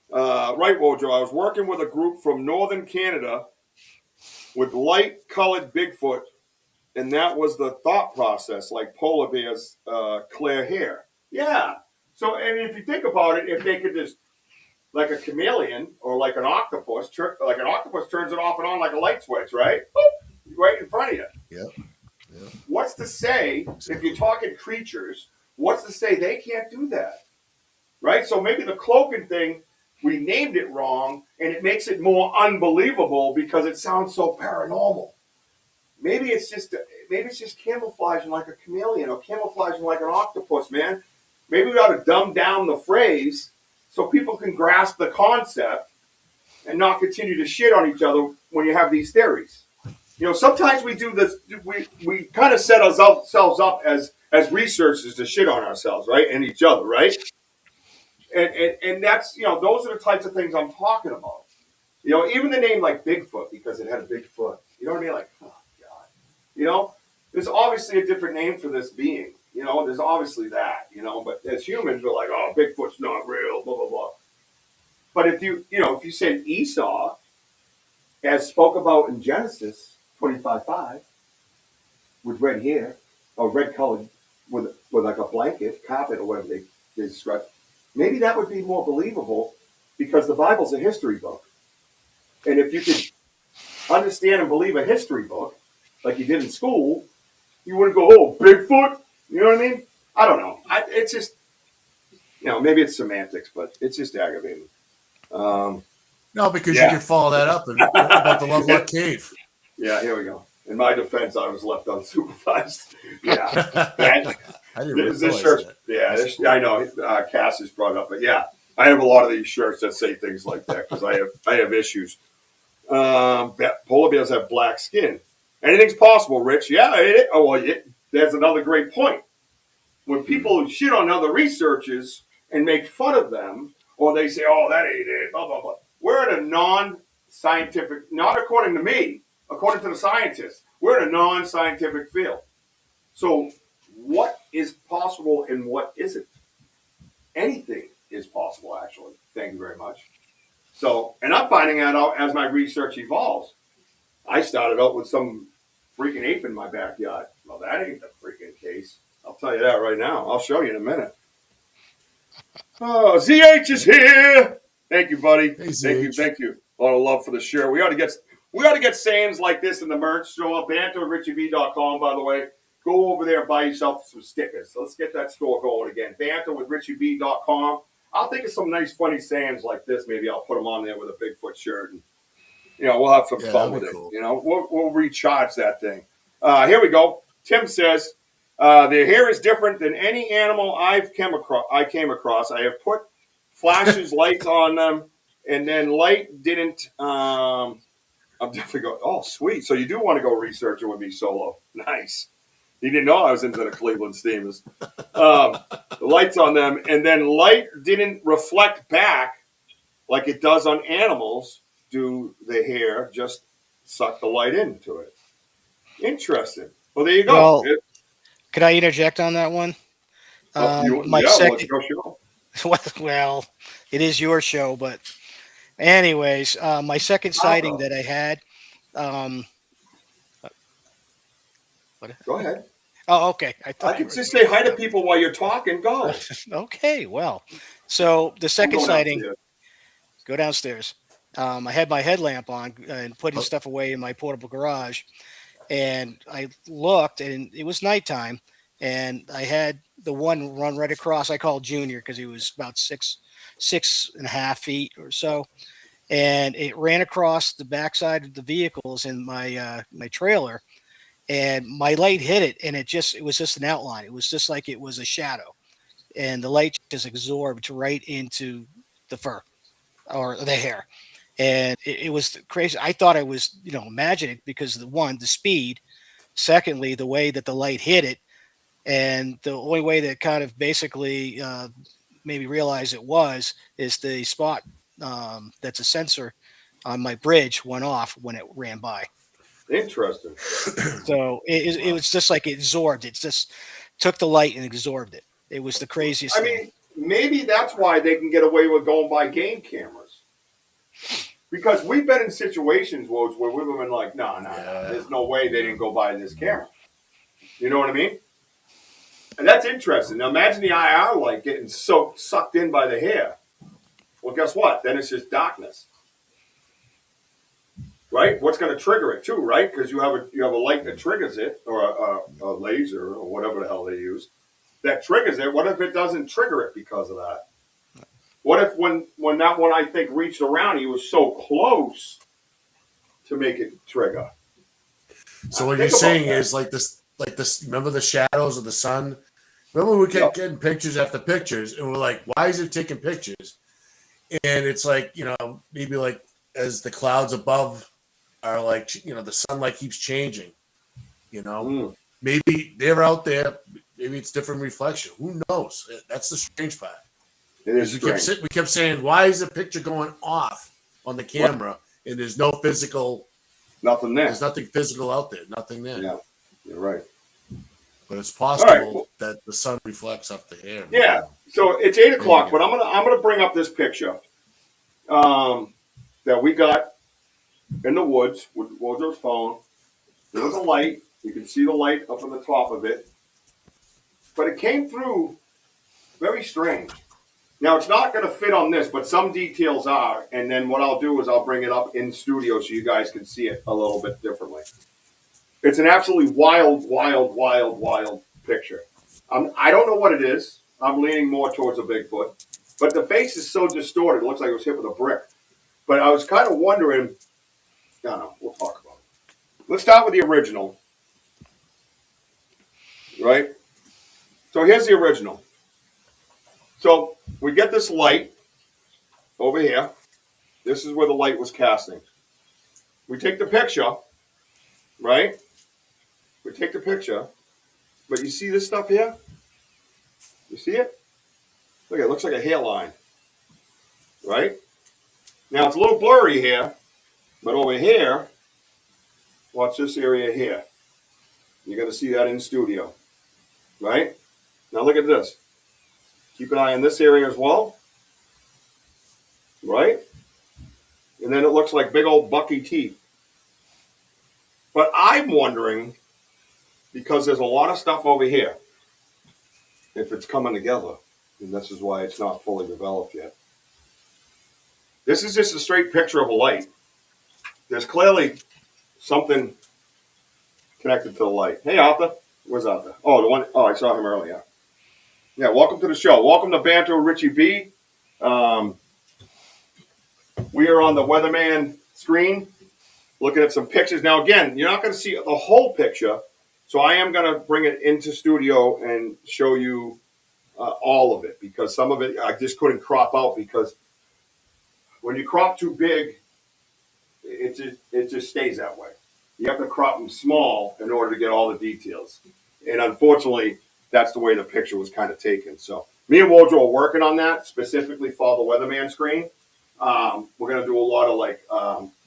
Right, Wojo. I was working with a group from northern Canada with light-colored Bigfoot, and that was the thought process, like polar bears, clear hair. Yeah. So, and if you think about it, if they could just, like a chameleon or like an octopus, turns it off and on like a light switch, right? Boop, right in front of you. Yep. What's to say, if you're talking creatures, what's to say they can't do that? Right? So maybe the cloaking thing, we named it wrong, and it makes it more unbelievable because it sounds so paranormal. Maybe it's just camouflaging like a chameleon or camouflaging like an octopus, man. Maybe we ought to dumb down the phrase so people can grasp the concept and not continue to shit on each other when you have these theories. You know, sometimes we do this. We kind of set ourselves up as researchers to shit on ourselves, right, and each other, right? And that's, those are the types of things I'm talking about. Even the name like Bigfoot, because it had a big foot. You know what I mean? Like, oh God. There's obviously a different name for this being. There's obviously that. But as humans, we're like, oh, Bigfoot's not real. Blah blah blah. But if you say Esau, as spoke about in Genesis 25:5, with red hair or red colored with like a blanket, carpet, or whatever they describe. Maybe that would be more believable because the Bible's a history book. And if you could understand and believe a history book like you did in school, you wouldn't go, oh, Bigfoot? You know what I mean? I don't know. It's just, maybe it's semantics, but it's just aggravating. No, because you can follow that up about the Lovelock Cave. Yeah, here we go. In my defense, I was left unsupervised. Yeah. I didn't realize This shirt, that. yeah, I know. Cass has brought up, but yeah, I have a lot of these shirts that say things like that because I have issues. Polar bears have black skin. Anything's possible, Rich. Yeah. There's another great point. When people shit on other researchers and make fun of them, or they say, "Oh, that ain't it," blah blah blah. We're in a non-scientific, not according to me, according to the scientists. We're in a non-scientific field. So, what is possible and what isn't? Anything is possible, actually. Thank you very much. So, and I'm finding that out as my research evolves. I started out with some freaking ape in my backyard. Well, that ain't the freaking case. I'll tell you that right now. I'll show you in a minute. Oh, ZH is here. Thank you, buddy. Hey, ZH. Thank you. A lot of love for the shirt. We ought to get sayings like this in the merch store. BanterWithRichieB.com, by the way. Go over there and buy yourself some stickers. So let's get that store going again. BanterWithRichieB.com. I'll think of some nice, funny sayings like this. Maybe I'll put them on there with a Bigfoot shirt. And We'll have some Yeah, fun that'd with be it. cool. We'll recharge that thing. Here we go. Tim says, their hair is different than any animal I came across. I have put flashes, lights on them, and then light didn't. I'm definitely going, oh, sweet. So you do want to go researching with me solo. Nice. He didn't know I was into the Cleveland Steamers. The lights on them, and then light didn't reflect back like it does on animals. Do the hair just suck the light into it? Interesting. Well, there you go. Well, could I interject on that one? My Let's second, go show. well, it is your show, but anyways, my second sighting that I had. What? Go ahead. Oh, okay. I could just say hi to people while you're talking. Go. Okay, well, so the second sighting, go downstairs. I had my headlamp on and putting stuff away in my portable garage, and I looked, and it was nighttime, and I had the one run right across. I called Junior because he was about 6.5 feet or so, and it ran across the backside of the vehicles in my my trailer. And my light hit it, and it was just an outline. It was just like it was a shadow, and the light just absorbed right into the fur or the hair, and it was crazy. I thought I was, imagining because the speed, secondly, the way that the light hit it, and the only way that kind of basically made me realize it is the spot that's a sensor on my bridge went off when it ran by. Interesting. So it was just like it absorbed. It just took the light and absorbed it. It was the craziest thing. Maybe that's why they can get away with going by game cameras. Because we've been in situations, Woj, where we've been like, no, there's no way they didn't go by this camera. You know what I mean? And that's interesting. Now imagine the IR light getting sucked in by the hair. Well, guess what? Then it's just darkness. Right? What's going to trigger it too, right? Because you have a light that triggers it, or a laser, or whatever the hell they use, that triggers it. What if it doesn't trigger it because of that? What if when that one, I think, reached around, he was so close to make it trigger? So what you're saying is like this. Remember the shadows of the sun? Remember we kept getting pictures after pictures, and we're like, why is it taking pictures? And it's like, maybe like as the clouds above are like, the sunlight keeps changing, maybe they're out there. Maybe it's different reflection. Who knows? That's the strange part. It is strange. We kept saying, why is the picture going off on the camera and there's no physical, nothing there. There's nothing physical out there. Nothing there. Yeah, you're right. But it's possible that the sun reflects off the hair. Yeah. So it's 8 o'clock, but I'm gonna bring up this picture that we got in the woods with Wojo's phone. There was a light. You can see the light up on the top of it. But it came through very strange. Now, it's not going to fit on this, but some details are. And then what I'll do is I'll bring it up in studio so you guys can see it a little bit differently. It's an absolutely wild picture. I don't know what it is. I'm leaning more towards a Bigfoot. But the face is so distorted. It looks like it was hit with a brick. But I was kind of wondering. No, we'll talk about it. Let's start with the original. Right? So here's the original. So we get this light over here. This is where the light was casting. We take the picture, right? We take the picture. But you see this stuff here? You see it? Look, it looks like a hairline. Right? Now it's a little blurry here. But over here, watch this area here. You're going to see that in studio. Right? Now look at this. Keep an eye on this area as well. Right? And then it looks like big old bucky teeth. But I'm wondering, because there's a lot of stuff over here, if it's coming together. And this is why it's not fully developed yet. This is just a straight picture of a light. There's clearly something connected to the light. Hey, Arthur. Where's Arthur? Oh, the one. Oh, I saw him earlier. Yeah, welcome to the show. Welcome to Banter with RichiebB. We are on the Weatherman screen. looking at some pictures. Now, again, you're not going to see the whole picture, so I am going to bring it into studio and show you all of it, because some of it I just couldn't crop out, because when you crop too big, it just stays that way. You have to crop them small in order to get all the details. And unfortunately, that's the way the picture was kind of taken. So me and Wojo are working on that specifically for the weatherman screen. We're going to do a lot of like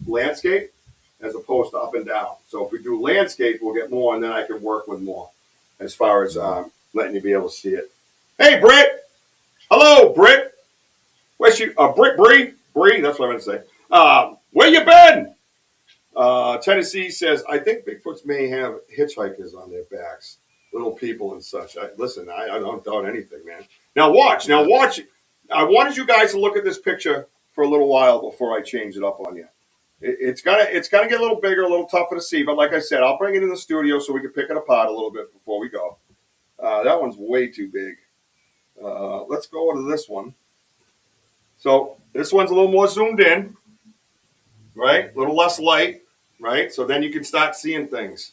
landscape as opposed to up and down. So if we do landscape, we'll get more, and then I can work with more as far as letting you be able to see it. Hey, Britt. Hello, Britt. Where's she? Britt Bree? Bree, that's what I meant to say. Where you been? Tennessee says, I think Bigfoots may have hitchhikers on their backs, little people and such. I don't doubt anything, man. Now watch. I wanted you guys to look at this picture for a little while before I change it up on you. It's gonna get a little bigger, a little tougher to see, but like I said, I'll bring it in the studio so we can pick it apart a little bit before we go. That one's way too big. Let's go to this one. So this one's a little more zoomed in, right? A little less light, right? So then you can start seeing things.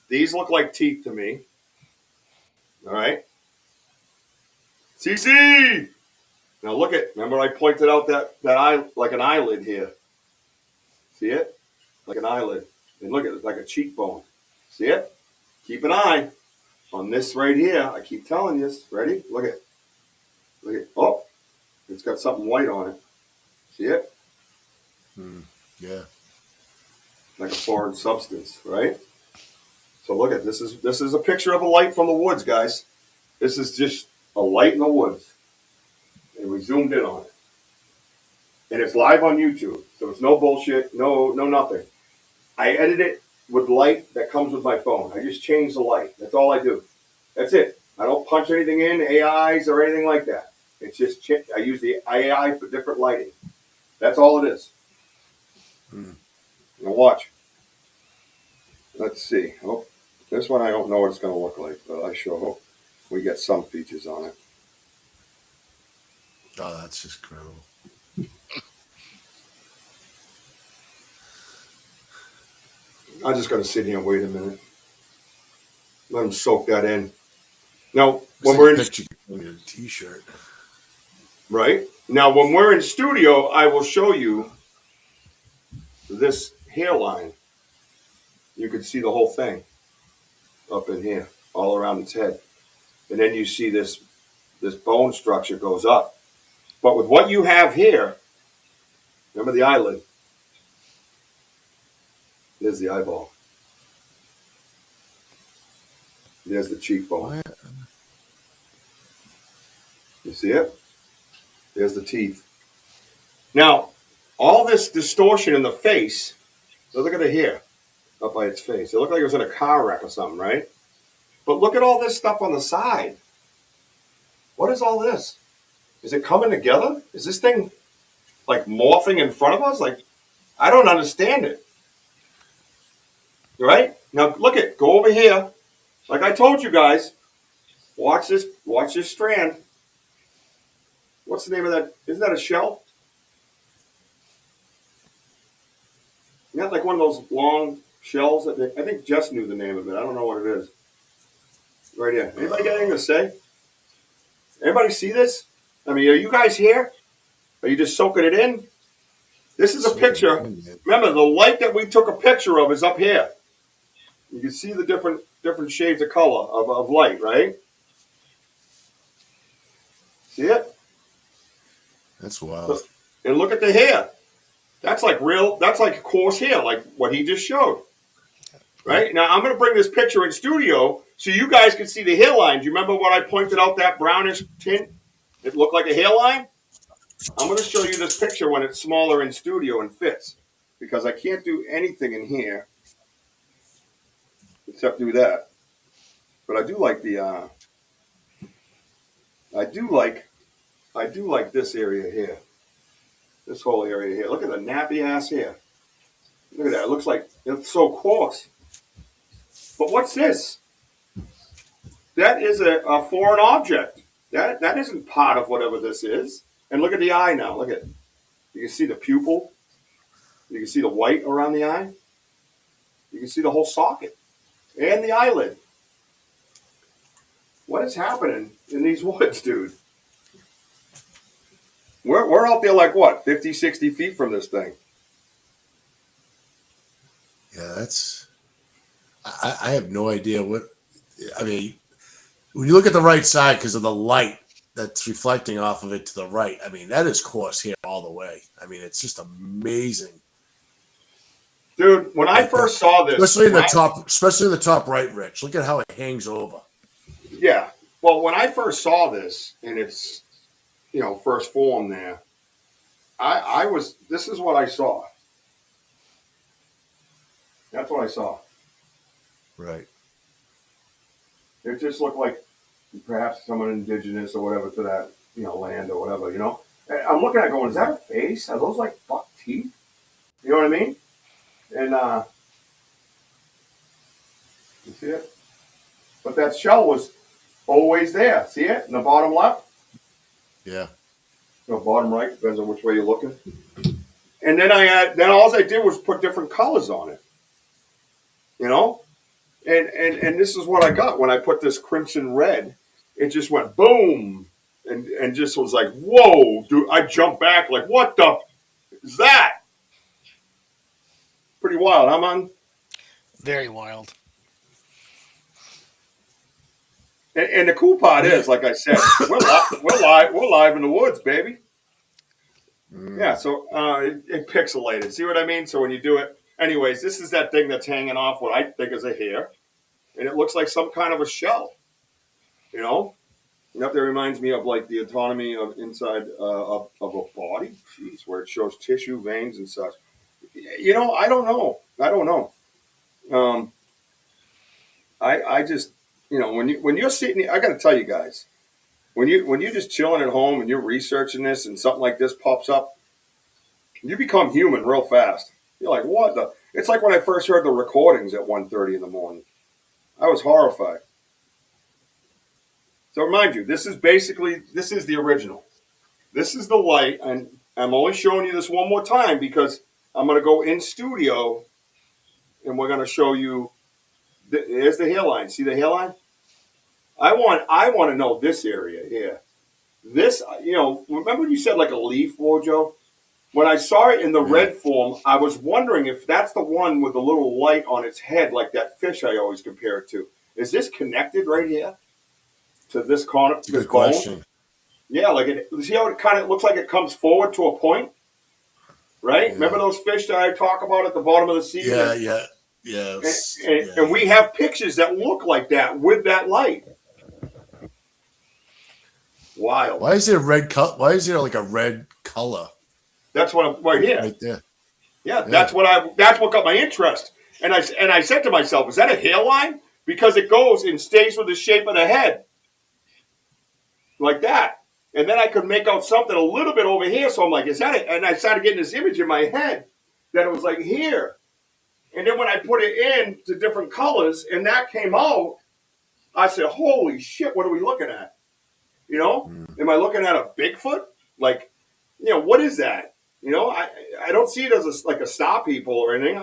These look like teeth to me. All right. CC. Now look at, remember I pointed out that eye, like an eyelid here. See it? Like an eyelid. And look at it, like a cheekbone. See it? Keep an eye on this right here. I keep telling you this. Ready? Look at it. Look at it. Oh, it's got something white on it. See it? Yeah. Like a foreign substance, right? So look at this. This is a picture of a light from the woods, guys. This is just a light in the woods. And we zoomed in on it. And it's live on YouTube. So it's no bullshit, no nothing. I edit it with light that comes with my phone. I just change the light. That's all I do. That's it. I don't punch anything in, AIs or anything like that. It's just I use the AI for different lighting. That's all it is. Now watch. Let's see. Oh, this one I don't know what it's going to look like, but I sure hope we get some features on it. Oh, that's just incredible. I'm just going to sit here and wait a minute. Let them soak that in. Now, when we're in a t-shirt, right now, when we're in studio, I will show you this hairline. You can see the whole thing up in here, all around its head, and then you see this bone structure goes up. But with what you have here, remember the eyelid. There's the eyeball. There's the cheekbone. You see it? There's the teeth. Now, all this distortion in the face, so look at the hair up by its face. It looked like it was in a car wreck or something, right? But look at all this stuff on the side. What is all this? Is it coming together? Is this thing like morphing in front of us? Like, I don't understand it. Right? Now look it. Go over here. Like I told you guys, watch this strand. What's the name of that? Isn't that a shell? Isn't that like one of those long shells? I think Jess knew the name of it. I don't know what it is. Right here. Anybody got anything to say? Anybody see this? I mean, are you guys here? Are you just soaking it in? This is a picture. Remember, the light that we took a picture of is up here. You can see the different shades of color of light, right? See it? That's wild. And look at the hair. That's like coarse hair, like what he just showed. Right? Now, I'm going to bring this picture in studio so you guys can see the hairline. Do you remember what I pointed out, that brownish tint? It looked like a hairline? I'm going to show you this picture when it's smaller in studio and fits, because I can't do anything in here except do that. But I do like the I do like this area here. This whole area here. Look at the nappy ass hair. Look at that. It looks like it's so coarse. But what's this? That is a foreign object. That isn't part of whatever this is. And look at the eye now. Look at it. You can see the pupil. You can see the white around the eye. You can see the whole socket and the eyelid. What is happening in these woods, dude? We're out there like what, 50, 60 feet from this thing. Yeah, that's. I have no idea what. I mean, when you look at the right side because of the light that's reflecting off of it to the right, I mean, that is coarse hair all the way. I mean, it's just amazing. Dude, when I first saw this, especially in the top right, Rich. Look at how it hangs over. Yeah. Well, when I first saw this in its, first form there, this is what I saw. That's what I saw. Right. It just looked like perhaps someone indigenous or whatever to that, land or whatever, And I'm looking at it going, is that a face? Are those like buck teeth? You know what I mean? And, you see it? But that shell was always there. See it in the bottom left? Yeah. Bottom right, depends on which way you're looking. And then all I did was put different colors on it. And this is what I got when I put this crimson red. It just went boom and just was like, whoa, dude. I jumped back like, what the is that? Pretty wild, huh, man? Very wild. And the cool part is, like I said, we're live in the woods, baby. Yeah, so it pixelated. See what I mean? So when you do it, anyways, this is that thing that's hanging off what I think is a hair, and it looks like some kind of a shell. That reminds me of like the anatomy of inside of a body. Jeez, where it shows tissue, veins, and such. I don't know. I just. When you're sitting, I got to tell you guys, when you're just chilling at home and you're researching this and something like this pops up, you become human real fast. You're like, what the? It's like when I first heard the recordings at 1:30 in the morning. I was horrified. So remind you, this is the original. This is the light, and I'm only showing you this one more time because I'm going to go in studio, and we're going to show you. There's the hairline. See the hairline? I want to know this area here. This, remember when you said like a leaf, Wojo? When I saw it in the red form, I was wondering if that's the one with the little light on its head, like that fish I always compare it to. Is this connected right here to this corner? That's a good question. Yeah, see how it kind of looks like it comes forward to a point? Right? Yeah. Remember those fish that I talk about at the bottom of the sea? Yeah. Yes. And we have pictures that look like that with that light. Wild. Why is there red color? Why is there like a red color? That's what I'm right here. Right there. Yeah, that's what got my interest. And I said to myself, is that a hairline? Because it goes and stays with the shape of the head. Like that. And then I could make out something a little bit over here. So I'm like, is that it? And I started getting this image in my head that it was like here. And then when I put it in to different colors and that came out, I said, holy shit, what are we looking at? Am I looking at a Bigfoot? Like, what is that? I don't see it as a star people or anything.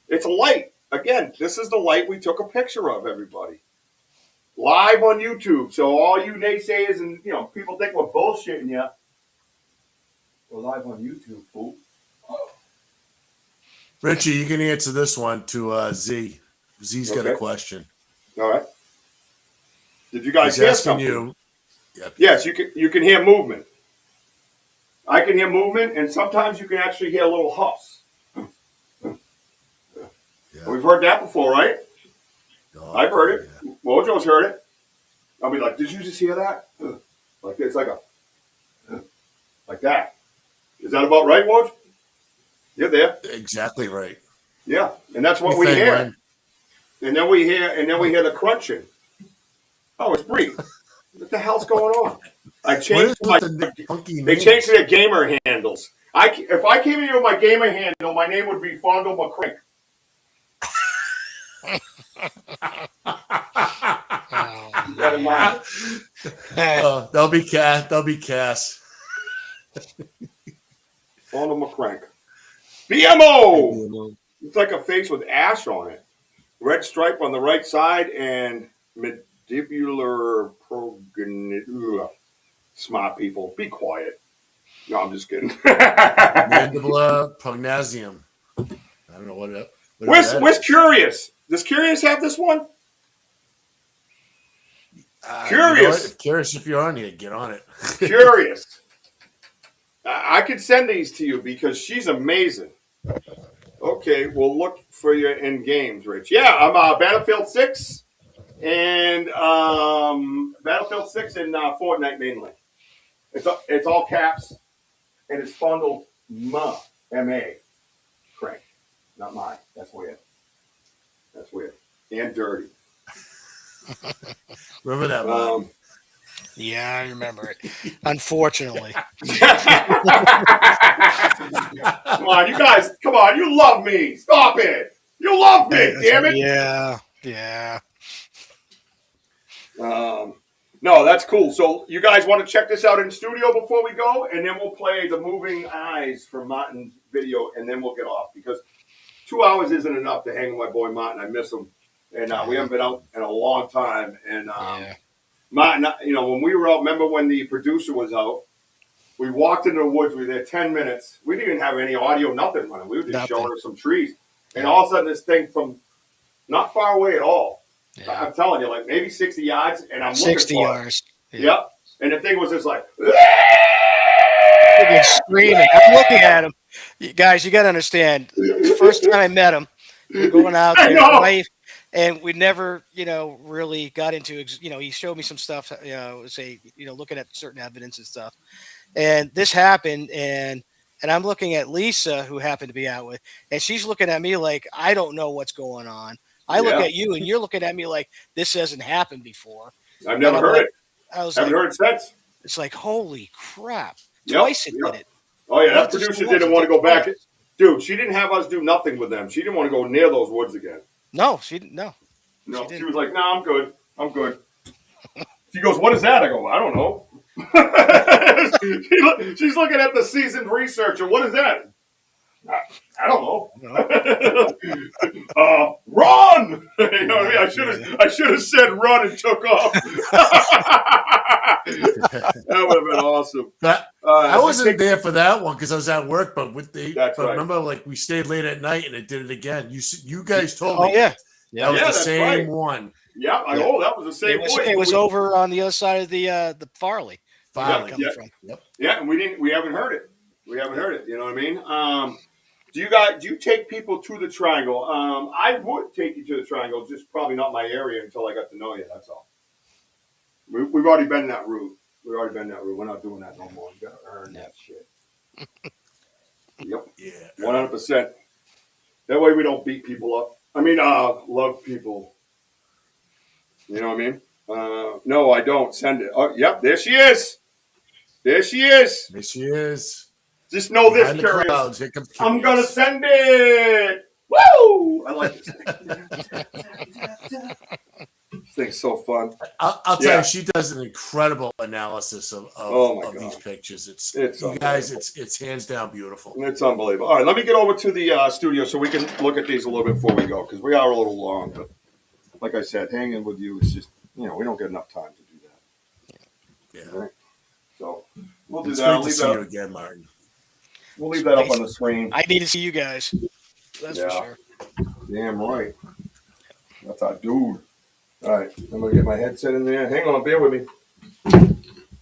It's a light. Again, this is the light we took a picture of, everybody. Live on YouTube. So all you naysayers and, people think we're bullshitting you. We're live on YouTube, fool. Richie, you can answer this one to Z. Z's got a question. All right. Did you guys hear something? You. Yep. Yes, you can hear movement. I can hear movement, and sometimes you can actually hear little huffs. Yeah. We've heard that before, right? Oh, I've heard it. Yeah. Mojo's heard it. I'll be like, did you just hear that? Like it's like like that. Is that about right, Woj? You're there. Exactly right. Yeah, and that's what we hear. Man. And then we hear the crunching. Oh, it's Bree. What the hell's going on? I changed they changed their gamer handles. If I came in with my gamer handle, my name would be Fondle McCrink. That in mind. That'll be Cass. Fondle McCrank. BMO. It's like a face with ash on it. Red stripe on the right side and mandibular progenitor. Smart people, be quiet. No, I'm just kidding. Mandibular prognasium. I don't know what it. Where's Curious? Does Curious have this one? Curious. You know Curious, if you're on here, get on it. Curious. I could send these to you because she's amazing. Okay, we'll look for you in games, Rich. Yeah, I'm Battlefield 6 and Battlefield 6 and Fortnite mainly. It's all caps and it's bundled M-A. Crank. Not mine. That's weird. That's weird. And dirty. Remember that one? Yeah, I remember it. Unfortunately. Come on, you guys. Come on. You love me. Stop it. You love me, damn it. Yeah. No, that's cool. So you guys want to check this out in studio before we go, and then we'll play the moving eyes from Martin's video, and then we'll get off because 2 hours isn't enough to hang with my boy Martin. I miss him, and we haven't been out in a long time. And Martin, when we were out, remember when the producer was out? We walked into the woods. We were there 10 minutes. We didn't even have any audio, nothing running. We were just showing her some trees, and all of a sudden this thing from not far away at all. Yeah. I'm telling you, like maybe 60 yards, and I'm looking for 60 yards. Yeah. Yep. And the thing was just like screaming. I'm looking at him. You guys, you got to understand. The first time I met him, we were going out there, and we never, really got into. He showed me some stuff. Looking at certain evidence and stuff. And this happened, and I'm looking at Lisa, who happened to be out with, and she's looking at me like I don't know what's going on. I look at you, and you're looking at me like this hasn't happened before. I've never heard it. I was haven't heard it since. It's like, holy crap. Twice it did it. Oh, yeah, that producer didn't want to go back. Dude, she didn't have us do nothing with them. She didn't want to go near those woods again. No, she didn't. No, she was like, I'm good. I'm good. She goes, what is that? I go, I don't know. She's looking at the seasoned researcher. What is that? I don't know. Run! You know what I mean? I should have said run and took off. That would have been awesome. I wasn't there for that one because I was at work. But remember, like we stayed late at night and it did it again. You guys told me. Yeah. That was the same one. Yeah, that was the same one. It was over on the other side of the Farley. Yeah, and we haven't heard it. We haven't heard it. You know what I mean? Do you take people to the Triangle? I would take you to the Triangle, just probably not my area until I got to know you. That's all. We've already been that route. We're not doing that no more. You got to earn that shit. Yep. Yeah. 100%. That way we don't beat people up. I mean, love people. You know what I mean? No, I don't. Send it. Oh, yep. There she is. Just know this, Curious. I'm going to send it. Woo! I like this thing. This thing's so fun. I'll tell you, she does an incredible analysis of these pictures. It's you guys, it's hands down beautiful. It's unbelievable. All right, let me get over to the studio so we can look at these a little bit before we go, because we are a little long. But like I said, hanging with you is just, we don't get enough time to do that. Yeah. Right? So we'll do it's that. Great to see you again, Martin. We'll leave that up on the screen. I need to see you guys. That's for sure. Damn right. That's our dude. All right, I'm going to get my headset in there. Hang on, bear with me.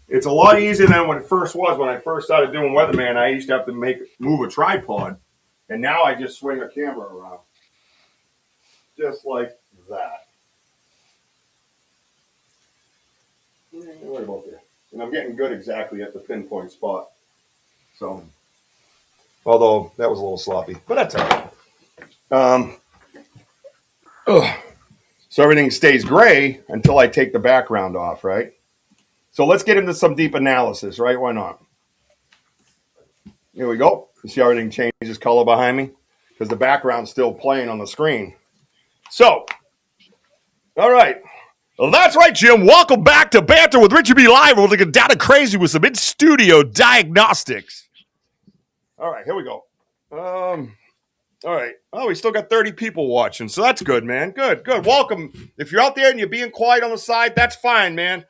It's a lot easier than when it first was. When I first started doing Weatherman, I used to have to move a tripod. And now I just swing a camera around. Just like that. Right about there. And I'm getting good exactly at the pinpoint spot. So, although that was a little sloppy, but that's all right. So everything stays gray until I take the background off, right? So let's get into some deep analysis, right? Why not? Here we go. You see how everything changes color behind me? Because the background's still playing on the screen. So, all right. Well, that's right, Jim. Welcome back to Banter with Richie B Live. We're looking at data crazy with some in-studio diagnostics. All right, here we go. All right. Oh, we still got 30 people watching, so that's good, man. Good. Welcome. If you're out there and you're being quiet on the side, that's fine, man.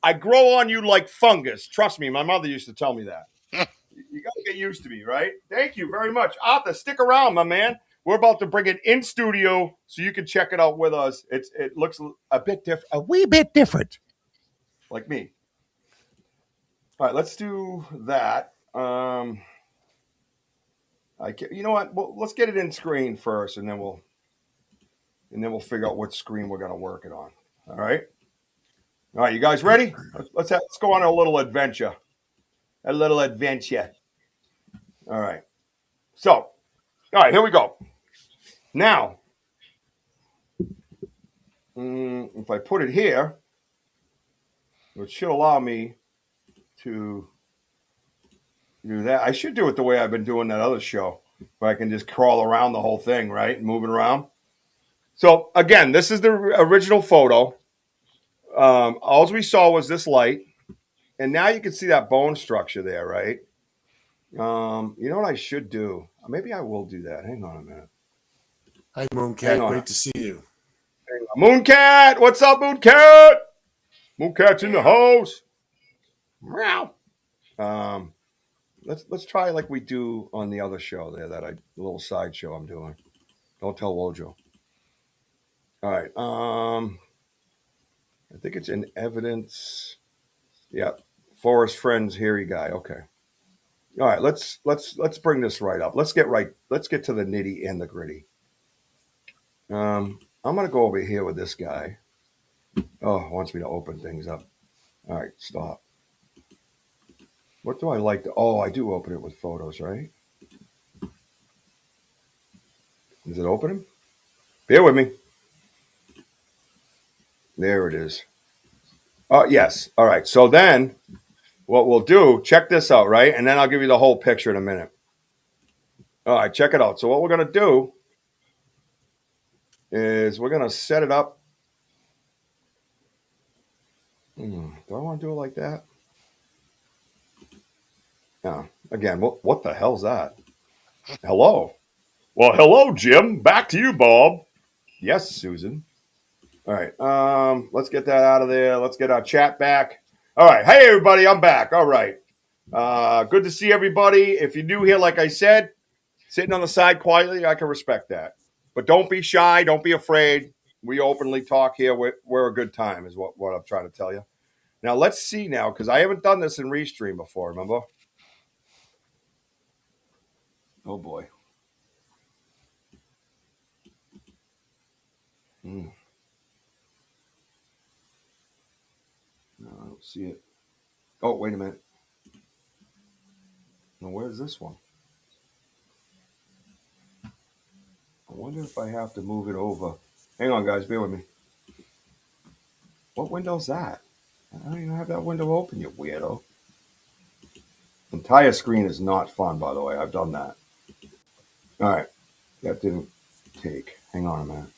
I grow on you like fungus. Trust me, my mother used to tell me that. You got to get used to me, right? Thank you very much. Arthur, stick around, my man. We're about to bring it in studio so you can check it out with us. It looks a bit different, a wee bit different, like me. All right, let's do that. You know what? Well, let's get it in screen first, and then we'll figure out what screen we're gonna work it on. All right, you guys ready? Let's go on a little adventure. A little adventure. All right. So, all right, here we go. Now, if I put it here, it should allow me to do that. I should do it the way I've been doing that other show, where I can just crawl around the whole thing, right, and move it around. So again, this is the original photo. All we saw was this light, and now you can see that bone structure there, right? You know what I should do? Maybe I will do that. Hang on a minute. Hi, Mooncat. Great to see you. Mooncat, what's up, Mooncat? Mooncat's in the house. Meow. Let's try like we do on the other show there, the little side show I'm doing. Don't tell Wojo. All right. I think it's in evidence. Yeah. Forest Friends, here you guy. Okay. All right, let's bring this right up. Let's get to the nitty and the gritty. I'm gonna go over here with this guy. Oh, wants me to open things up. All right, stop. What do I like to? Oh, I do open it with photos, right? Is it opening? Bear with me. There it is. Oh, yes. All right. So then what we'll do, check this out, right? And then I'll give you the whole picture in a minute. All right, check it out. So what we're going to do is we're going to set it up. Do I want to do it like that? No. Again, what the hell's that? Hello. Well, hello, Jim. Back to you, Bob. Yes, Susan. All right. Let's get that out of there. Let's get our chat back. All right. Hey, everybody. I'm back. All right. Good to see everybody. If you're new here, like I said, sitting on the side quietly, I can respect that. But don't be shy. Don't be afraid. We openly talk here. We're a good time is what I'm trying to tell you. Now, let's see now, because I haven't done this in Restream before, remember? Oh, boy. No, I don't see it. Oh, wait a minute. Now, where's this one? I wonder if I have to move it over. Hang on, guys. Bear with me. What window's that? I don't even have that window open, you weirdo. Entire screen is not fun, by the way. I've done that. All right. That didn't take. Hang on a minute.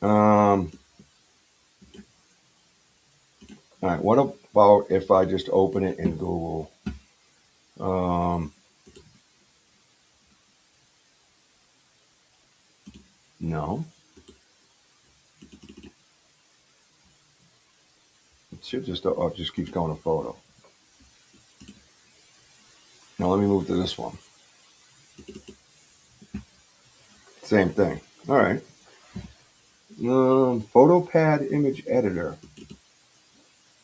All right. What about if I just open it in Google? No. It should just, it just keeps going to photo. Now let me move to this one. Same thing. All right. PhotoPad image editor.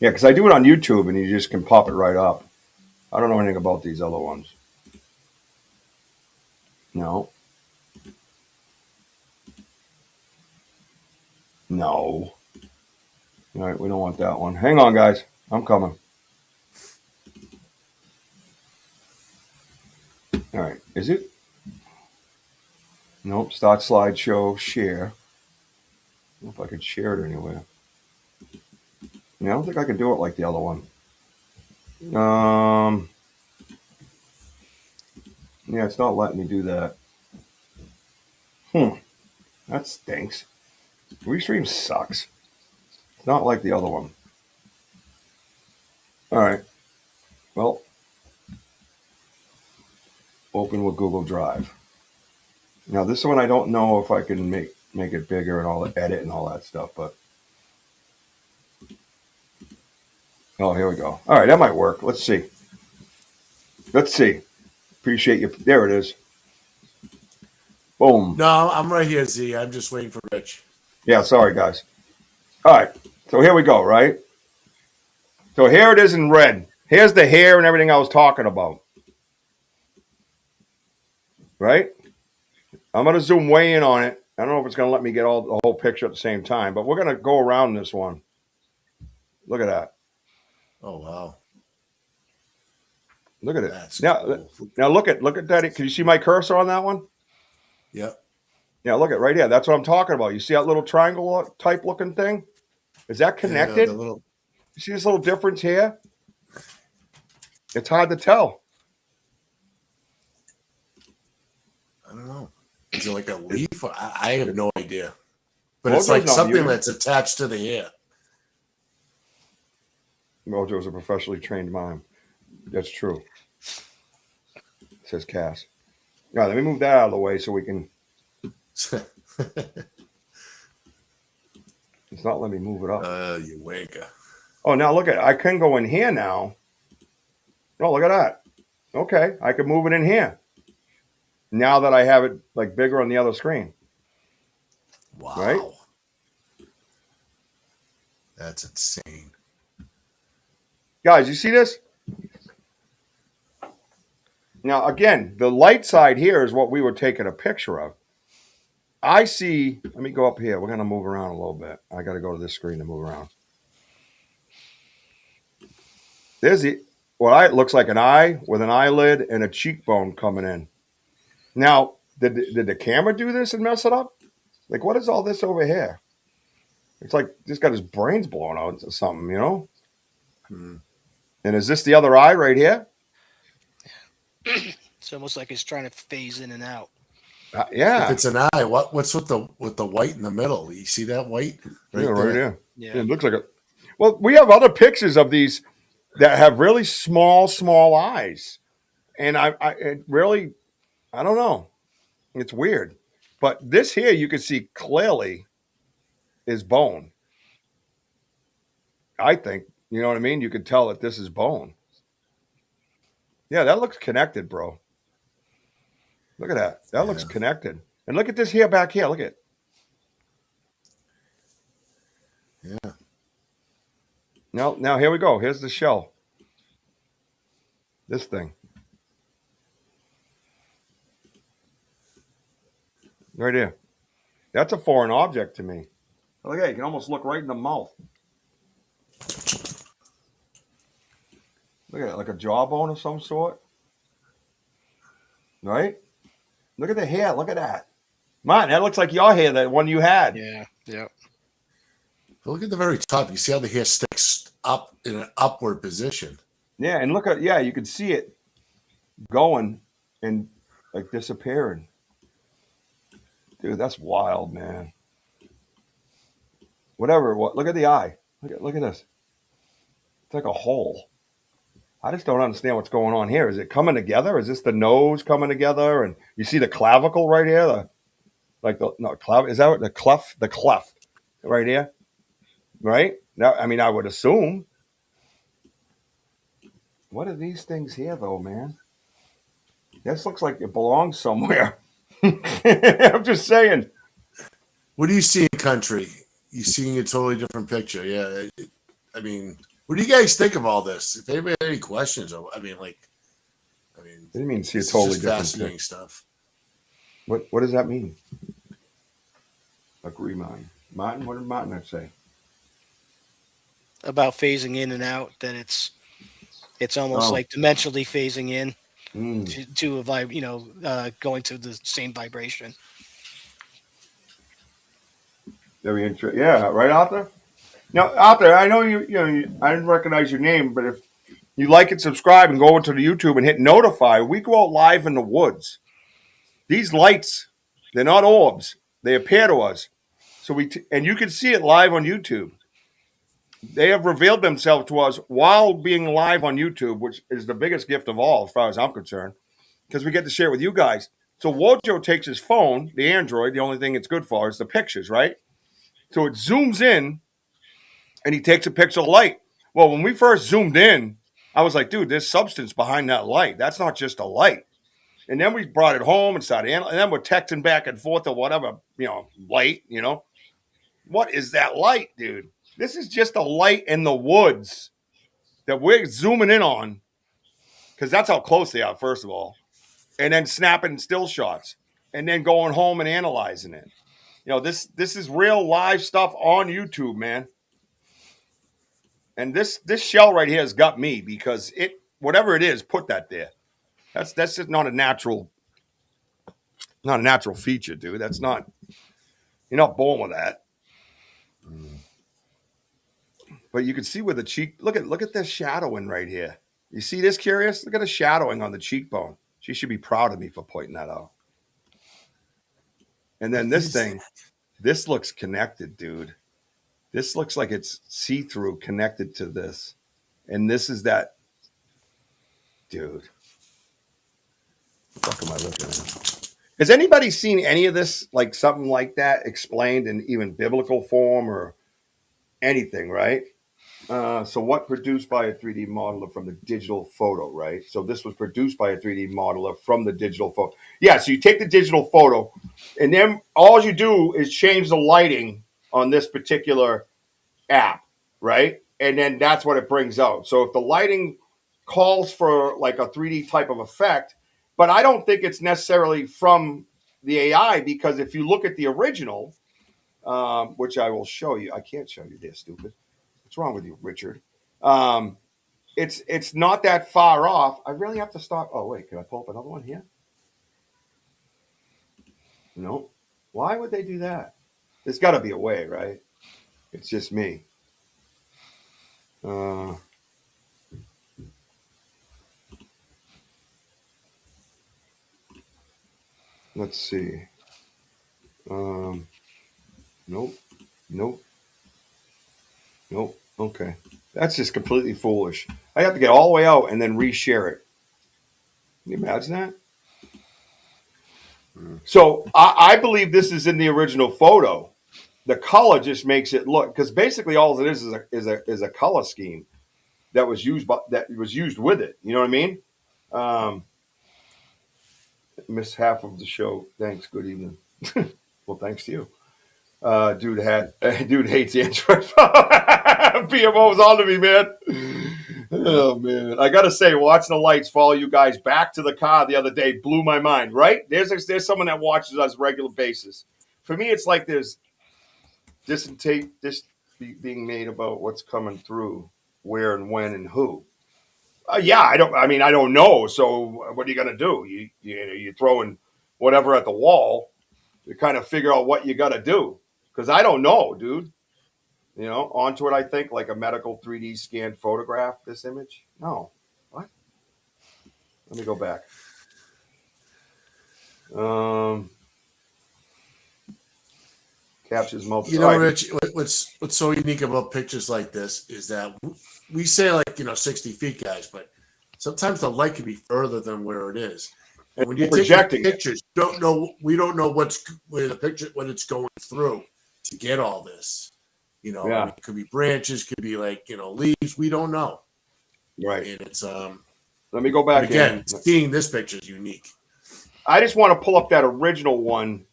Yeah, because I do it on YouTube and you just can pop it right up. I don't know anything about these other ones. No. No. All right, we don't want that one. Hang on, guys. I'm coming. All right. Is it? Nope. Start slideshow, share. I don't know if I can share it anywhere. Yeah, I don't think I can do it like the other one. Yeah, it's not letting me do that. That stinks. Restream sucks. It's not like the other one. All right. Well, Open with Google Drive. Now this one I don't know if I can make it bigger and all the edit and all that stuff, but oh, here we go. All right, that might work. Let's see. Appreciate you. There it is. Boom. No, I'm right here, Z. I'm just waiting for Rich. Yeah, sorry guys. All right, so here we go, right? So here it is in red. Here's the hair and everything I was talking about. Right? I'm going to zoom way in on it. I don't know if it's going to let me get the whole picture at the same time, but we're going to go around this one. Look at that. Oh, wow. Look at it. That's Now, cool. now look at that. Can you see my cursor on that one? Yep. Yeah, look at right here. That's what I'm talking about. You see that little triangle type looking thing? Is that connected? Yeah, You see this little difference here? It's hard to tell. I don't know. Is it like a leaf? I have no idea. But Mojo's it's like not something muted. that's attached to the hair. Mojo's a professionally trained mime. That's true. Says Cass. Now, let me move that out of the way so we can. It's not letting me move it up. You wanker. Oh, now look at it. I can go in here now. Oh, look at that. Okay, I can move it in here. Now that I have it like bigger on the other screen. Wow. Right? That's insane. Guys, you see this? Now, again, the light side here is what we were taking a picture of. I see, let me go up here. We're going to move around a little bit. I got to go to this screen to move around. There's what looks like an eye with an eyelid and a cheekbone coming in. Now, did the camera do this and mess it up? Like, what is all this over here? It's like just got his brains blown out or something, you know? Hmm. And is this the other eye right here? It's almost like it's trying to phase in and out. Yeah. If it's an eye, what's with the white in the middle? You see that white Right there. Yeah. It looks like a. Well, we have other pictures of these that have really small eyes, and it really, I don't know, it's weird, but this here you can see clearly is bone. I think, you know what I mean. You can tell that this is bone. Yeah, that looks connected, bro. Look at that. That looks connected. And look at this here back here. Look at it. Yeah. Now here we go. Here's the shell. This thing. Right here. That's a foreign object to me. Look at that. You can almost look right in the mouth. Look at it. Like a jawbone of some sort. Right? Look at the hair. Look at that. Man, that looks like your hair, that one you had. Yeah. Yeah. But look at the very top. You see how the hair sticks up in an upward position. Yeah, and look at, yeah, you can see it going and like disappearing. Dude, that's wild, man. Whatever. Look at the eye. Look at this. It's like a hole. I just don't understand what's going on here. Is it coming together? Is this the nose coming together? And you see the clavicle right here? Is that what the cleft? The cleft right here? Right? Now, I mean, I would assume. What are these things here, though, man? This looks like it belongs somewhere. I'm just saying. What do you see in country? You're seeing a totally different picture. Yeah. I mean, what do you guys think of all this? If anybody had any questions, I mean, What do you mean see a it's totally just different fascinating thing? stuff. What does that mean? Agree, Martin. Martin, what did Martin say? About phasing in and out, that it's almost like dimensionally phasing in to a going to the same vibration. Very interesting. Yeah, right, Arthur? Now, Arthur, I know I didn't recognize your name, but if you like and subscribe and go over to the YouTube and hit notify, we go out live in the woods. These lights, they're not orbs. They appear to us. So and you can see it live on YouTube. They have revealed themselves to us while being live on YouTube, which is the biggest gift of all, as far as I'm concerned. because we get to share it with you guys. So Wojo takes his phone, the Android, the only thing it's good for is the pictures, right? So it zooms in and he takes a picture of light. Well, when we first zoomed in, I was like, dude, there's substance behind that light. That's not just a light. And then we brought it home and started, and then we're texting back and forth or whatever, light, What is that light, dude? This is just a light in the woods that we're zooming in on because that's how close they are, first of all. And then snapping still shots and then going home and analyzing it. This is real live stuff on YouTube, man. And this shell right here has got me because whatever it is, put that there. That's just not a natural feature, dude. That's not, you're not born with that. But you can see where the cheek, look at this shadowing right here. You see this, Curious? Look at the shadowing on the cheekbone. She should be proud of me for pointing that out. And then this looks connected, dude. This looks like it's see-through connected to this. And this is that, dude. What the fuck am I looking at? Has anybody seen any of this, like something like that explained in even biblical form or anything, right? So what produced by a 3D modeler from the digital photo, right? So this was produced by a 3D modeler from the digital photo. Yeah, so you take the digital photo, and then all you do is change the lighting on this particular app, right? And then that's what it brings out. So if the lighting calls for like a 3D type of effect, but I don't think it's necessarily from the AI, because if you look at the original, which I will show you. I can't show you this, stupid. What's wrong with you, Richard? It's not that far off. I really have to stop. Oh, wait, can I pull up another one here? No. Why would they do that? There's got to be a way, right? It's just me. Let's see. Nope. Okay. That's just completely foolish. I have to get all the way out and then reshare it. Can you imagine that? So I believe this is in the original photo. The color just makes it look, because basically all it is a color scheme that was used with it. You know what I mean? Missed half of the show. Thanks. Good evening. Well, thanks to you. Dude hates Android. PMO's on to me, man. Oh man, I gotta say, watching the lights follow you guys back to the car the other day blew my mind. Right? There's someone that watches us regular basis. For me, it's like there's this being made about what's coming through, where and when and who. I don't know. So what are you gonna do? You're throwing whatever at the wall to kind of figure out what you got to do. Because I don't know, dude. Onto it, I think, like a medical 3D scanned photograph, this image. No. What? Let me go back. Captures multiple. Rich, what's so unique about pictures like this is that we say 60 feet, guys, but sometimes the light can be further than where it is. And when you're projecting pictures, we don't know what it's going through to get all this. It could be branches, could be leaves. We don't know. Right. And it's let me go back again. Seeing this picture is unique. I just want to pull up that original one.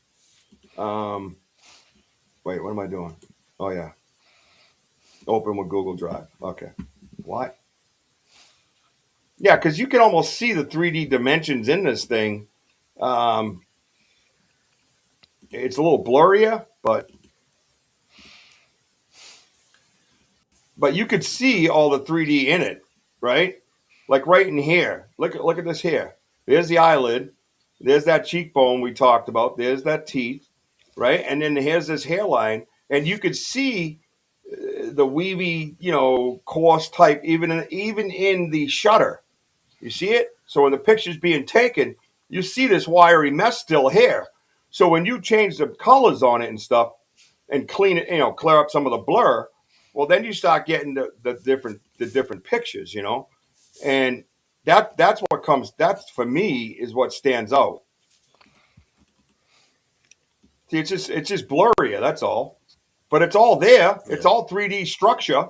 Wait, what am I doing? Oh yeah. Open with Google Drive. Okay. What? Yeah, because you can almost see the 3D dimensions in this thing. It's a little blurrier, but you could see all the 3D in it, right? Like right in here. Look at this here. There's the eyelid. There's that cheekbone we talked about. There's that teeth, right? And then here's this hairline, and you could see the weavy, coarse type, even in the shutter. You see it? So when the picture's being taken, you see this wiry mess still here. So when you change the colors on it and stuff and clean it, clear up some of the blur, well, then you start getting the different pictures, And That's what comes. That's for me is what stands out. See, it's just blurrier. That's all. But it's all there. It's all 3D structure,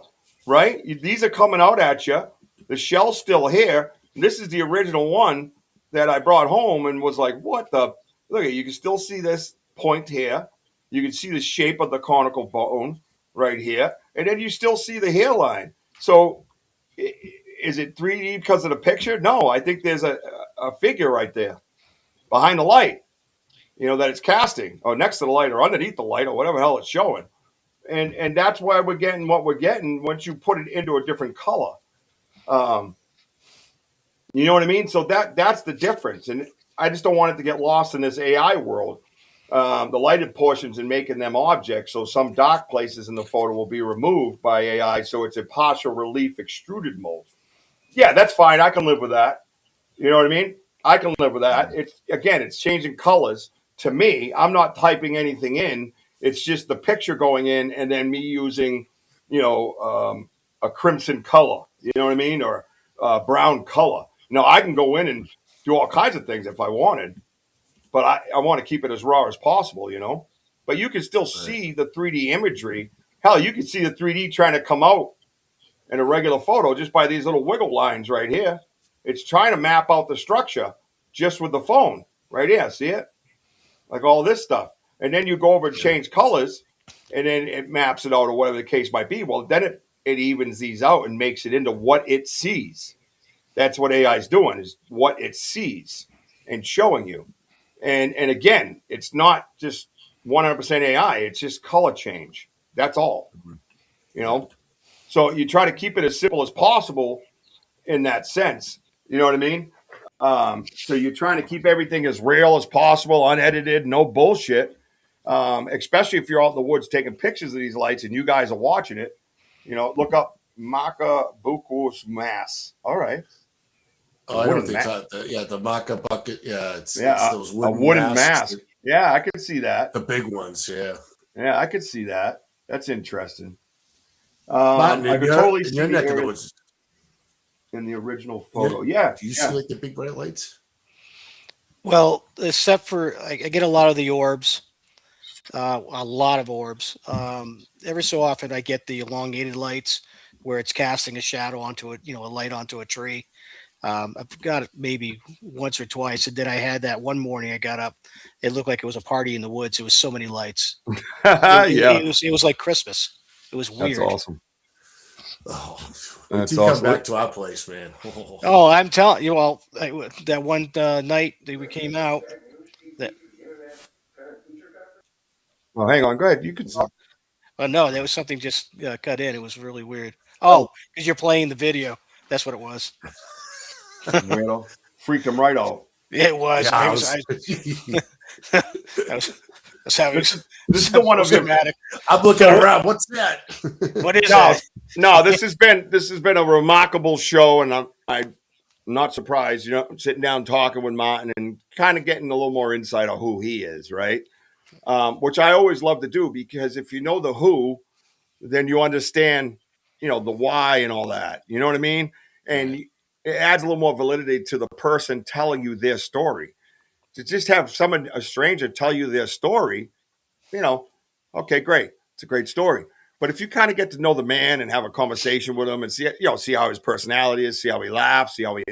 right? These are coming out at you. The shell's still here. And this is the original one that I brought home and was like, what the? Look at you can still see this point here. You can see the shape of the conical bone right here. And then you still see the hairline. So is it 3D because of the picture? No, I think there's a figure right there behind the light, that it's casting or next to the light or underneath the light or whatever the hell it's showing. And that's why we're getting what we're getting once you put it into a different color. You know what I mean? So that's the difference. And I just don't want it to get lost in this AI world. The lighted portions and making them objects. So some dark places in the photo will be removed by AI. So it's a partial relief extruded mold. Yeah, that's fine. I can live with that. You know what I mean? I can live with that. It's changing colors. To me, I'm not typing anything in. It's just the picture going in and then me using, a crimson color, you know what I mean? Or brown color. I can go in and do all kinds of things if I wanted, but I want to keep it as raw as possible, But you can still see the 3D imagery. Hell, you can see the 3D trying to come out in a regular photo just by these little wiggle lines right here. It's trying to map out the structure just with the phone right here. See it? Like all this stuff. And then you go over and change colors, and then it maps it out or whatever the case might be. Well, then it evens these out and makes it into what it sees. That's what AI is doing, is what it sees and showing you. And again, it's not just 100% AI. It's just color change. That's all. So you try to keep it as simple as possible in that sense. You know what I mean? So you're trying to keep everything as real as possible, unedited, no bullshit. Especially if you're out in the woods taking pictures of these lights and you guys are watching it. Look up Maca Bucus Mass. All right. I don't think so. The Maca bucket. Yeah, it's those wooden mask. Yeah, I could see that. The big ones. Yeah. Yeah, I could see that. That's interesting. Martin, I could totally see your neck of the woods in the original photo. Yeah. Do you see like the big bright lights? Well, except for I get a lot of the orbs, a lot of orbs. Every so often I get the elongated lights where it's casting a shadow onto a light onto a tree. I've got it maybe once or twice, and then I had that one morning I got up. It looked like it was a party in the woods. It was so many lights. It was like Christmas. It was weird. That's awesome. Oh, that's awesome. Come back to our place, man. Oh, I'm telling you, that one night that we came out. Well, hang on. Go ahead. You can talk. Oh, no, there was something just cut in. It was really weird. Oh, because you're playing the video. That's what it was. Weirdo. Freaked him right out. Yeah, it was. Yeah, That's how this is the one of dramatic. I'm looking around. What's that? What is that? No, this has been a remarkable show, and I'm not surprised. Sitting down talking with Martin and kind of getting a little more insight on who he is, right? Which I always love to do, because if you know the who, then you understand, the why and all that. You know what I mean? And it adds a little more validity to the person telling you their story. To just have a stranger tell you their story, okay, great. It's a great story. But if you kind of get to know the man and have a conversation with him and see how his personality is, see how he laughs, see how he,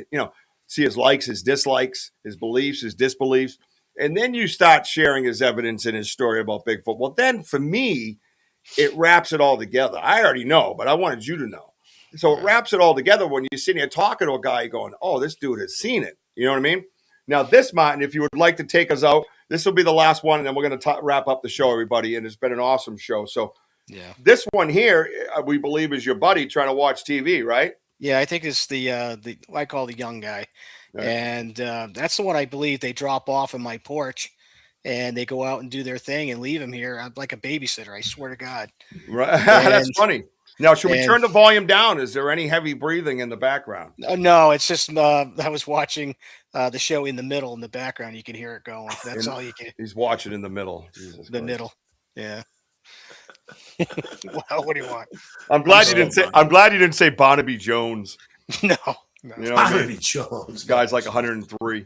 see his likes, his dislikes, his beliefs, his disbeliefs, and then you start sharing his evidence and his story about Bigfoot. Well, then for me, it wraps it all together. I already know, but I wanted you to know. So it wraps it all together when you're sitting here talking to a guy going, oh, this dude has seen it. You know what I mean? Now, this, Martin, if you would like to take us out, this will be the last one, and then we're going to wrap up the show, everybody. And it's been an awesome show. So this one here, we believe, is your buddy trying to watch TV, right? Yeah, I think it's the I call the young guy. Right. And that's the one I believe they drop off on my porch, and they go out and do their thing and leave him here. I'm like a babysitter, I swear to God. Right. That's funny. Now, should we turn the volume down? Is there any heavy breathing in the background? No, it's just I was watching the show in the middle in the background. You can hear it going. That's all you can. He's watching in the middle. The middle. Yeah. Well, what do you want? I'm glad you didn't say Barnaby Jones. No. No. You know what I Tommy mean? Jones. This guy's like 103.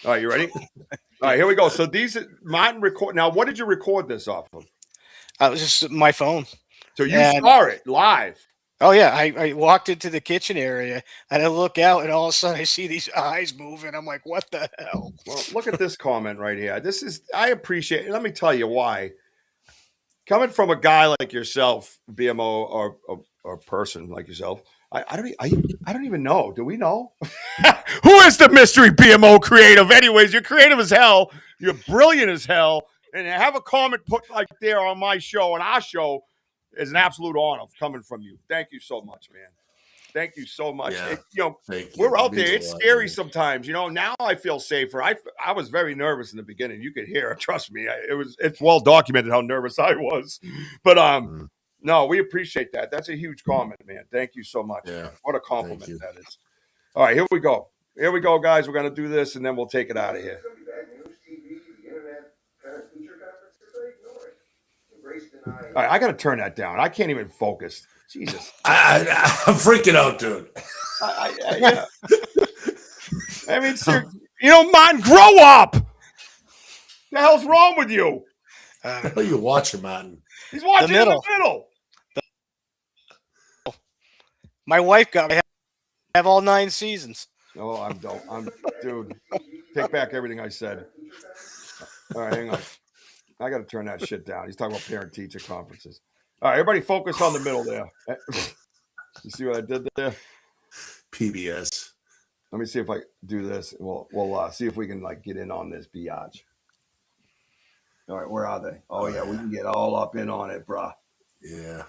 All right, you ready? All right, here we go. So these Martin record. Now, what did you record this off of? It was just my phone. So you saw it live. Oh yeah, I walked into the kitchen area and I look out and all of a sudden I see these eyes moving. I'm like, what the hell? Well, look at this comment right here. I appreciate it. Let me tell you why. Coming from a guy like yourself, BMO, or a person like yourself, I don't even know. Do we know? Who is the mystery BMO creative? Anyways, you're creative as hell. You're brilliant as hell. And to have a comment put like there on my show and our show is an absolute honor coming from you. Thank you so much, man. Thank you so much. Yeah, We're out there. It's lot, scary man. sometimes. Now I feel safer. I was very nervous in the beginning. You could hear it. Trust me. It's well documented how nervous I was. But no, we appreciate that. That's a huge comment, man. Thank you so much. Yeah. What a compliment that is. All right, here we go. Here we go, guys. We're gonna do this, and then we'll take it out of here. All right, I got to turn that down. I can't even focus. Jesus. I'm freaking out, dude. I mean, Martin, grow up. The hell's wrong with you? What are you watching, Martin? He's watching in the middle. My wife got me. Have all 9 seasons. Oh, dude. Take back everything I said. All right, hang on. I got to turn that shit down. He's talking about parent-teacher conferences. All right, everybody focus on the middle there. You see what I did there? PBS. Let me see if I do this. We'll see if we can get in on this biatch. All right, where are they? Oh, yeah, we can get all up in on it, brah. Yeah.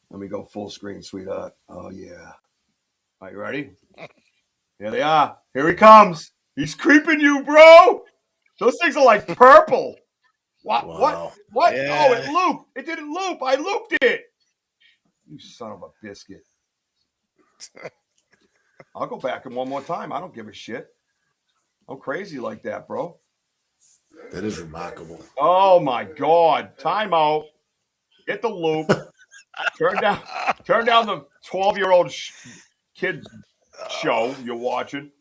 Let me go full screen, sweetheart. Oh, yeah. Are you ready? Here they are. Here he comes. He's creeping you, bro. Those things are like purple. What? Wow. What? Yeah. Oh, it looped. It didn't loop. I looped it. You son of a biscuit. I'll go back in one more time. I don't give a shit. I'm crazy like that, bro. That is remarkable. Oh, my God. Time out. Get the loop. Turn down the 12-year-old kid show you're watching.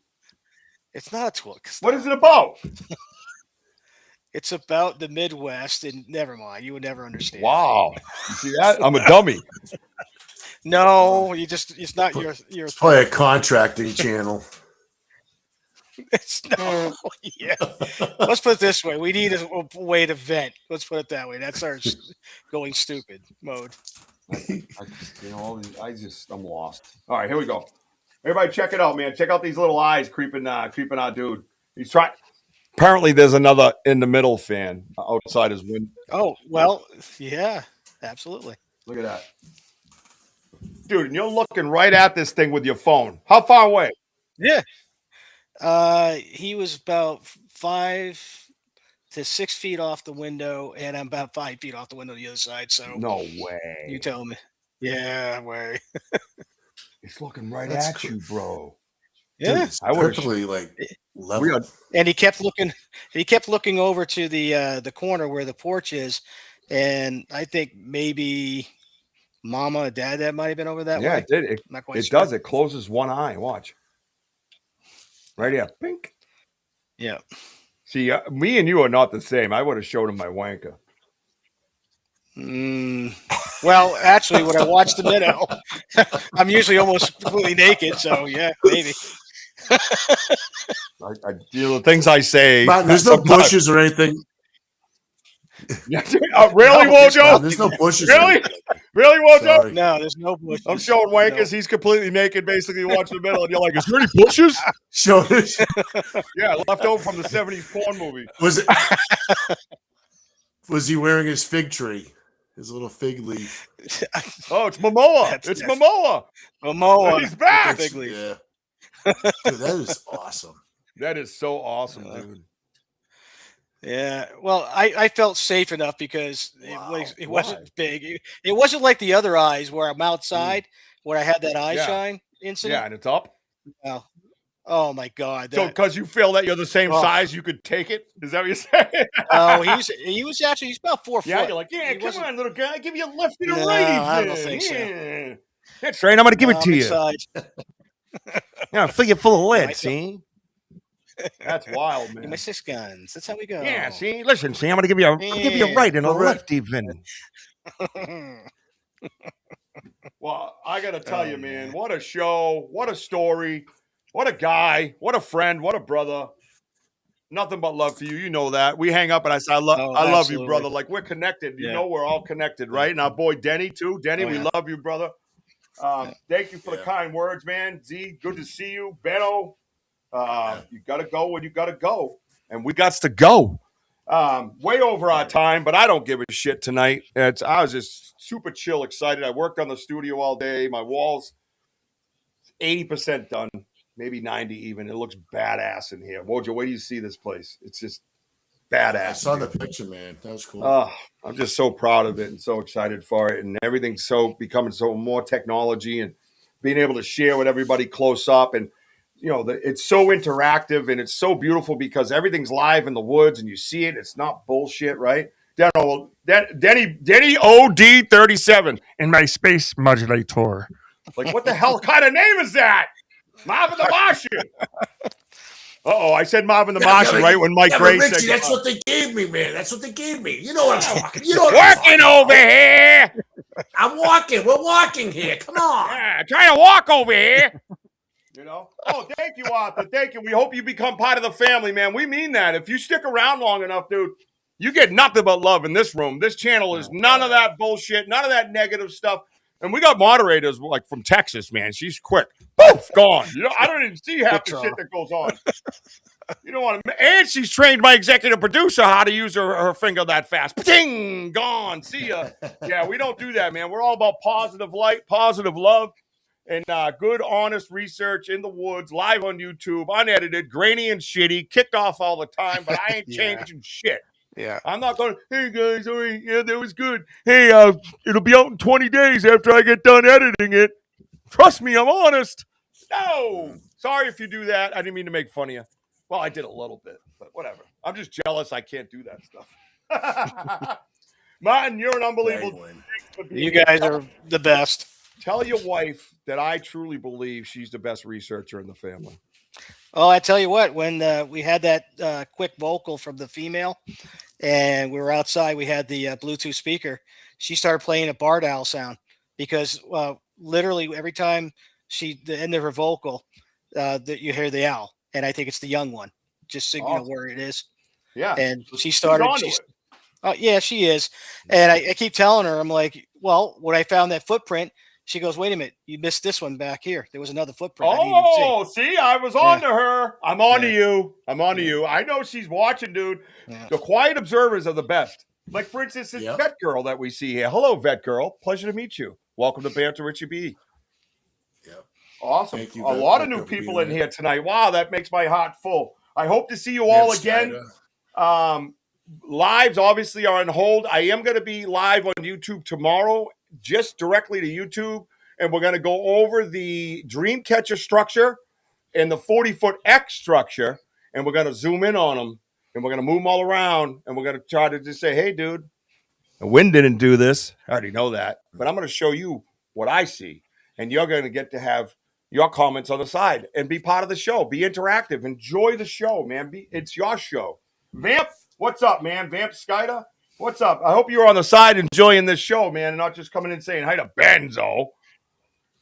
It's not a 12. What is it about? It's about the Midwest, and never mind. You would never understand. Wow. You see that? I'm a dummy. No, it's not your It's probably a contracting channel. It's no. Yeah. Let's put it this way. We need a way to vent. Let's put it that way. That's our going stupid mode. I'm lost. All right, here we go. Everybody check it out, man. Check out these little eyes creeping our dude. He's trying. Apparently, there's another in the middle fan outside his window. Oh, well, yeah, absolutely. Look at that. Dude, and you're looking right at this thing with your phone. How far away? Yeah. He was about 5 to 6 feet off the window, and I'm about 5 feet off the window on the other side. So no way. You tell me. Yeah, way. He's looking right at you, bro. Yeah, I would perfectly level. And he kept looking over to the corner where the porch is, and I think maybe Mama or Dad that might have been over that way. Yeah, it did. It does. It closes one eye. Watch. Right here. Pink. Yeah. See, me and you are not the same. I would have showed him my wanker. Well, actually, when I watch the minnow, I'm usually almost completely naked. So yeah, maybe. The things I say. Martin, there's no bushes or anything. Really, Wojo? There's no bushes. Really? Really, Wojo? No, there's no bushes. I'm showing wankers. No. He's completely naked, basically watching the middle, and you're like, "Is there any bushes?" Show this. Yeah, left over from the '70s porn movie. Was he wearing his fig tree? His little fig leaf. Oh, it's Momoa. It's Momoa. Momoa. He's back. Fig leaf. Yeah. Dude, that is awesome. That is so awesome, dude. Yeah. Well, I felt safe enough because it wasn't big. It wasn't like the other eyes where I'm outside, where I had that eye shine incident. Yeah, and it's up. Oh my God! So, because you feel that you're the same size, you could take it? Is that what you're saying? Oh, he's about 4 foot. Yeah, you're like, come on, little guy, give you a left and a no, righty. I don't think so. That's right. I'm going to give it to you. Yeah, fill you full of lead. Myself. See, that's wild, Get my man. 6 guns. That's how we go. Yeah. See, listen. See, I'm gonna give you a right and a left, even. Well, I got to tell you, man, what a show, what a story, what a guy, what a friend, what a brother. Nothing but love for you. You know that. We hang up and I say, I love you, brother. Like, we're connected. You know we're all connected, right? And our boy Denny, too. Denny, we love you, brother. Thank you for the kind words, man. Z, good to see you. Benno, you got to go when you got to go. And we got to go. Way over our time, but I don't give a shit tonight. I was just super chill, excited. I worked on the studio all day. My wall's 80% done, maybe 90 even. It looks badass in here. Wojo, wait till you see this place. It's just badass. I saw the picture, man. That was cool. I'm just so proud of it and so excited for it. And everything's becoming so more technology and being able to share with everybody close up. And it's so interactive and it's so beautiful because everything's live in the woods and you see it. It's not bullshit, right? Denny OD 37 in my space modulator. Like, what the hell kind of name is that? Marvin the Martian. I said Marvin the Martian, right? When Mike Gray Richie, said, that's what they gave me, man. That's what they gave me. You know what I'm talking. Working over here. I'm walking. We're walking here. Come on. Yeah, trying to walk over here. Oh, thank you, Arthur. Thank you. We hope you become part of the family, man. We mean that. If you stick around long enough, dude, you get nothing but love in this room. This channel is none of that bullshit, none of that negative stuff. And we got moderators like from Texas, man. She's quick. Poof, gone. I don't even see half the shit that goes on. You don't want to. And she's trained my executive producer how to use her finger that fast. Pting, gone. See ya. Yeah, we don't do that, man. We're all about positive light, positive love. And good, honest research in the woods, live on YouTube, unedited, grainy and shitty, kicked off all the time, but I ain't changing shit. Yeah. I'm not going, hey, guys, that was good. Hey, it'll be out in 20 days after I get done editing it. Trust me, I'm honest. No. Sorry if you do that. I didn't mean to make fun of you. Well, I did a little bit, but whatever. I'm just jealous I can't do that stuff. Martin, you're an unbelievable. You guys are the best. Tell your wife that I truly believe she's the best researcher in the family. Oh, I tell you what, when we had that quick vocal from the female and we were outside, we had the Bluetooth speaker. She started playing a barred owl sound because literally every time the end of her vocal, that you hear the owl. And I think it's the young one, just so you know where it is. Yeah. And she started. Yeah, she is. And I keep telling her, I'm like, well, when I found that footprint, she goes, wait a minute, you missed this one back here. There was another footprint. See, I was on to her. I'm on to you. I'm on to you. I know she's watching, dude. Yeah. The quiet observers are the best. Like, for instance, this vet girl that we see here. Hello, vet girl. Pleasure to meet you. Welcome to BanterWithRichieB. Yep. Awesome. Thank you, a lot of new people in here tonight. Wow, that makes my heart full. I hope to see you all again. Lives obviously are on hold. I am going to be live on YouTube tomorrow, just directly to YouTube, and we're going to go over the Dreamcatcher structure and the 40-foot X structure, and we're going to zoom in on them, and we're going to move them all around, and we're going to try to just say, hey, dude, the wind didn't do this. I already know that, but I'm going to show you what I see, and you're going to get to have your comments on the side and be part of the show. Be interactive. Enjoy the show, man. It's your show. Vamp, what's up, man? Vamp Skyda, what's up? I hope you're on the side enjoying this show, man, and not just coming in saying hi to Benzo.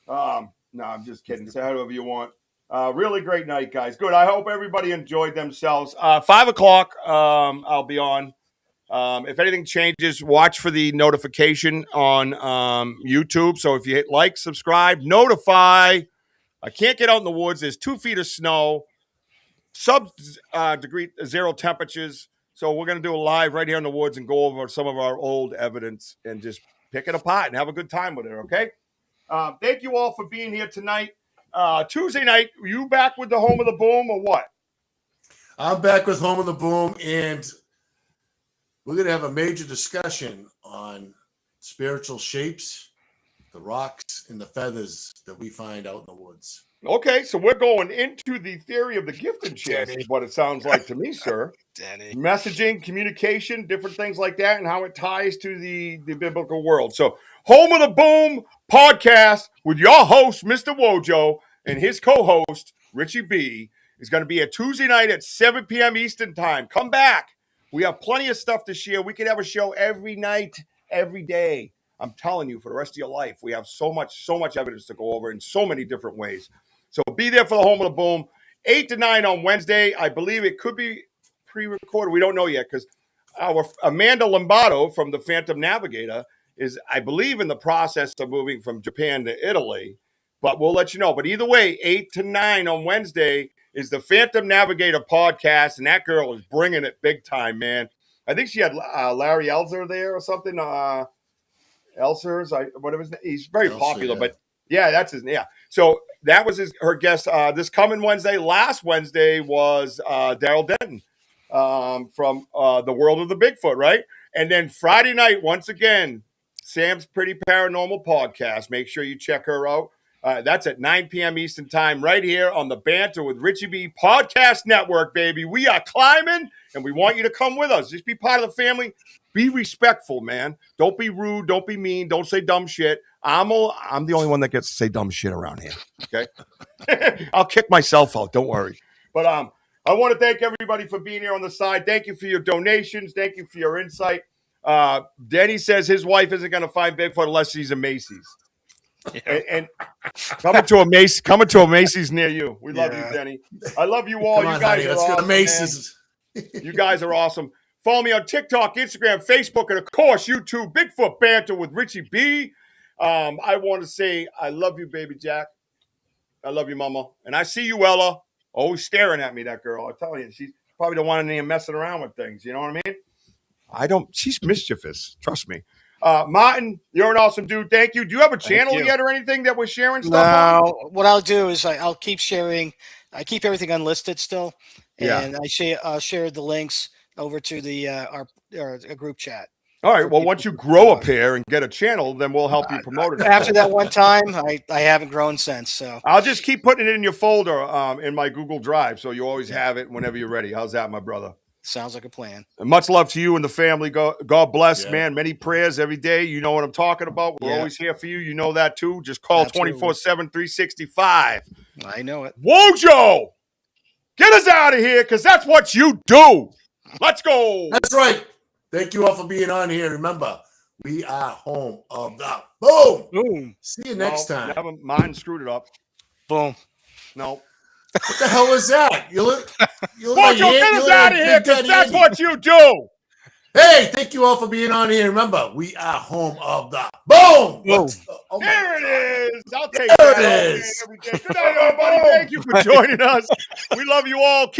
No, I'm just kidding. Say hi whoever you want. Really great night, guys. Good. I hope everybody enjoyed themselves. 5 o'clock, I'll be on. If anything changes, watch for the notification on YouTube. So if you hit like, subscribe, notify. I can't get out in the woods. There's 2 feet of snow, sub-degree zero temperatures. So we're going to do a live right here in the woods and go over some of our old evidence and just pick it apart and have a good time with it, okay? Thank you all for being here tonight. Tuesday night, are you back with the Home of the Boom or what? I'm back with Home of the Boom, and we're going to have a major discussion on spiritual shapes, the rocks, and the feathers that we find out in the woods. Okay, so we're going into the theory of the gifted chest, is what it sounds like to me, sir. Danny. Messaging, communication, different things like that, and how it ties to the biblical world. So, Home of the Boom podcast with your host, Mr. Wojo. and his co-host, Richie B, is going to be a Tuesday night at 7 p.m. Eastern time. Come back. We have plenty of stuff to share. We could have a show every night, every day. I'm telling you, for the rest of your life, we have so much evidence to go over in so many different ways. So be there for the Home of the Boom, 8 to 9 on Wednesday. I believe it could be pre-recorded. We don't know yet because our Amanda Lombardo from the Phantom Navigator is, I believe, in the process of moving from Japan to Italy. But we'll let you know. But either way, 8 to 9 on Wednesday is the Phantom Navigator podcast, and that girl is bringing it big time, man. I think she had Larry Elser there or something. Elsers, whatever his name. He's very popular, but yeah, that's his name. Yeah. So that was her guest this coming Wednesday. Last Wednesday was Daryl Denton from the World of the Bigfoot, right? And then Friday night, once again, Sam's Pretty Paranormal podcast. Make sure you check her out. That's at 9 p.m. Eastern time right here on the Banter with Richie B podcast network, baby. We are climbing, and we want you to come with us. Just be part of the family. Be respectful, man. Don't be rude. Don't be mean. Don't say dumb shit. I'm the only one that gets to say dumb shit around here, okay? I'll kick myself out. Don't worry. But I want to thank everybody for being here on the side. Thank you for your donations. Thank you for your insight. Denny says his wife isn't going to find Bigfoot unless she's a Macy's. Yeah. And coming to a Macy's near you. We love you, Denny. I love you all. You guys are awesome. Macy's. You guys are awesome. Follow me on TikTok, Instagram, Facebook, and of course YouTube. Bigfoot Banter with Richie B. I want to say I love you, baby Jack. I love you, Mama, and I see you, Ella. Always staring at me, that girl. I tell you, she probably don't want any messing around with things. You know what I mean? I don't. She's mischievous. Trust me. Martin, you're an awesome dude. Thank you. Do you have a channel yet or anything that we're sharing stuff on? What I'll do is I'll keep sharing. I keep everything unlisted still, and I'll share the links over to the our group chat. All right. Well, once you grow a pair and get a channel, then we'll help you promote it. After that one time, I haven't grown since. So I'll just keep putting it in your folder in my Google Drive, so you always have it whenever you're ready. How's that, my brother? Sounds like a plan. And much love to you and the family. God bless, man. Many prayers every day. You know what I'm talking about. We're always here for you. You know that too. Just call 24/7, 365. I know it. Wojo! Get us out of here, because that's what you do. Let's go. That's right. Thank you all for being on here. Remember, we are home of the boom. Boom. See you next time. Mine screwed it up. Boom. No. What the hell was that? You look Wojo, get us out of here, because that's what you do. Hey, thank you all for being on here. Remember, we are home of the boom. There it is. I'll take that. There it is. Good night, everybody. Thank you for joining us. We love you all. Keep